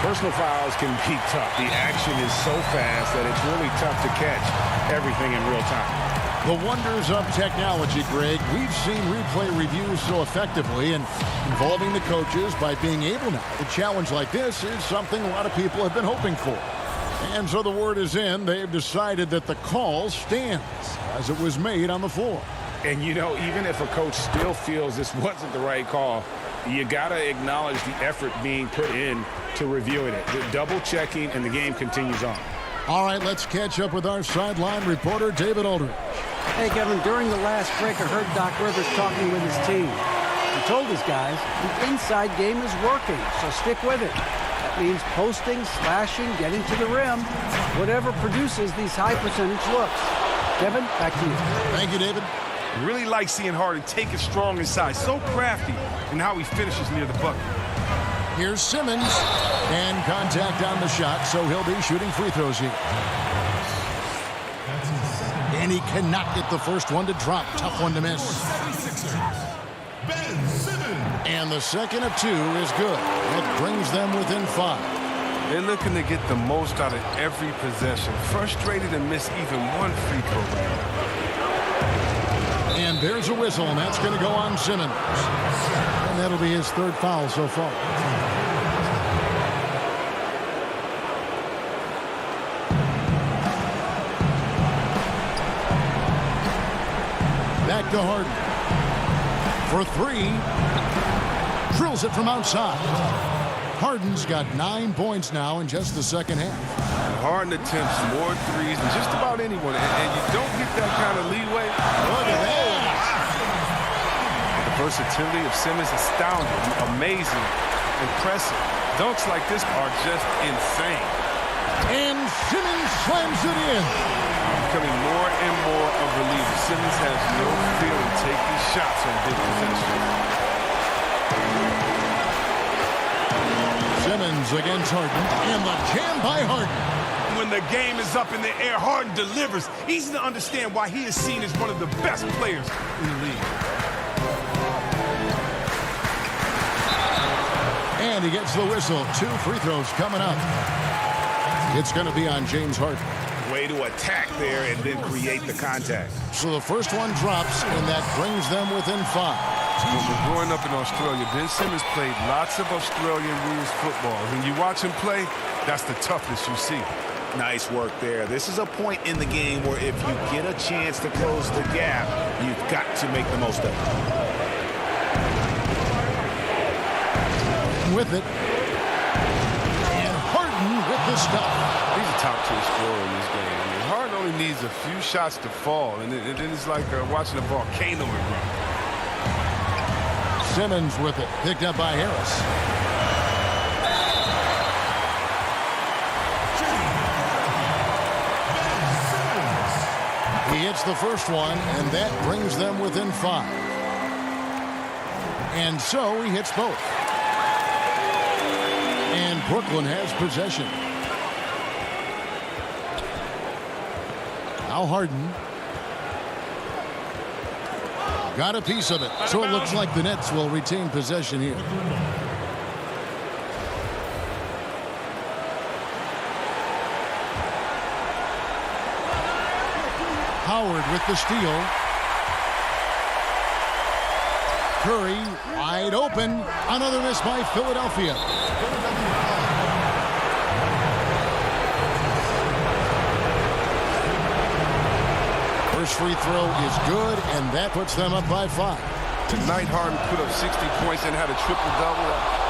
S3: personal fouls can be tough. The action is so fast that it's really tough to catch everything in real time.
S2: The wonders of technology, Greg. We've seen replay reviews so effectively, and involving the coaches by being able now. A challenge like this is something a lot of people have been hoping for. And so the word is in. They've decided that the call stands as it was made on the floor.
S3: And, you know, even if a coach still feels this wasn't the right call, you got to acknowledge the effort being put in to reviewing it. The double-checking, and the game continues on.
S2: All right, let's catch up with our sideline reporter, David Aldridge.
S10: Hey, Kevin, during the last break, I heard Doc Rivers talking with his team. He told his guys the inside game is working, so stick with it. That means posting, slashing, getting to the rim, whatever produces these high-percentage looks. Kevin, back to you.
S2: Thank you, David.
S4: Really like seeing Harden take it strong inside. So crafty in how he finishes near the bucket.
S2: Here's Simmons, and contact on the shot, so he'll be shooting free throws here. And he cannot get the first one to drop. Tough one to miss. And the second of two is good. That brings them within 5.
S4: They're looking to get the most out of every possession. Frustrated to miss even one free throw.
S2: And there's a whistle, and that's going to go on Simmons. And that'll be his 3rd foul so far. Back to Harden. For 3. Drills it from outside. Harden's got 9 points now in just the second half.
S4: Harden attempts more threes than just about anyone, and you don't get that kind of leeway.
S2: Look at that.
S4: The versatility of Simmons is astounding, amazing, impressive. Dunks like this are just insane.
S2: And Simmons slams it in.
S4: Becoming more and more of a leader. Simmons has no fear to take these shots on big possessions.
S2: Simmons against Harden, and the jam by Harden.
S4: When the game is up in the air, Harden delivers. Easy to understand why he is seen as one of the best players in the league.
S2: And he gets the whistle. 2 free throws coming up. It's going to be on James Harden.
S9: Way to attack there and then create the contact.
S2: So the first one drops, and that brings them within 5.
S4: When we're growing up in Australia, Ben Simmons played lots of Australian rules football. When you watch him play, that's the toughness you see.
S9: Nice work there. This is a point in the game where if you get a chance to close the gap, you've got to make the most of it.
S2: With it. And Harden with the stop.
S4: He's a top-tier scorer in this game. I mean, Harden only needs a few shots to fall, and then it's like watching a volcano erupt.
S2: Simmons with it. Picked up by Harris. He hits the first one, and that brings them within 5. And so he hits both. And Brooklyn has possession. Now Harden. Got a piece of it. So it looks like the Nets will retain possession here. Howard with the steal. Curry wide open. Another miss by Philadelphia. First free throw is good, and that puts them up by 5.
S4: Tonight, Harden put up 60 points and had a triple-double.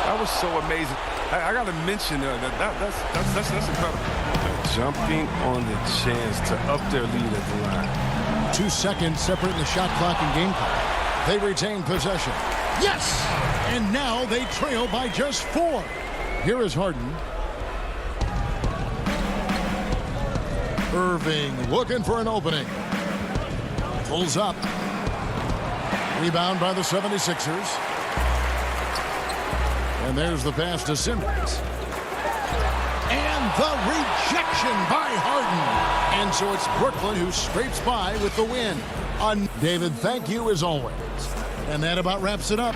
S4: That was so amazing. I got to mention that's incredible. Jumping on the chance to up their lead at the line.
S2: 2 seconds separating the shot clock and game clock. They retain possession. Yes! And now they trail by just 4. Here is Harden. Irving looking for an opening. Pulls up. Rebound by the 76ers. And there's the pass to Simmons. And the rejection by Harden. And so it's Brooklyn who scrapes by with the win. David, thank you as always. And that about wraps it up.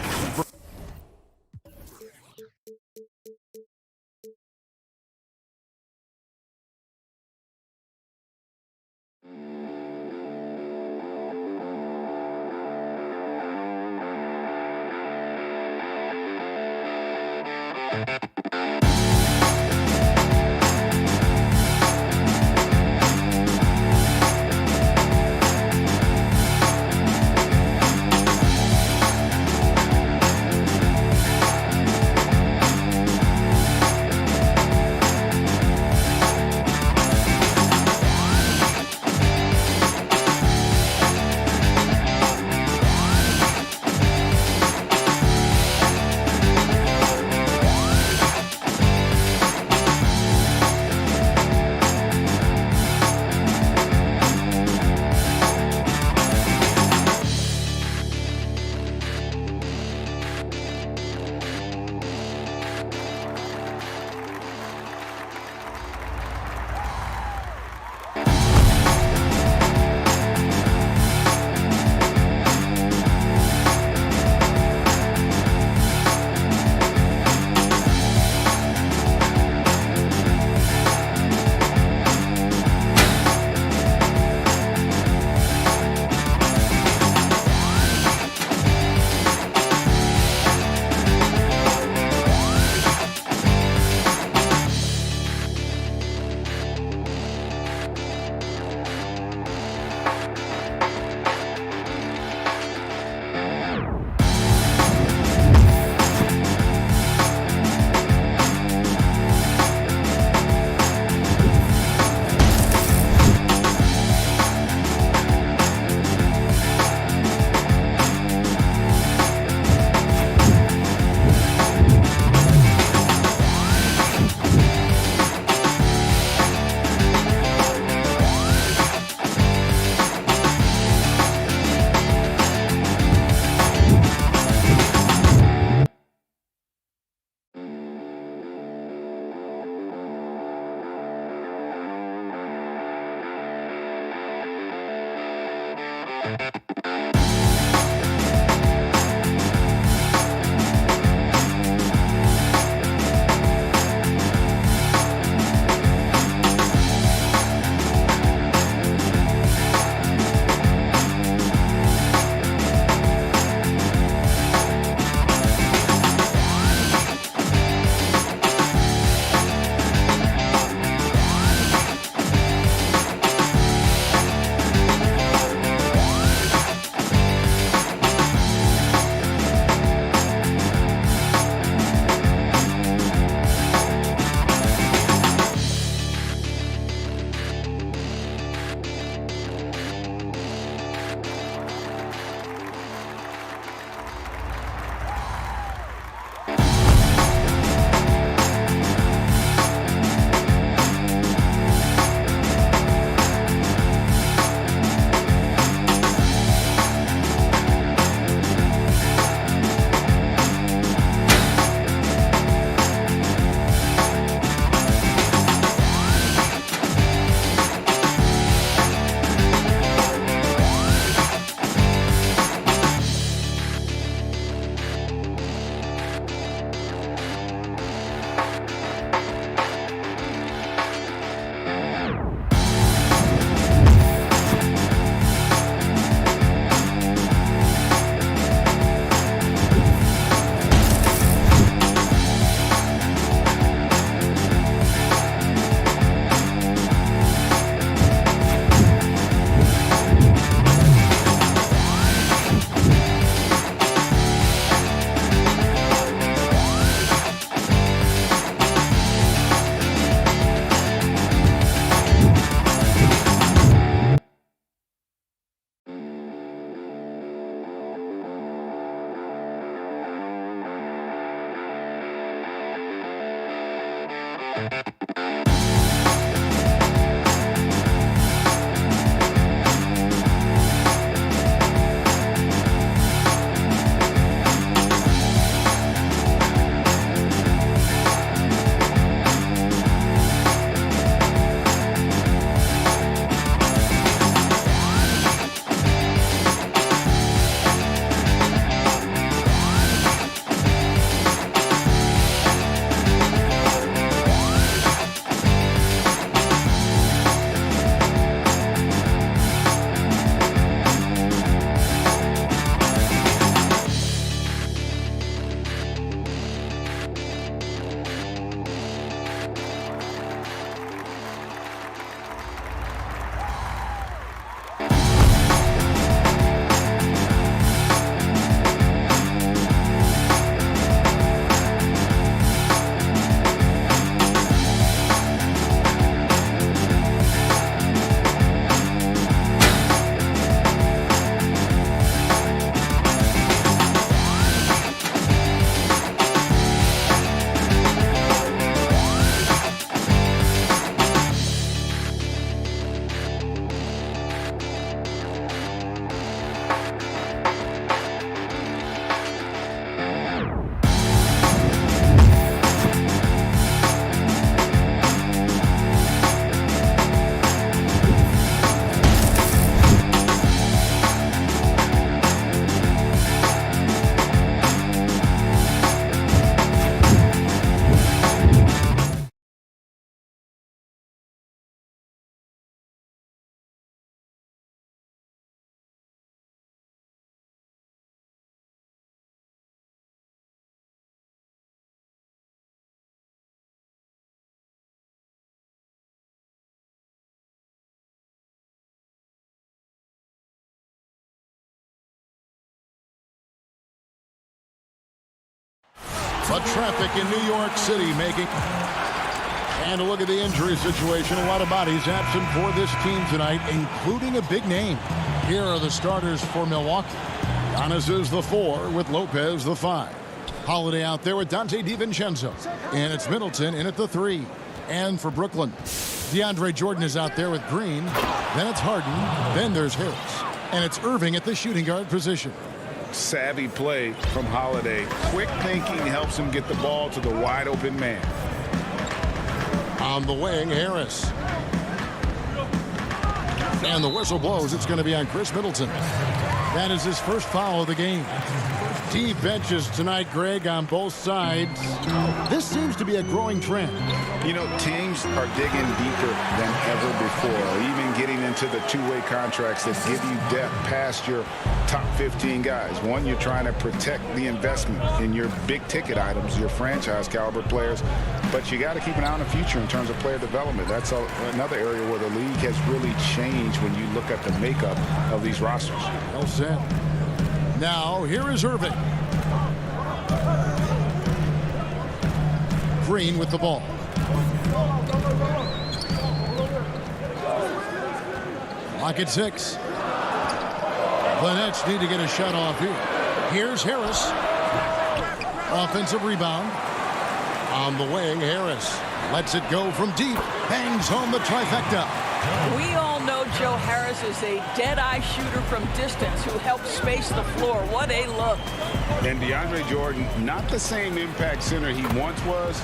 S2: The traffic in New York City making... And a look at the injury situation. A lot of bodies absent for this team tonight, including a big name. Here are the starters for Milwaukee. Giannis is the 4 with Lopez the 5. Holiday out there with Dante DiVincenzo. And it's Middleton in at the 3. And for Brooklyn, DeAndre Jordan is out there with Green. Then it's Harden. Then there's Harris. And it's Irving at the shooting guard position.
S9: Savvy play from Holiday. Quick thinking helps him get the ball to the wide open man.
S2: On the wing, Harris. And the whistle blows. It's going to be on Chris Middleton. That is his first foul of the game. Deep benches tonight, Greg, on both sides. This seems to be a growing trend.
S9: You know, teams are digging deeper than ever before, even getting into the two-way contracts that give you depth past your top 15 guys. One, you're trying to protect the investment in your big-ticket items, your franchise-caliber players, but you got to keep an eye on the future in terms of player development. That's another area where the league has really changed when you look at the makeup of these rosters.
S2: Well said. Now, here is Irving. Green with the ball. Clock at 6. The Nets need to get a shot off here. Here's Harris. Offensive rebound. On the wing, Harris lets it go from deep. Bangs home the trifecta.
S8: We all know Joe Harris is a dead-eye shooter from distance who helps space the floor. What a look.
S9: And DeAndre Jordan, not the same impact center he once was,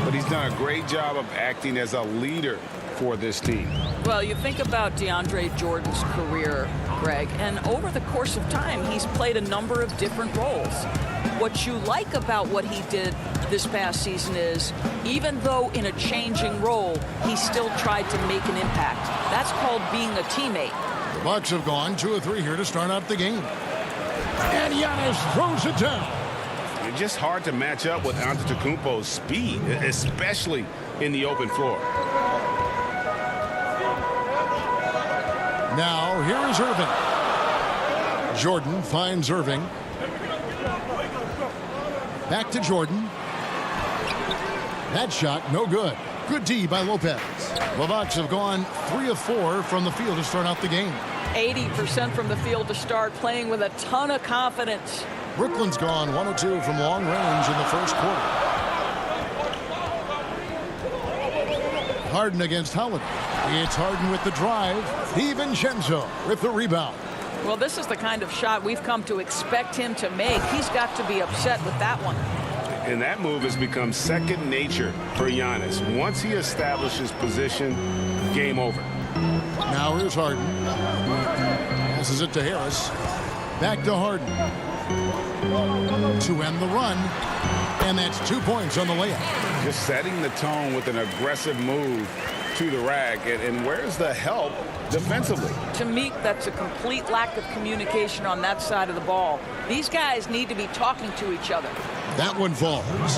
S9: but he's done a great job of acting as a leader for this team.
S8: Well, you think about DeAndre Jordan's career, Greg, and over the course of time, he's played a number of different roles. What you like about what he did this past season is, even though in a changing role, he still tried to make an impact. That's called being a teammate.
S2: The Bucks have gone 2 of 3 here to start out the game. And Giannis throws it down.
S9: It's just hard to match up with Antetokounmpo's speed, especially in the open floor.
S2: Now, here is Irving. Jordan finds Irving. Back to Jordan. That shot, no good. Good D by Lopez. The Bucks have gone 3 of 4 from the field to start out the game.
S8: 80% from the field to start, playing with a ton of confidence.
S2: Brooklyn's gone 1 of 2 from long range in the first quarter. Harden against Holiday. It's Harden with the drive. DiVincenzo with the rebound.
S8: Well, this is the kind of shot we've come to expect him to make. He's got to be upset with that one.
S9: And that move has become second nature for Giannis. Once he establishes position, game over.
S2: Now here's Harden. Passes it to Harris. Back to Harden. To end the run. And that's 2 points on the layup.
S9: Just setting the tone with an aggressive move to the rack. And where's the help defensively?
S8: To me, that's a complete lack of communication on that side of the ball. These guys need to be talking to each other.
S2: That one falls.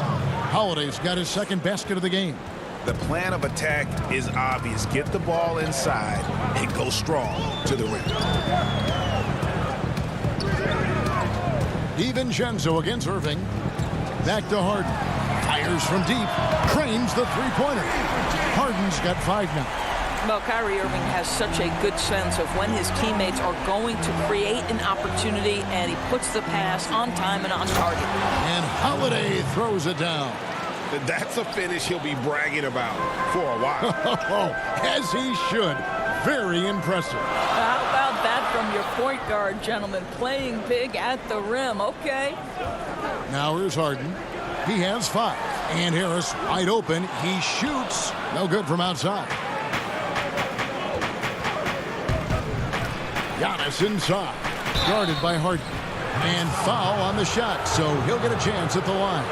S2: Holiday's got his second basket of the game.
S9: The plan of attack is obvious. Get the ball inside and go strong to the rim.
S2: DiVincenzo against Irving. Back to Harden. Fires from deep. Trains the three-pointer. Harden's got 5 now.
S8: Well, Kyrie Irving has such a good sense of when his teammates are going to create an opportunity, and he puts the pass on time and on target.
S2: And Holiday throws it down.
S9: That's a finish he'll be bragging about for a while.
S2: As he should. Very impressive.
S8: How about that from your point guard, gentlemen? Playing big at the rim. Okay.
S2: Now here's Harden. He has 5. And Harris wide open. He shoots. No good from outside. Giannis inside. Guarded by Harden. And foul on the shot. So he'll get a chance at the line.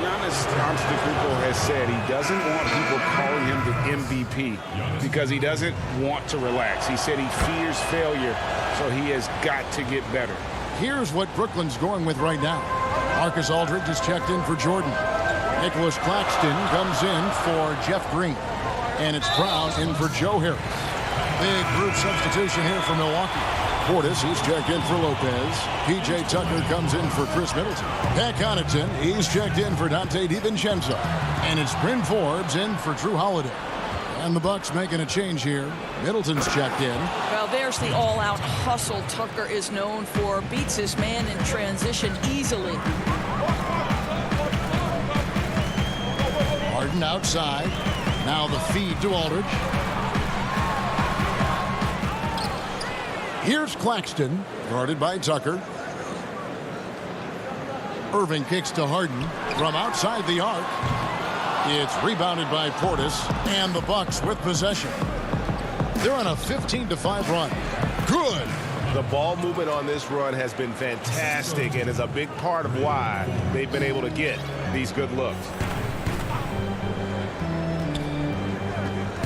S9: Giannis Antetokounmpo has said he doesn't want people calling him the MVP because he doesn't want to relax. He said he fears failure, so he has got to get better.
S2: Here's what Brooklyn's going with right now. Marcus Aldridge is checked in for Jordan. Nicholas Claxton comes in for Jeff Green. And it's Brown in for Joe Harris. Big group substitution here for Milwaukee. Portis, he's checked in for Lopez. P.J. Tucker comes in for Chris Middleton. Pat Connaughton, he's checked in for Dante DiVincenzo. And it's Bryn Forbes in for Drew Holiday. And the Bucks making a change here. Middleton's checked in.
S8: Well, there's the all-out hustle Tucker is known for. Beats his man in transition easily.
S2: Harden outside. Now the feed to Aldridge. Here's Claxton, guarded by Tucker. Irving kicks to Harden from outside the arc. It's rebounded by Portis, and the Bucks with possession. They're on a 15-5 run. Good.
S9: The ball movement on this run has been fantastic and is a big part of why they've been able to get these good looks.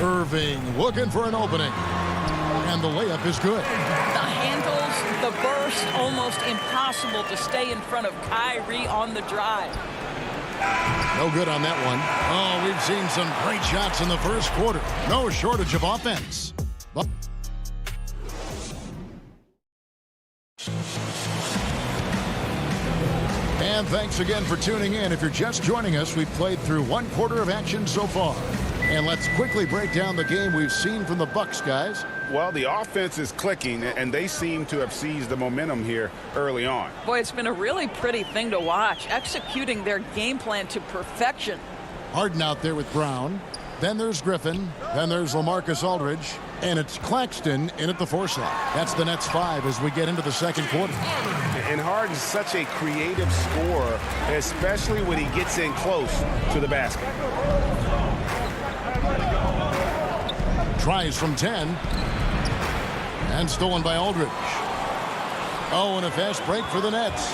S2: Irving looking for an opening. And the layup is good.
S8: The handles, the burst, almost impossible to stay in front of Kyrie on the drive.
S2: No good on that one. Oh, we've seen some great shots in the first quarter. No shortage of offense. And thanks again for tuning in. If you're just joining us, we've played through one quarter of action so far. And let's quickly break down the game we've seen from the Bucks, guys.
S9: Well, the offense is clicking, and they seem to have seized the momentum here early on.
S8: Boy, it's been a really pretty thing to watch, executing their game plan to perfection.
S2: Harden out there with Brown. Then there's Griffin. Then there's LaMarcus Aldridge. And it's Claxton in at the 4 slot. That's the Nets 5 as we get into the second quarter.
S9: And Harden's such a creative scorer, especially when he gets in close to the basket.
S2: Tries from 10. And stolen by Aldridge. Oh, and a fast break for the Nets.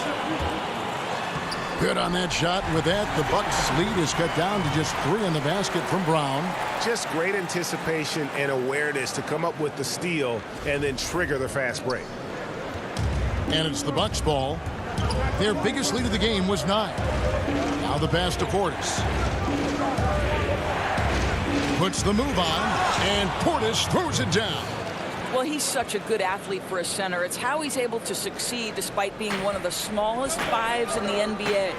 S2: Good on that shot. With that, the Bucks lead is cut down to just 3 in the basket from Brown.
S9: Just great anticipation and awareness to come up with the steal and then trigger the fast break.
S2: And it's the Bucks ball. Their biggest lead of the game was 9. Now the pass to Portis. Puts the move on, and Portis throws it down.
S8: Well, he's such a good athlete for a center. It's how he's able to succeed despite being one of the smallest 5s in the NBA.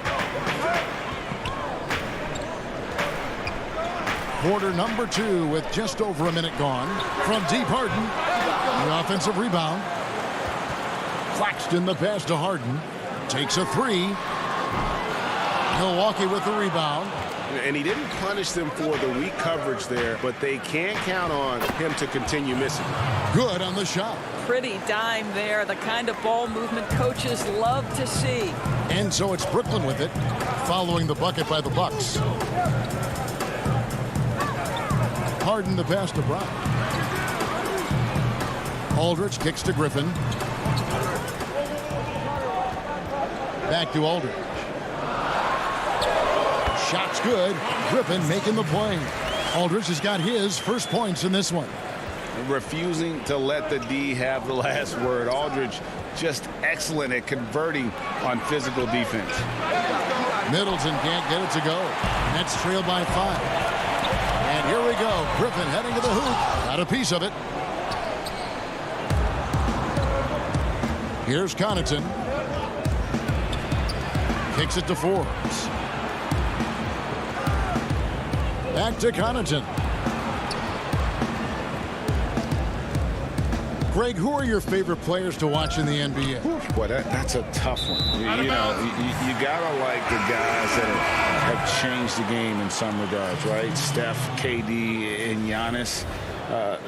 S2: Quarter number 2 with just over a minute gone. From deep, Harden. The offensive rebound. Claxton the pass to Harden. Takes a 3. Milwaukee with the rebound.
S9: And he didn't punish them for the weak coverage there, but they can't count on him to continue missing.
S2: Good on the shot.
S8: Pretty dime there, the kind of ball movement coaches love to see.
S2: And so it's Brooklyn with it, following the bucket by the Bucks. Harden the pass to Brown. Aldridge kicks to Griffin. Back to Aldridge. Shot's good. Griffin making the play. Aldridge has got his first points in this one.
S9: Refusing to let the D have the last word. Aldridge just excellent at converting on physical defense.
S2: Middleton can't get it to go. Nets trail by 5. And here we go. Griffin heading to the hoop. Got a piece of it. Here's Connaughton. Kicks it to Forbes. Back to Connaughton. Greg, who are your favorite players to watch in the NBA?
S9: Boy, that's a tough one. You gotta like the guys that have changed the game in some regards, right? Steph, KD, and Giannis.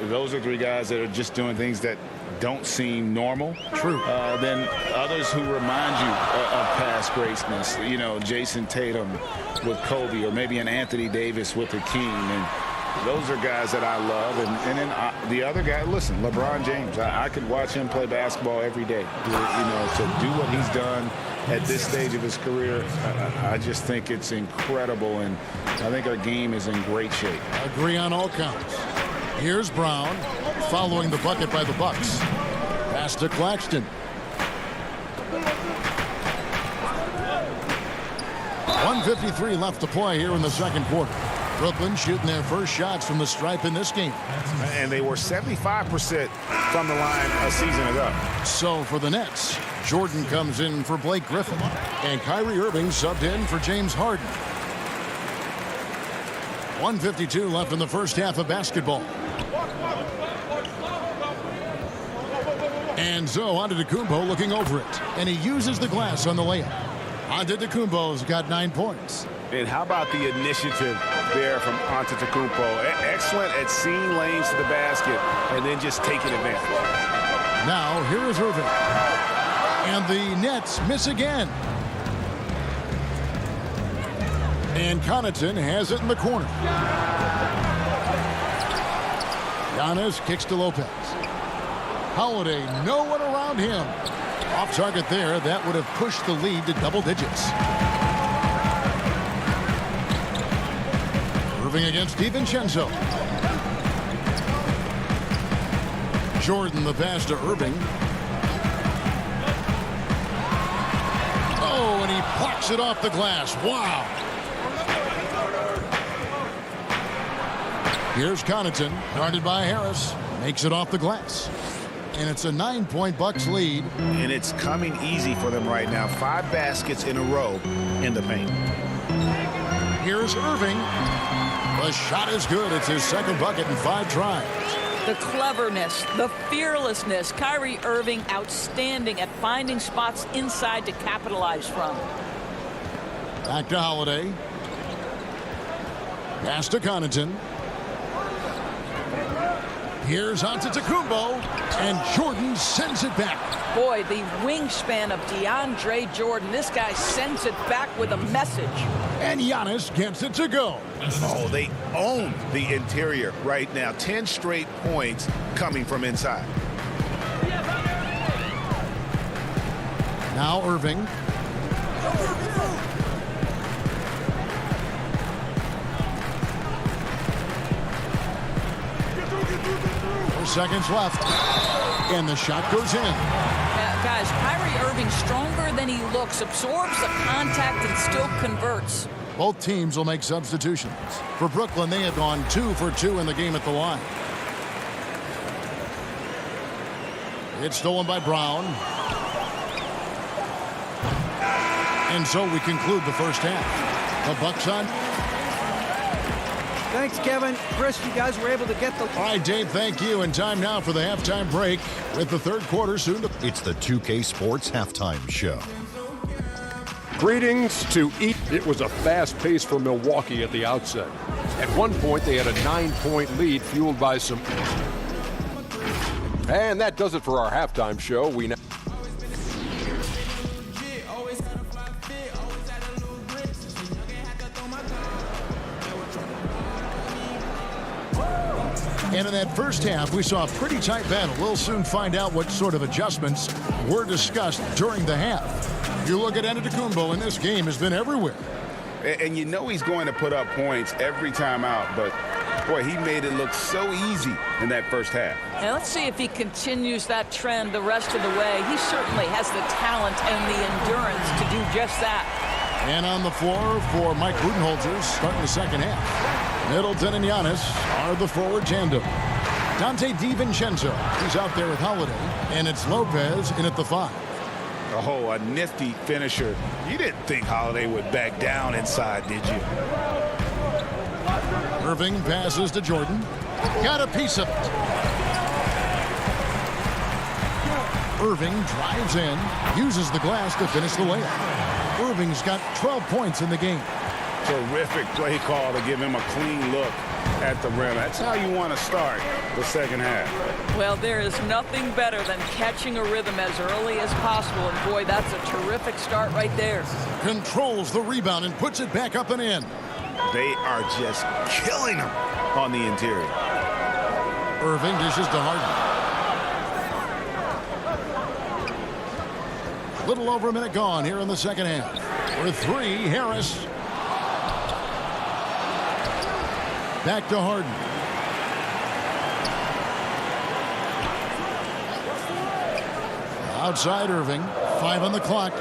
S9: Those are 3 guys that are just doing things that don't seem normal.
S2: True.
S9: Then others who remind you of past greatness. You know, Jason Tatum with Kobe, or maybe an Anthony Davis with Hakeem. And those are guys that I love. And then the other guy, listen, LeBron James. I could watch him play basketball every day. You know, to do what he's done at this stage of his career, I just think it's incredible. And I think our game is in great shape.
S2: Agree on all counts. Here's Brown, following the bucket by the Bucks. Pass to Claxton. 1:53 left to play here in the second quarter. Brooklyn shooting their first shots from the stripe in this game.
S9: And they were 75% from the line a season ago.
S2: So for the Nets, Jordan comes in for Blake Griffin. And Kyrie Irving subbed in for James Harden. 1:52 left in the first half of basketball. And so Antetokounmpo looking over it. And he uses the glass on the layup. Antetokounmpo's got 9 points.
S9: And how about the initiative there from Antetokounmpo? Excellent at seeing lanes to the basket and then just taking advantage.
S2: Now here is Irving. And the Nets miss again. And Connaughton has it in the corner. Giannis kicks to Lopez. Holiday, no one around him. Off target there. That would have pushed the lead to double digits. Irving against DiVincenzo. Jordan the pass to Irving. Oh, and he plucks it off the glass. Wow. Here's Connaughton, guarded by Harris. Makes it off the glass. And it's a 9-point Bucks lead.
S9: And it's coming easy for them right now. 5 baskets in a row in the paint.
S2: Here's Irving. The shot is good. It's his second bucket in 5 tries.
S8: The cleverness, the fearlessness. Kyrie Irving outstanding at finding spots inside to capitalize from.
S2: Back to Holiday. Pass to Connaughton. Here's Antetokounmpo, and Jordan sends it back.
S8: Boy, the wingspan of DeAndre Jordan. This guy sends it back with a message.
S2: And Giannis gets it to go.
S9: Oh, they own the interior right now. 10 straight points coming from inside.
S2: Now Irving. 4 seconds left. And the shot goes in.
S8: Guys, Kyrie Irving stronger than he looks, absorbs the contact and still converts.
S2: Both teams will make substitutions. For Brooklyn, they have gone 2 for 2 in the game at the line. It's stolen by Brown. And so we conclude the first half. The Bucks on.
S10: Thanks, Kevin. Chris, you guys were able to get the...
S2: All right, Dave, thank you. And time now for the halftime break with the third quarter soon to...
S6: It's the 2K Sports Halftime Show.
S7: Greetings to each. It was a fast pace for Milwaukee at the outset. At one point, they had a 9-point lead fueled by some... And that does it for our halftime show. We now...
S2: And in that first half, we saw a pretty tight battle. We'll soon find out what sort of adjustments were discussed during the half. You look at Antetokounmpo, and this game has been everywhere.
S9: And you know he's going to put up points every time out, but boy, he made it look so easy in that first half.
S8: Now let's see if he continues that trend the rest of the way. He certainly has the talent and the endurance to do just that.
S2: And on the floor for Mike Budenholzer starting the second half. Middleton and Giannis are the forward tandem. Dante DiVincenzo, he's out there with Holiday, and it's Lopez in at the 5.
S9: Oh, a nifty finisher. You didn't think Holiday would back down inside, did you?
S2: Irving passes to Jordan. Got a piece of it. Irving drives in, uses the glass to finish the layup. Irving's got 12 points in the game.
S9: Terrific play call to give him a clean look at the rim. That's how you want to start the second half.
S8: Well, there is nothing better than catching a rhythm as early as possible. And boy, that's a terrific start right there.
S2: Controls the rebound and puts it back up and in.
S9: They are just killing him on the interior.
S2: Irving dishes to Harden. A little over a minute gone here in the second half. For 3, Harris. Back to Harden. Outside Irving. 5 on the clock.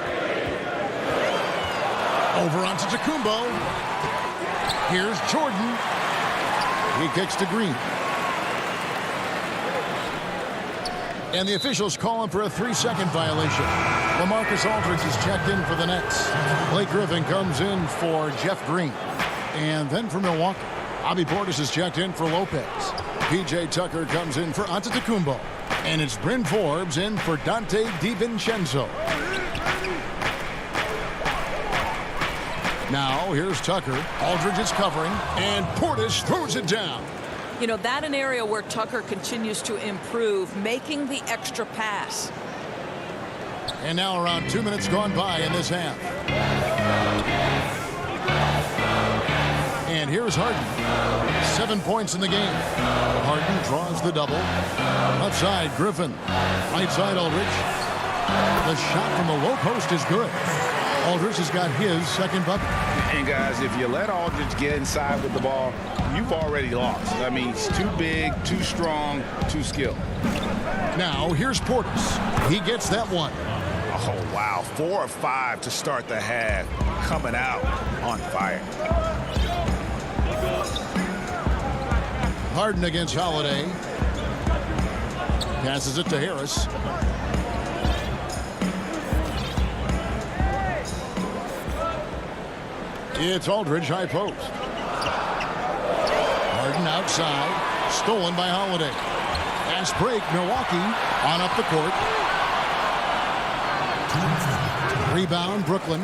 S2: Over onto Antetokounmpo. Here's Jordan. He kicks to Green. And the officials call him for a 3-second violation. LaMarcus Aldridge is checked in for the Nets. Blake Griffin comes in for Jeff Green. And then for Milwaukee, Bobby Portis is checked in for Lopez. P.J. Tucker comes in for Antetokounmpo. And it's Bryn Forbes in for Dante DiVincenzo. Now here's Tucker. Aldridge is covering, and Portis throws it down.
S8: You know, that an area where Tucker continues to improve, making the extra pass.
S2: And now around 2 minutes gone by in this half. And here's Harden. 7 points in the game. Harden draws the double. Left side, Griffin. Right side, Aldridge. The shot from the low post is good. Aldridge has got his second bucket.
S9: And guys, if you let Aldridge get inside with the ball, you've already lost. I mean, he's too big, too strong, too skilled.
S2: Now here's Portis. He gets that one.
S9: Oh, wow. 4 of 5 to start the half. Coming out on fire.
S2: Harden against Holiday. Passes it to Harris. It's Aldridge, high post. Harden outside. Stolen by Holiday. Fast break, Milwaukee on up the court. Rebound, Brooklyn.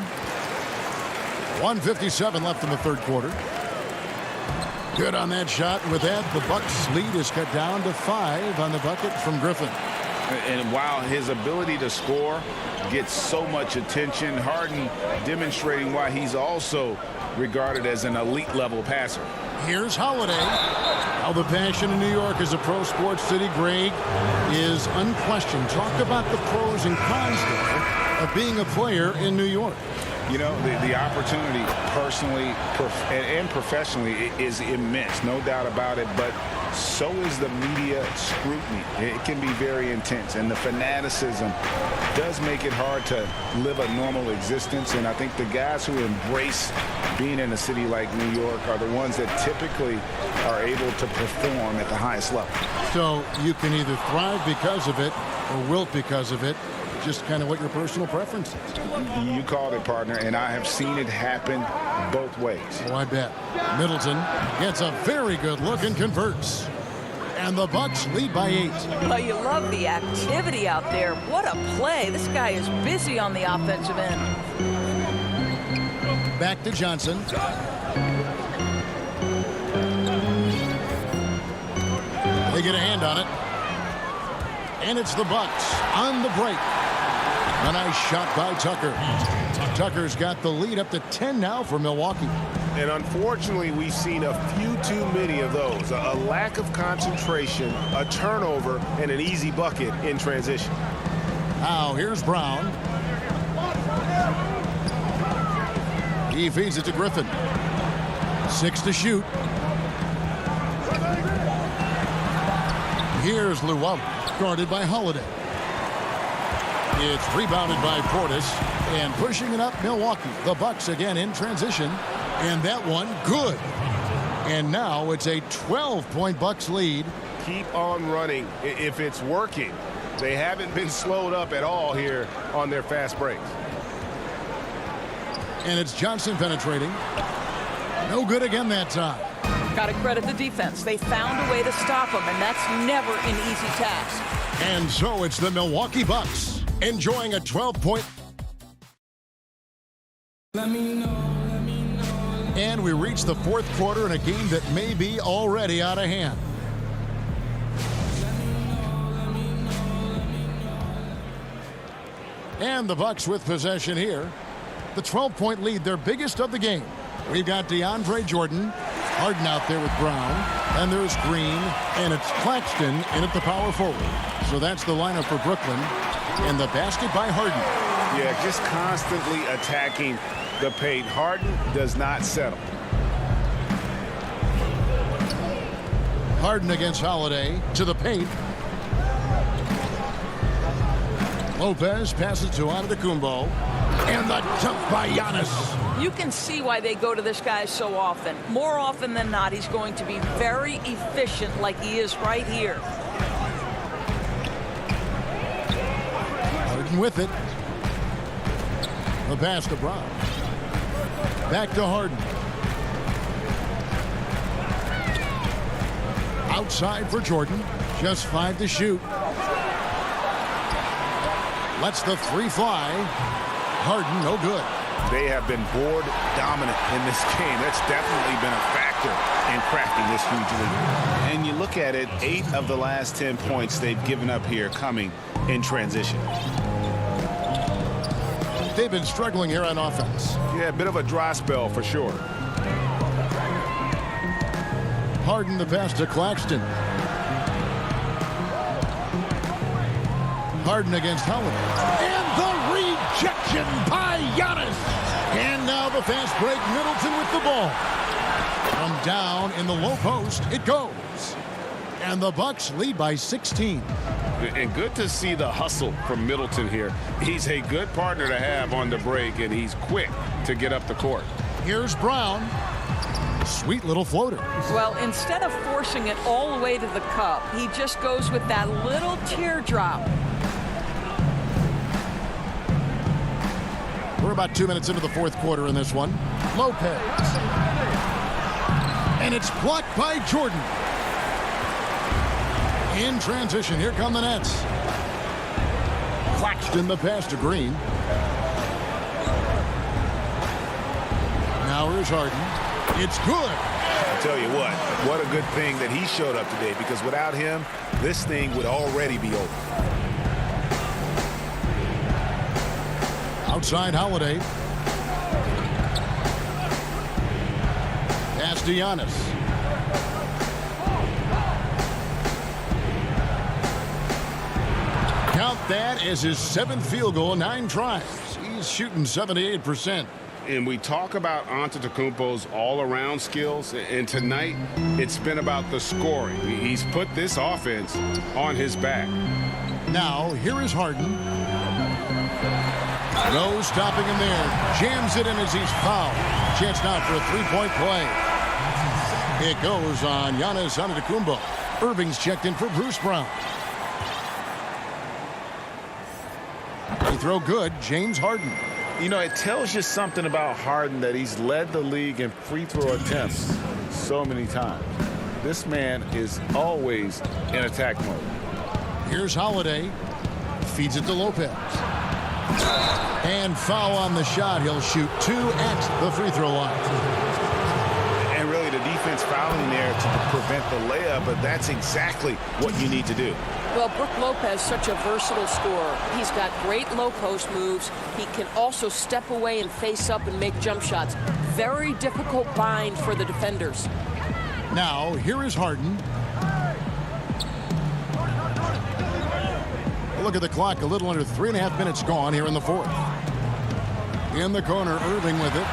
S2: 1:57 left in the third quarter. Good on that shot. And with that, the Bucks' lead is cut down to 5 on the bucket from Griffin.
S9: And while his ability to score gets so much attention, Harden demonstrating why he's also regarded as an elite level passer.
S2: Here's Holiday. How the passion in New York as a pro sports city, Greg, is unquestioned. Talk about the pros and cons of being a player in New York.
S9: You know, the opportunity personally and professionally is immense, no doubt about it, but so is the media scrutiny. It can be very intense, and the fanaticism does make it hard to live a normal existence, and I think the guys who embrace being in a city like New York are the ones that typically are able to perform at the highest level.
S2: So you can either thrive because of it or wilt because of it. Just kind of what your personal preference is.
S9: You called it, partner, and I have seen it happen both ways.
S2: Oh, I bet. Middleton gets a very good look and converts. And the Bucks lead by 8.
S8: Well, you love the activity out there. What a play. This guy is busy on the offensive end.
S2: Back to Johnson. They get a hand on it. And it's the Bucks on the break. A nice shot by Tucker. Tucker's got the lead up to 10 now for Milwaukee.
S14: And unfortunately, we've seen a few too many of those. A lack of concentration, a turnover, and an easy bucket in transition.
S2: Now here's Brown. He feeds it to Griffin. 6 to shoot. Here's Llewellyn, guarded by Holiday. It's rebounded by Portis, and pushing it up, Milwaukee. The Bucks again in transition, and that one good. And now it's a 12-point Bucks lead.
S14: Keep on running if it's working. They haven't been slowed up at all here on their fast breaks.
S2: And it's Johnson penetrating. No good again that time.
S8: Got to credit the defense. They found a way to stop him, and that's never an easy task.
S2: And so it's the Milwaukee Bucks enjoying a 12-point. And we reach the fourth quarter in a game that may be already out of hand. And the Bucks with possession here. The 12-point lead, their biggest of the game. We've got DeAndre Jordan, Harden out there with Brown, and there's Green, and it's Claxton in at the power forward. So that's the lineup for Brooklyn, and the basket by Harden.
S9: Yeah, just constantly attacking the paint. Harden does not settle.
S2: Harden against Holiday to the paint. Lopez passes to Antetokounmpo, and the dunk by Giannis.
S8: You can see why they go to this guy so often. More often than not, he's going to be very efficient like he is right here.
S2: Harden with it. The pass to Brown. Back to Harden. Outside for Jordan. Just 5 to shoot. Lets the 3 fly. Harden, no good.
S9: They have been board dominant in this game. That's definitely been a factor in cracking this huge lead. And you look at it, 8 of the last 10 points they've given up here coming in transition.
S2: They've been struggling here on offense.
S9: Yeah, a bit of a dry spell for sure.
S2: Harden the pass to Claxton. Harden against Holiday. And the rejection by Giannis. And now the fast break. Middleton with the ball. From down in the low post, it goes. And the Bucks lead by 16.
S3: And good to see the hustle from Middleton here. He's a good partner to have on the break, and he's quick to get up the court.
S2: Here's Brown. Sweet little floater.
S8: Well, instead of forcing it all the way to the cup, he just goes with that little teardrop.
S2: We're about 2 minutes into the fourth quarter in this one. Lopez. And it's blocked by Jordan. In transition, here come the Nets. Claxton the pass to Green. Now here's Harden. It's good.
S9: I'll tell you what a good thing that he showed up today, because without him, this thing would already be over.
S2: Outside Holiday. Pass to Giannis. Count that as his 7th field goal, 9 tries. He's shooting 78%.
S3: And we talk about Antetokounmpo's all-around skills, and tonight it's been about the scoring. He's put this offense on his back.
S2: Now, here is Harden. No stopping him there. Jams it in as he's fouled. Chance now for a 3-point play. It goes on Giannis Antetokounmpo. Irving's checked in for Bruce Brown. Free throw good. James Harden.
S9: You know, it tells you something about Harden that he's led the league in free throw attempts so many times. This man is always in attack mode.
S2: Here's Holiday. Feeds it to Lopez. And foul on the shot. He'll shoot 2 at the free throw line.
S9: And really the defense fouling there to prevent the layup, but that's exactly what you need to do.
S8: Well, Brook Lopez, such a versatile scorer. He's got great low post moves. He can also step away and face up and make jump shots. Very difficult bind for the defenders.
S2: Now, here is Harden. Look at the clock. A little under 3.5 minutes gone here in the fourth. In the corner, Irving with it.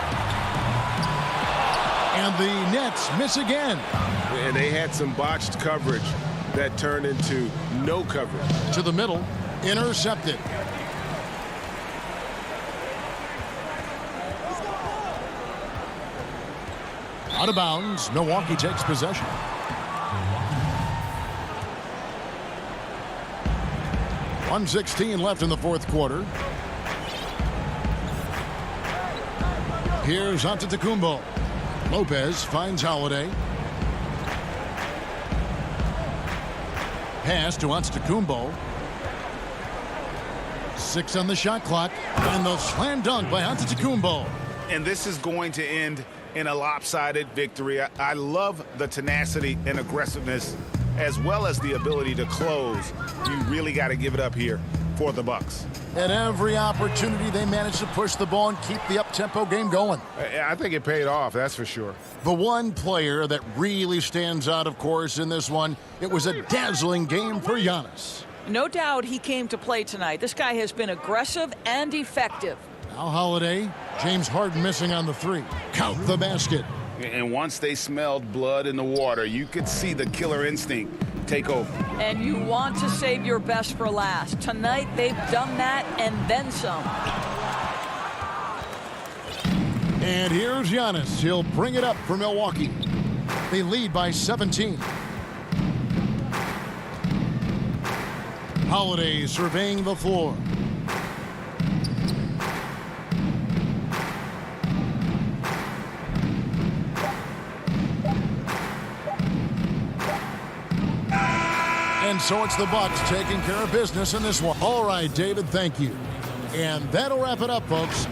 S2: And the Nets miss again.
S14: And they had some botched coverage that turned into no coverage.
S2: To the middle, intercepted. Out of bounds, Milwaukee takes possession. .116 left in the fourth quarter. Here's Antetokounmpo. Lopez finds Holiday. Pass to Antetokounmpo. 6 on the shot clock. And the slam dunk by Antetokounmpo.
S9: And this is going to end in a lopsided victory. I love the tenacity and aggressiveness, as well as the ability to close. You really got to give it up here for the Bucks.
S2: At every opportunity, they managed to push the ball and keep the up-tempo game going.
S14: I think it paid off, that's for sure.
S2: The one player that really stands out, of course, in this one, it was a dazzling game for Giannis.
S8: No doubt he came to play tonight. This guy has been aggressive and effective.
S2: Now Holiday, James Harden missing on the 3. Count the basket.
S3: And once they smelled blood in the water, you could see the killer instinct take over.
S8: And you want to save your best for last. Tonight, they've done that and then some.
S2: And here's Giannis. He'll bring it up for Milwaukee. They lead by 17. Holiday surveying the floor. And so it's the Bucks taking care of business in this one. All right, David, thank you. And that'll wrap it up, folks.